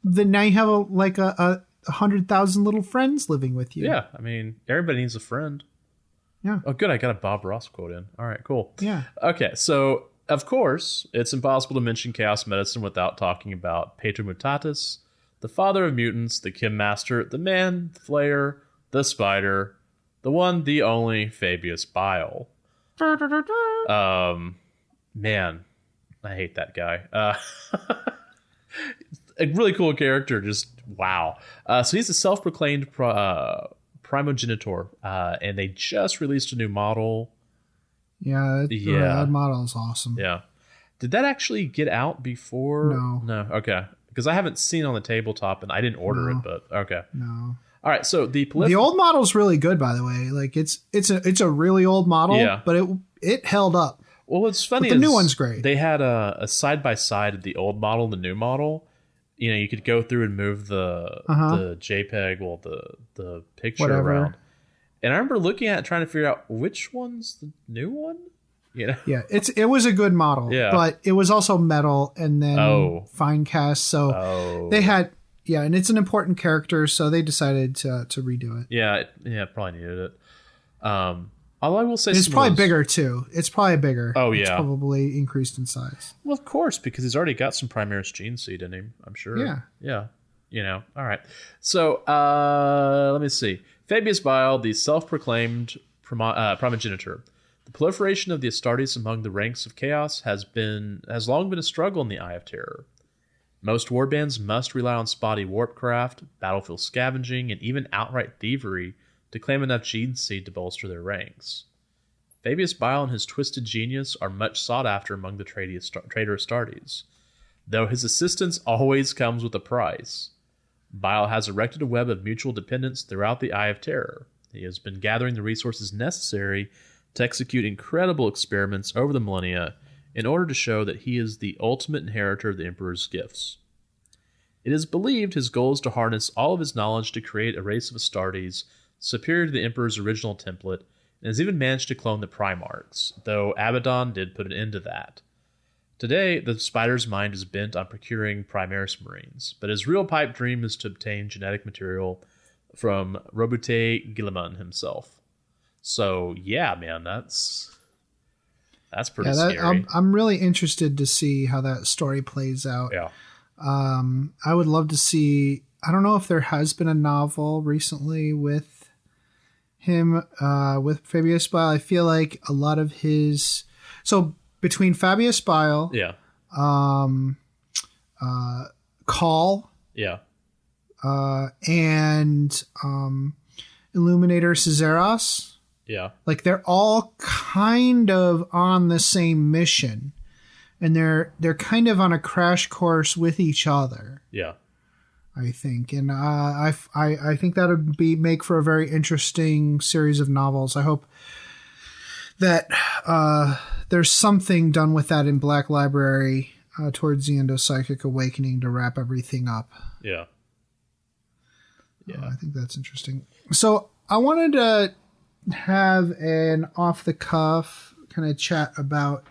Speaker 1: Then now you have a 100,000 little friends living with you.
Speaker 2: Yeah, I mean, everybody needs a friend.
Speaker 1: Yeah.
Speaker 2: Oh, good. I got a Bob Ross quote in. All right, cool.
Speaker 1: Yeah.
Speaker 2: Okay, so of course, it's impossible to mention Chaos Medicine without talking about Pater Mutatus, the father of mutants, the Chem Master, the Man Flayer, the Spider, the one, the only Fabius Bile. Man, I hate that guy. A really cool character, just wow. So he's a self-proclaimed primogenitor, and they just released a new model.
Speaker 1: That model is awesome.
Speaker 2: Yeah. Did that actually get out before? No. Okay. Because I haven't seen it on the tabletop, and I didn't order it, but okay.
Speaker 1: No.
Speaker 2: All right. So the
Speaker 1: old model's really good, by the way. Like it's a really old model, but it held up.
Speaker 2: Well, what's funny
Speaker 1: is the new one's great.
Speaker 2: They had a side by side of the old model and the new model. You know, you could go through and move the JPEG, well, the picture around. And I remember looking at it, trying to figure out which one's the new one. You know?
Speaker 1: Yeah, it was a good model, but it was also metal and then fine cast. So they had, and it's an important character, so they decided to redo it.
Speaker 2: Yeah, probably needed it. Although I will say
Speaker 1: it's probably bigger too. It's probably bigger.
Speaker 2: Oh yeah,
Speaker 1: it's probably increased in size.
Speaker 2: Well, of course, because he's already got some Primaris gene seed in him. I'm sure. Yeah. You know. All right. So let me see. Fabius Bile, the self-proclaimed primogenitor. The proliferation of the Astartes among the ranks of Chaos has long been a struggle in the Eye of Terror. Most warbands must rely on spotty warpcraft, battlefield scavenging, and even outright thievery to claim enough gene seed to bolster their ranks. Fabius Bile and his twisted genius are much sought after among the traitor Astartes, though his assistance always comes with a price. Bile has erected a web of mutual dependence throughout the Eye of Terror. He has been gathering the resources necessary to execute incredible experiments over the millennia in order to show that he is the ultimate inheritor of the Emperor's gifts. It is believed his goal is to harness all of his knowledge to create a race of Astartes superior to the Emperor's original template, and has even managed to clone the Primarchs, though Abaddon did put an end to that. Today, the Spider's mind is bent on procuring Primaris Marines, but his real pipe dream is to obtain genetic material from Robute Guilliman himself. So, yeah, man, that's pretty scary.
Speaker 1: I'm really interested to see how that story plays out.
Speaker 2: Yeah.
Speaker 1: I would love to see. I don't know if there has been a novel recently with him, with Fabius Bile. I feel like a lot of his. So between Fabius Bile, Call, and Illuminator Caesaros.
Speaker 2: Yeah.
Speaker 1: Like they're all kind of on the same mission, and they're kind of on a crash course with each other.
Speaker 2: Yeah.
Speaker 1: I think, and I think that would make for a very interesting series of novels. I hope that there's something done with that in Black Library towards the end of Psychic Awakening to wrap everything up.
Speaker 2: Yeah.
Speaker 1: I think that's interesting. So I wanted to have an off-the-cuff kind of chat about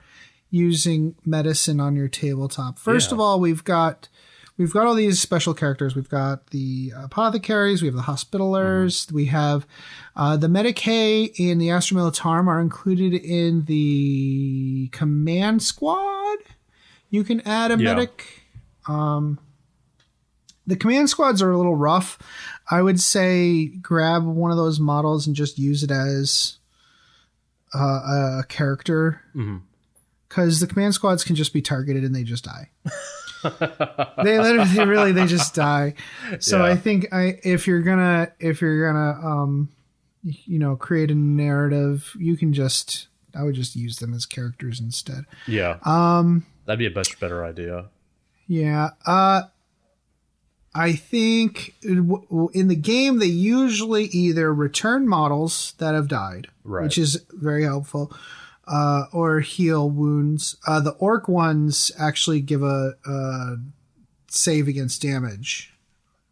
Speaker 1: using medicine on your tabletop. First of all, we've got all these special characters. We've got the apothecaries, we have the hospitalers, we have the Medicae and the Astra Militarum are included in the command squad. You can add a medic. The command squads are a little rough. I would say grab one of those models and just use it as a character. Because the command squads can just be targeted and they just die. they just die. So I think if you're gonna create a narrative, I would just use them as characters instead.
Speaker 2: Yeah. That'd be a much better idea.
Speaker 1: Yeah. I think in the game they usually either return models that have died, which is very helpful, or heal wounds. The orc ones actually give a save against damage,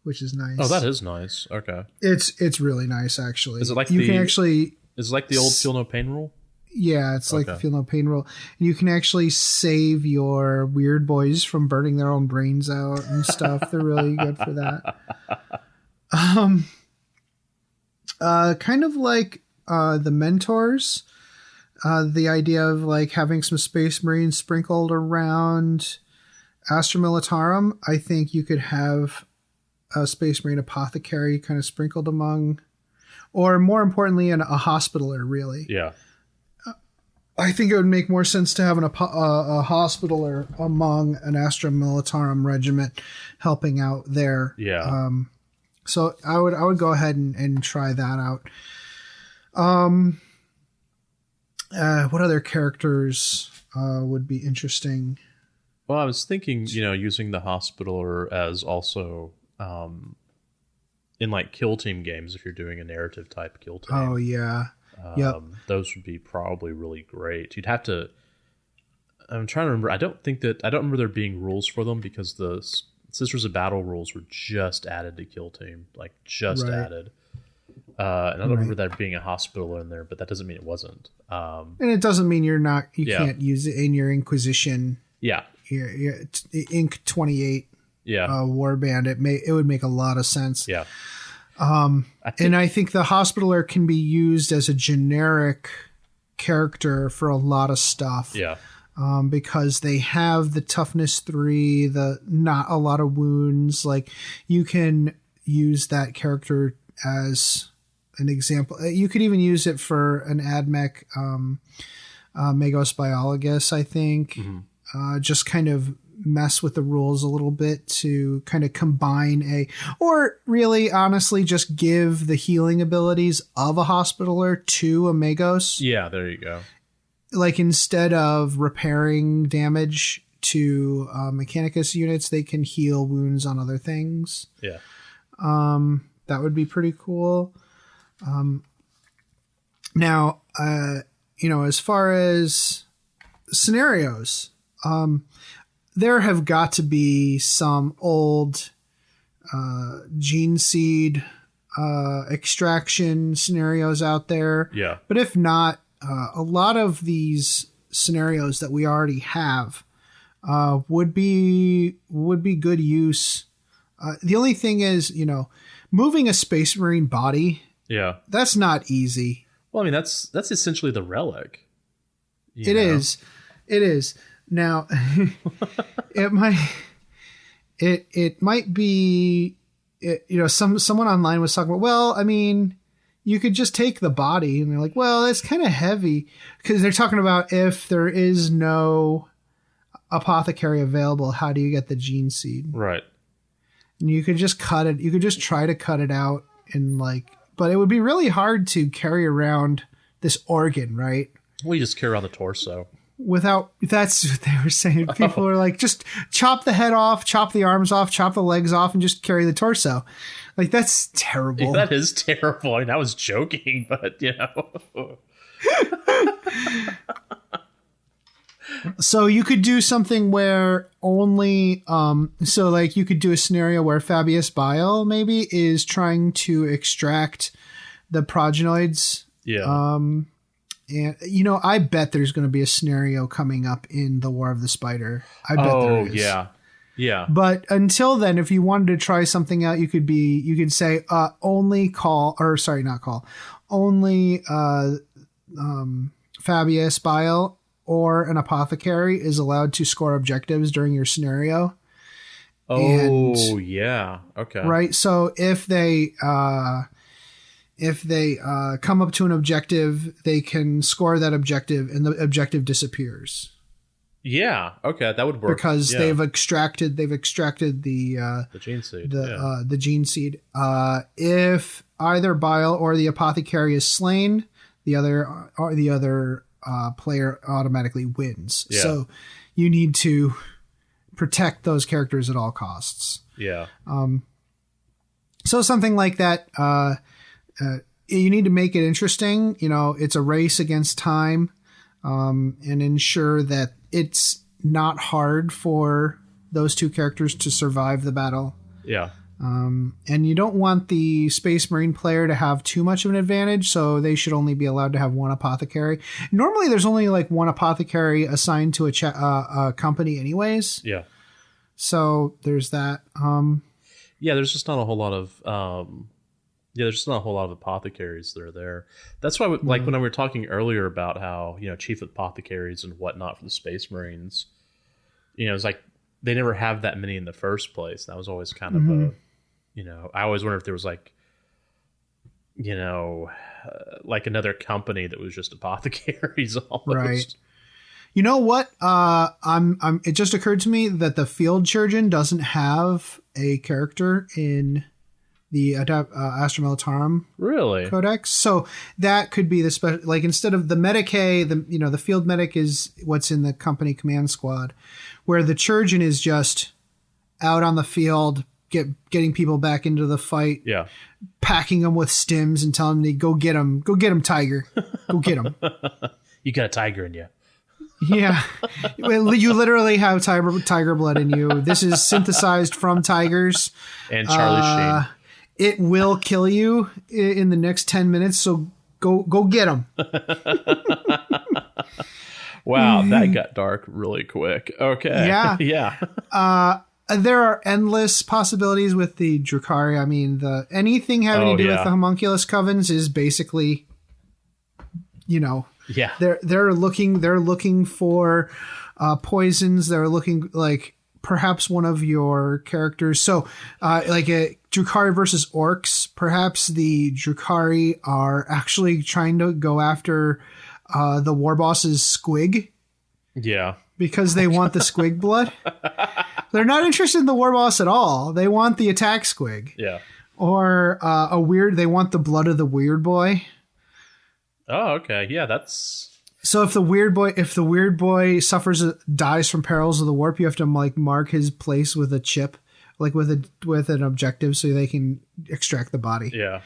Speaker 1: which is nice.
Speaker 2: Oh, that is nice. Okay,
Speaker 1: it's really nice actually.
Speaker 2: Is it like
Speaker 1: is it
Speaker 2: like the old feel no pain rule?
Speaker 1: Yeah, it's like the feel no pain rule. And you can actually save your weird boys from burning their own brains out and stuff. They're really good for that. Kind of like the mentors. the idea of like having some Space Marines sprinkled around Astra Militarum. I think you could have a Space Marine apothecary kind of sprinkled among, or more importantly, a hospitaler, really.
Speaker 2: Yeah.
Speaker 1: I think it would make more sense to have a hospitaler among an Astra Militarum regiment helping out there.
Speaker 2: Yeah.
Speaker 1: So I would go ahead and try that out. What other characters would be interesting?
Speaker 2: Well, I was thinking, using the hospitaler as also in like kill team games, if you're doing a narrative type kill team.
Speaker 1: Oh yeah. Yep.
Speaker 2: Those would be probably really great. You'd have to. I'm trying to remember. I don't remember there being rules for them because the Sisters of Battle rules were just added to kill team, like just added. And I don't remember there being a hospital in there, but that doesn't mean it wasn't.
Speaker 1: And it doesn't mean you can't use it in your Inquisition.
Speaker 2: Yeah.
Speaker 1: Your Inc 28.
Speaker 2: Yeah.
Speaker 1: Warband. It would make a lot of sense.
Speaker 2: Yeah.
Speaker 1: And I think the hospitaler can be used as a generic character for a lot of stuff.
Speaker 2: Yeah.
Speaker 1: Because they have the toughness 3, the not a lot of wounds. Like you can use that character as an example. You could even use it for an AdMech, Magos Biologus, I think. Mm-hmm. Just kind of mess with the rules a little bit to kind of combine or really honestly just give the healing abilities of a hospitaler to a Magos.
Speaker 2: Yeah, there you go.
Speaker 1: Like instead of repairing damage to Mechanicus units, they can heal wounds on other things.
Speaker 2: Yeah.
Speaker 1: That would be pretty cool. Now, as far as scenarios, there have got to be some old gene seed extraction scenarios out there.
Speaker 2: Yeah.
Speaker 1: But if not, a lot of these scenarios that we already have would be good use. The only thing is, moving a Space Marine body.
Speaker 2: Yeah.
Speaker 1: That's not easy.
Speaker 2: Well, I mean, that's essentially the relic.
Speaker 1: It is. Now, it might be, someone online was talking about, well, I mean, you could just take the body, and they're like, well, it's kind of heavy, because they're talking about if there is no apothecary available, how do you get the gene seed?
Speaker 2: Right.
Speaker 1: And you could just cut it. You could just try to cut it out but it would be really hard to carry around this organ, right?
Speaker 2: Well, you just carry around the torso.
Speaker 1: That's what they were saying. People were like, just chop the head off, chop the arms off, chop the legs off, and just carry the torso. Like, that's terrible.
Speaker 2: That is terrible. I mean, I was joking, but
Speaker 1: So you could do something where only, you could do a scenario where Fabius Bile maybe is trying to extract the progenoids.
Speaker 2: Yeah.
Speaker 1: And, I bet there's going to be a scenario coming up in the War of the Spider. I bet there is.
Speaker 2: Yeah. Yeah.
Speaker 1: But until then, if you wanted to try something out, you could say, only Fabius Bile or an apothecary is allowed to score objectives during your scenario.
Speaker 2: Oh, yeah. Okay.
Speaker 1: Right. So if they come up to an objective, they can score that objective and the objective disappears.
Speaker 2: Yeah. Okay. That would work.
Speaker 1: Because they've extracted the
Speaker 2: gene seed.
Speaker 1: The gene seed. If either Bile or the apothecary is slain, the other player automatically wins. Yeah. So you need to protect those characters at all costs.
Speaker 2: Yeah.
Speaker 1: So something like that, you need to make it interesting. It's a race against time, and ensure that it's not hard for those two characters to survive the battle.
Speaker 2: Yeah.
Speaker 1: And you don't want the Space Marine player to have too much of an advantage, so they should only be allowed to have one apothecary. Normally, there's only like one apothecary assigned to a company anyways.
Speaker 2: Yeah.
Speaker 1: So there's that.
Speaker 2: Yeah, there's just not a whole lot of Yeah, there's just not a whole lot of apothecaries that are there. That's why, like, when we were talking earlier about how, chief apothecaries and whatnot for the Space Marines, it's like they never have that many in the first place. That was always kind of a, I always wonder if there was like, like another company that was just apothecaries almost.
Speaker 1: Right. You know what? It just occurred to me that the Field Surgeon doesn't have a character in the Astra Militarum Codex, so that could be the special. Like instead of the Medicae, the Field Medic is what's in the company command squad, where the Surgeon is just out on the field, getting people back into the fight.
Speaker 2: Yeah.
Speaker 1: Packing them with stims and telling them to go get them, Tiger, go get them.
Speaker 2: You got a tiger in you.
Speaker 1: Yeah, you literally have tiger blood in you. This is synthesized from tigers.
Speaker 2: And Charlie Sheen.
Speaker 1: It will kill you in the next 10 minutes, so go get them.
Speaker 2: Wow, that got dark really quick. Okay.
Speaker 1: Yeah.
Speaker 2: Yeah.
Speaker 1: There are endless possibilities with the Drukhari. I mean, anything having to do with the homunculus covens is basically,
Speaker 2: Yeah.
Speaker 1: They're looking for poisons. They're looking like perhaps one of your characters. So like a Drukhari versus orcs, perhaps the Drukhari are actually trying to go after the war boss's squig.
Speaker 2: Yeah.
Speaker 1: Because they want the squig blood. They're not interested in the war boss at all. They want the attack squig.
Speaker 2: Yeah.
Speaker 1: Or they want the blood of the weird boy.
Speaker 2: Oh, okay. Yeah, that's...
Speaker 1: So if the weird boy dies from perils of the warp, you have to like mark his place with a chip, like with an objective, so they can extract the body.
Speaker 2: Yeah.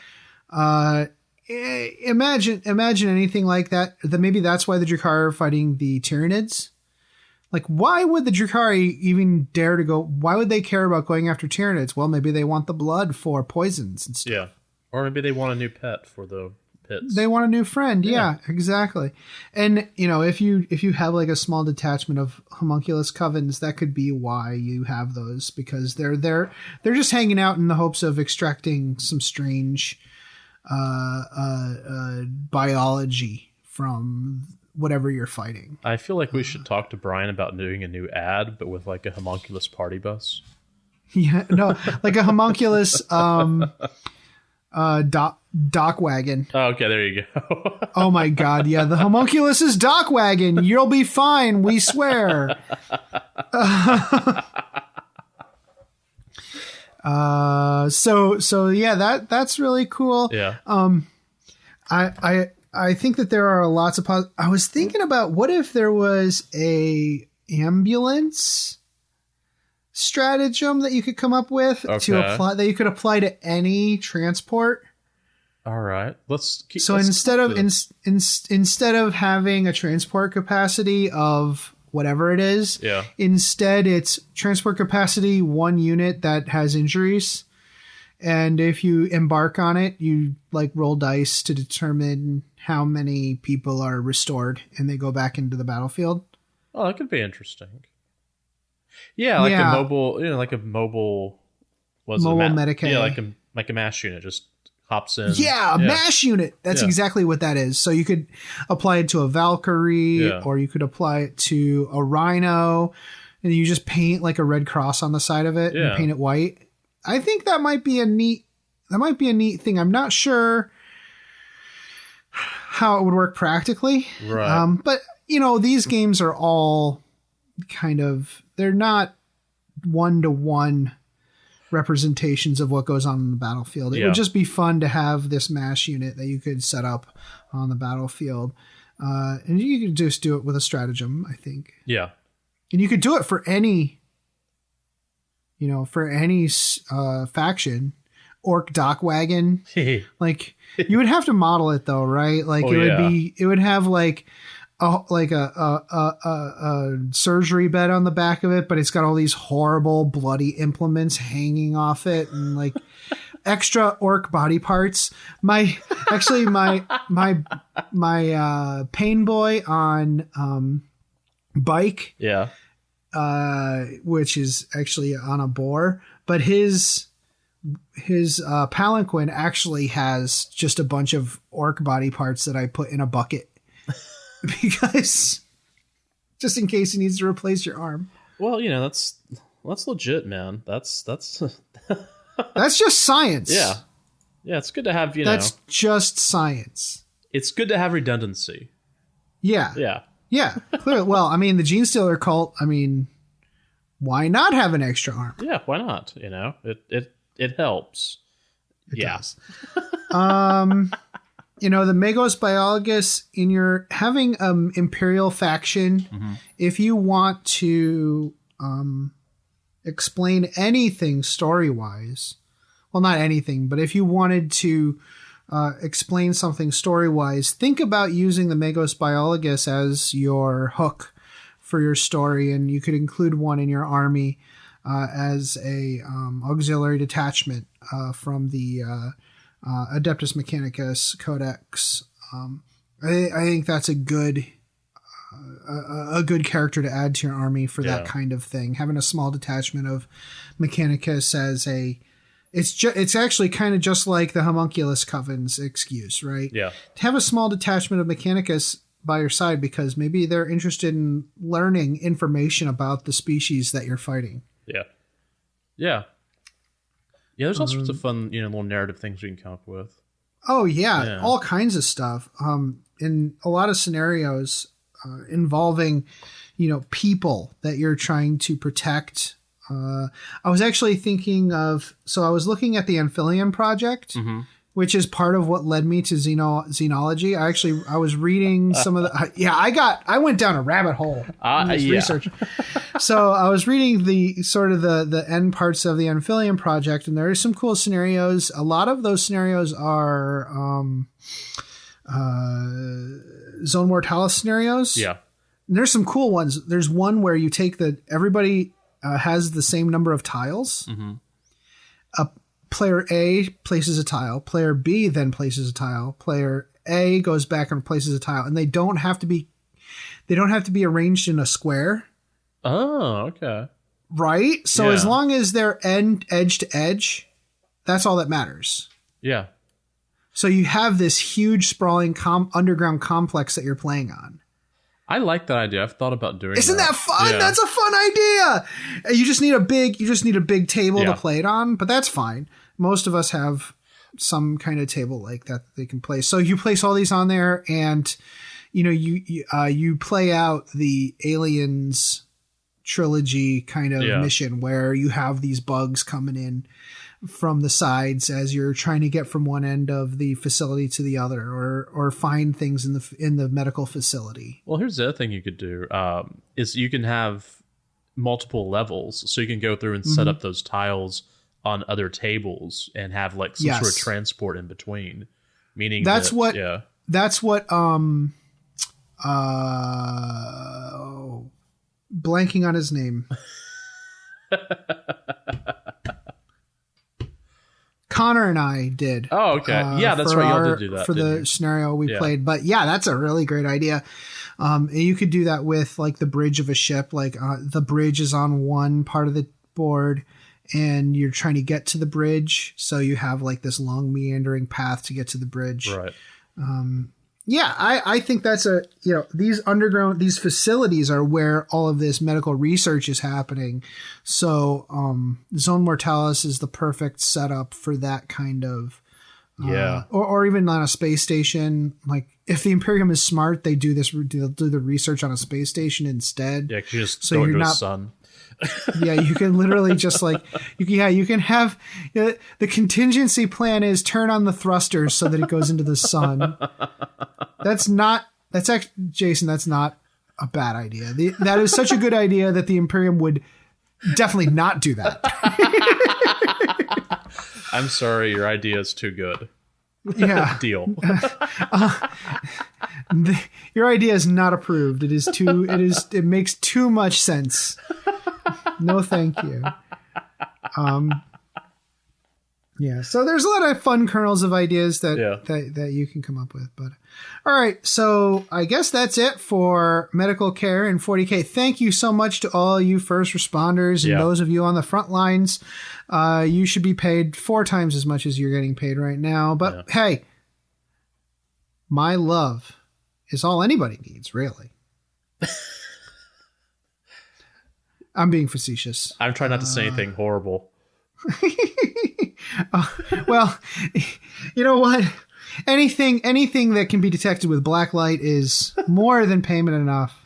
Speaker 1: Imagine anything like that. Maybe that's why the Drukhari are fighting the Tyranids. Like, why would the Drukhari even dare to go? Why would they care about going after Tyranids? Well, maybe they want the blood for poisons and stuff.
Speaker 2: Yeah. Or maybe they want a new pet for the pits.
Speaker 1: They want a new friend. Yeah, exactly. And, if you have like a small detachment of homunculus covens, that could be why you have those, because they're just hanging out in the hopes of extracting some strange biology from whatever you're fighting.
Speaker 2: I feel like we should talk to Brian about doing a new ad, but with like a homunculus party bus.
Speaker 1: Yeah, no, like a homunculus dock wagon.
Speaker 2: Oh, okay, there you go.
Speaker 1: Oh my god, yeah, the homunculus is dock wagon. You'll be fine, we swear. So yeah, that's really cool.
Speaker 2: Yeah.
Speaker 1: I think that there are lots of I was thinking about what if there was a ambulance stratagem that you could come up with to apply, that you could apply to any transport.
Speaker 2: All right.
Speaker 1: Instead of having a transport capacity of whatever it is, instead it's transport capacity 1 unit that has injuries. And if you embark on it, you like roll dice to determine how many people are restored and they go back into the battlefield.
Speaker 2: Oh, that could be interesting. Yeah, like a mobile, mobile
Speaker 1: Medicaid.
Speaker 2: Yeah, like a MASH unit just hops in.
Speaker 1: Yeah, MASH unit. That's exactly what that is. So you could apply it to a Valkyrie, or you could apply it to a Rhino, and you just paint like a red cross on the side of it and paint it white. I think that might be a neat thing. I'm not sure how it would work practically.
Speaker 2: Right.
Speaker 1: But these games are all they're not 1-to-1 representations of what goes on in the battlefield. It would just be fun to have this MASH unit that you could set up on the battlefield. And you could just do it with a stratagem, I think.
Speaker 2: Yeah.
Speaker 1: And you could do it for any faction. Orc dock wagon. Like, you would have to model it though, right? Like it would have like a surgery bed on the back of it, but it's got all these horrible bloody implements hanging off it and like extra orc body parts. My pain boy on bike,
Speaker 2: which
Speaker 1: is actually on a boar, but his his palanquin actually has just a bunch of orc body parts that I put in a bucket because just in case he needs to replace your arm.
Speaker 2: Well, that's legit, man. That's
Speaker 1: that's just science.
Speaker 2: Yeah. Yeah, it's good to have,
Speaker 1: That's just science.
Speaker 2: It's good to have redundancy.
Speaker 1: Yeah.
Speaker 2: Yeah.
Speaker 1: Yeah. Clearly. Well, I mean, the Gene Stealer cult, why not have an extra arm?
Speaker 2: Yeah, why not? It helps.
Speaker 1: It does. The Magos Biologus, in your having Imperial faction, if you want to explain anything story-wise, well, not anything, but if you wanted to explain something story-wise, think about using the Magos Biologus as your hook for your story, and you could include one in your army as a auxiliary detachment from the Adeptus Mechanicus Codex. I think that's a good character to add to your army for that kind of thing. Having a small detachment of Mechanicus as it's actually kind of just like the Homunculus Coven's excuse, right?
Speaker 2: Yeah.
Speaker 1: To have a small detachment of Mechanicus by your side because maybe they're interested in learning information about the species that you're fighting.
Speaker 2: Yeah. Yeah. Yeah, there's all sorts of fun, little narrative things we can come up with.
Speaker 1: Oh, yeah. All kinds of stuff. In a lot of scenarios involving, people that you're trying to protect. I was actually thinking of, so I was looking at the Amphilean Project, which is part of what led me to xenology. I was reading some of the, I went down a rabbit hole in this research. So I was reading the end parts of the Amphilean Project, and there are some cool scenarios. A lot of those scenarios are Zone Mortalis scenarios.
Speaker 2: Yeah.
Speaker 1: And there's some cool ones. There's one where you take everybody has the same number of tiles. Player A places a tile. Player B then places a tile. Player A goes back and places a tile, and they don't have to be arranged in a square.
Speaker 2: Oh, okay.
Speaker 1: Right? So as long as they're edge to edge, that's all that matters.
Speaker 2: Yeah.
Speaker 1: So you have this huge sprawling underground complex that you're playing on.
Speaker 2: I like that idea. I've thought about doing
Speaker 1: Isn't that fun?
Speaker 2: Yeah.
Speaker 1: That's a fun idea. You just need a big table to play it on, but that's fine. Most of us have some kind of table like that they can play. So you place all these on there, and you play out the Aliens trilogy kind of mission where you have these bugs coming in from the sides as you're trying to get from one end of the facility to the other, or find things in the medical facility.
Speaker 2: Well, here's the other thing you could do is you can have multiple levels, so you can go through and set up those tiles on other tables and have like some sort of transport in between. Meaning that's what
Speaker 1: blanking on his name. Connor and I did.
Speaker 2: Oh, okay. Yeah, that's right. Y'all did do that
Speaker 1: for the scenario we played. But yeah, that's a really great idea. And you could do that with like the bridge of a ship. Like the bridge is on one part of the board, and you're trying to get to the bridge. So you have like this long meandering path to get to the bridge.
Speaker 2: Right.
Speaker 1: Yeah, I think that's these facilities are where all of this medical research is happening. So Zone Mortalis is the perfect setup for that kind of or even on a space station. Like if the Imperium is smart, they do the research on a space station instead.
Speaker 2: Yeah, because you just go into the sun.
Speaker 1: Yeah, you can literally just like you can have the contingency plan is turn on the thrusters so that it goes into the sun. That's actually, Jason, that's not a bad idea. That is such a good idea that the Imperium would definitely not do that.
Speaker 2: I'm sorry, your idea is too good.
Speaker 1: Yeah.
Speaker 2: Deal.
Speaker 1: Your idea is not approved. It makes too much sense. No, thank you. Yeah, so there's a lot of fun kernels of ideas that
Speaker 2: Yeah.
Speaker 1: that you can come up with. But all right, so I guess that's it for medical care in 40K. Thank you so much to all you first responders and those of you on the front lines. You should be paid 4 times as much as you're getting paid right now. But hey, my love is all anybody needs, really. I'm being facetious.
Speaker 2: I'm trying not to say anything horrible.
Speaker 1: Well, you know what? Anything that can be detected with black light is more than payment enough.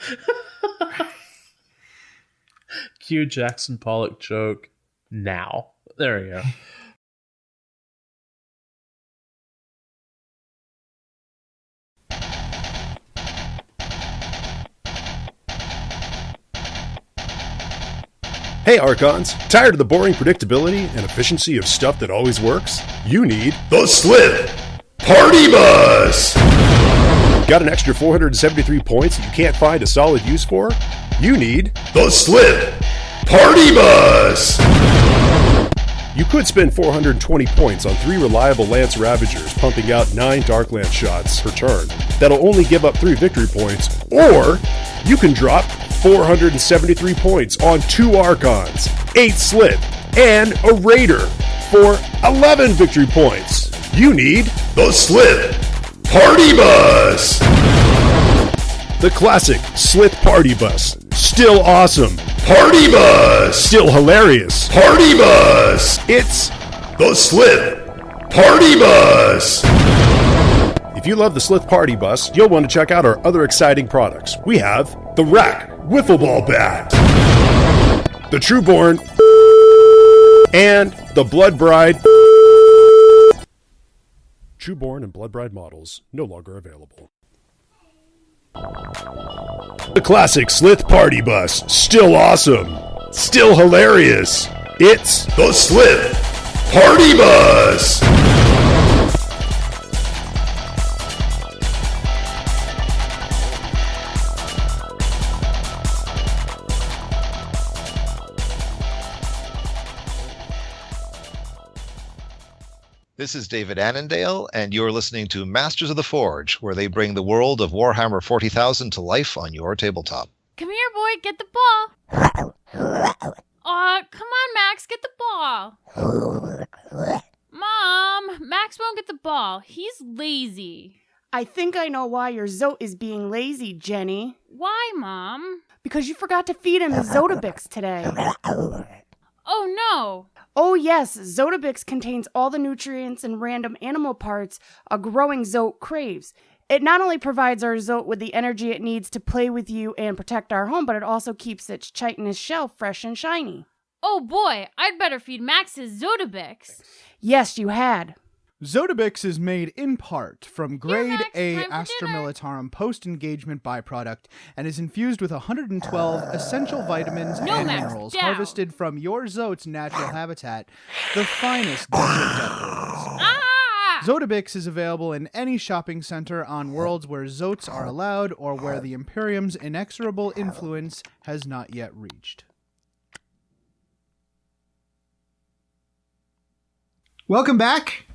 Speaker 2: Cue Jackson Pollock joke now. There we go.
Speaker 9: Hey Archons, tired of the boring predictability and efficiency of stuff that always works? You need the Slip Party Bus! Got an extra 473 points that you can't find a solid use for? You need the Slip Party Bus! You could spend 420 points on 3 reliable Lance Ravagers pumping out 9 Darkland shots per turn. That'll only give up 3 victory points, or you can drop 473 points on 2 Archons, 8 Slip, and a Raider for 11 victory points. You need the Slip Party Bus! The classic Slip Party Bus. Still awesome. Party Bus! Still hilarious. Party Bus! It's the Slip Party Bus! If you love the Slip Party Bus, you'll want to check out our other exciting products. We have the Rack Wiffle Ball Bat, the Trueborn, and the Blood Bride. Trueborn and Blood Bride models no longer available. The classic Slith Party Bus, still awesome, still hilarious. It's the Slith Party Bus!
Speaker 10: This is David Annandale, and you're listening to Masters of the Forge, where they bring the world of Warhammer 40,000 to life on your tabletop.
Speaker 11: Come here, boy, get the ball. Come on, Max, get the ball. Mom, Max won't get the ball. He's lazy.
Speaker 5: I think I know why your Zote is being lazy, Jenny.
Speaker 11: Why, Mom?
Speaker 5: Because you forgot to feed him his Zotabix today.
Speaker 11: Oh, no.
Speaker 5: Oh yes, Zotabix contains all the nutrients and random animal parts a growing Zote craves. It not only provides our Zote with the energy it needs to play with you and protect our home, but it also keeps its chitinous shell fresh and shiny.
Speaker 11: Oh boy, I'd better feed Max his Zotabix.
Speaker 5: Yes, you had.
Speaker 12: Zotabix is made in part from grade
Speaker 11: Max,
Speaker 12: A
Speaker 11: time for
Speaker 12: Astra
Speaker 11: dinner.
Speaker 12: Militarum post-engagement byproduct and is infused with 112 essential vitamins
Speaker 11: No,
Speaker 12: and
Speaker 11: Max,
Speaker 12: minerals
Speaker 11: down.
Speaker 12: harvested from your Zote's natural habitat, the finest desert depths. Zotabix is available in any shopping center on worlds where Zotes are allowed or where the Imperium's inexorable influence has not yet reached.
Speaker 1: Welcome back.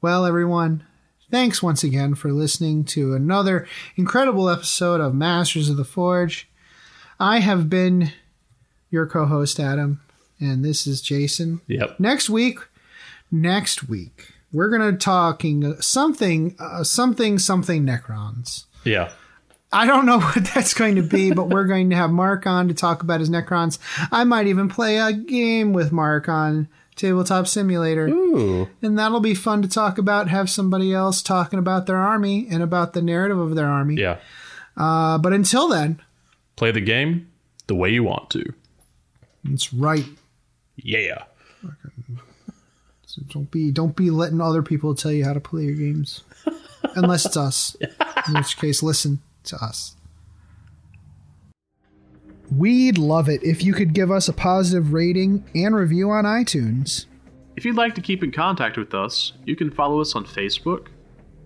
Speaker 1: Well, everyone, thanks once again for listening to another incredible episode of Masters of the Forge. I have been your co-host, Adam, and this is Jason.
Speaker 2: Yep.
Speaker 1: Next week, we're going to talking something Necrons.
Speaker 2: Yeah.
Speaker 1: I don't know what that's going to be, but we're going to have Mark on to talk about his Necrons. I might even play a game with Mark on Tabletop Simulator.
Speaker 2: Ooh.
Speaker 1: And that'll be fun to talk about, have somebody else talking about their army and about the narrative of their army.
Speaker 2: Yeah.
Speaker 1: But until then,
Speaker 2: play the game the way you want to.
Speaker 1: That's right.
Speaker 2: Yeah.
Speaker 1: So don't be letting other people tell you how to play your games. Unless it's us. In which case, listen to us. We'd love it if you could give us a positive rating and review on iTunes.
Speaker 2: If you'd like to keep in contact with us, you can follow us on Facebook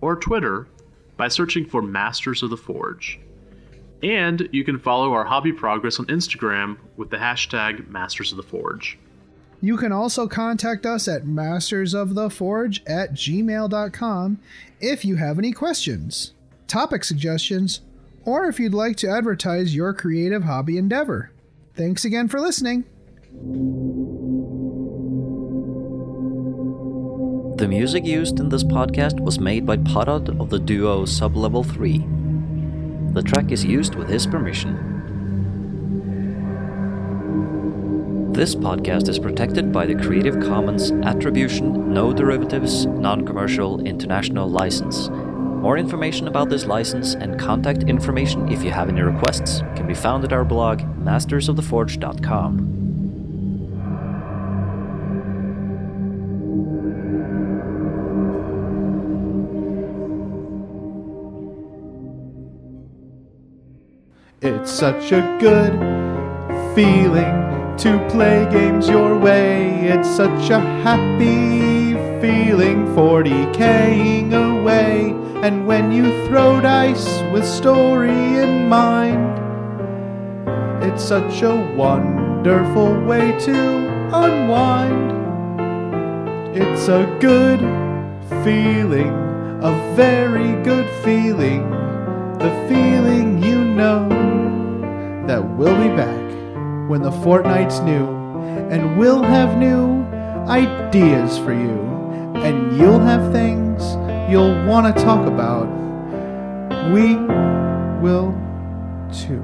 Speaker 2: or Twitter by searching for Masters of the Forge. And you can follow our hobby progress on Instagram with the hashtag Masters of the Forge.
Speaker 1: You can also contact us at mastersoftheforge@gmail.com if you have any questions, topic suggestions, or if you'd like to advertise your creative hobby endeavor. Thanks again for listening.
Speaker 4: The music used in this podcast was made by Parad of the duo Sublevel 3. The track is used with his permission. This podcast is protected by the Creative Commons Attribution, No Derivatives, Non-Commercial, International License. More information about this license and contact information if you have any requests can be found at our blog, mastersoftheforge.com.
Speaker 12: It's such a good feeling to play games your way. It's such a happy feeling 40K'ing away. And when you throw dice with story in mind, it's such a wonderful way to unwind. It's a good feeling, a very good feeling, the feeling you know that we'll be back when the fortnight's new, and we'll have new ideas for you, and you'll have things you'll want to talk about. We will too.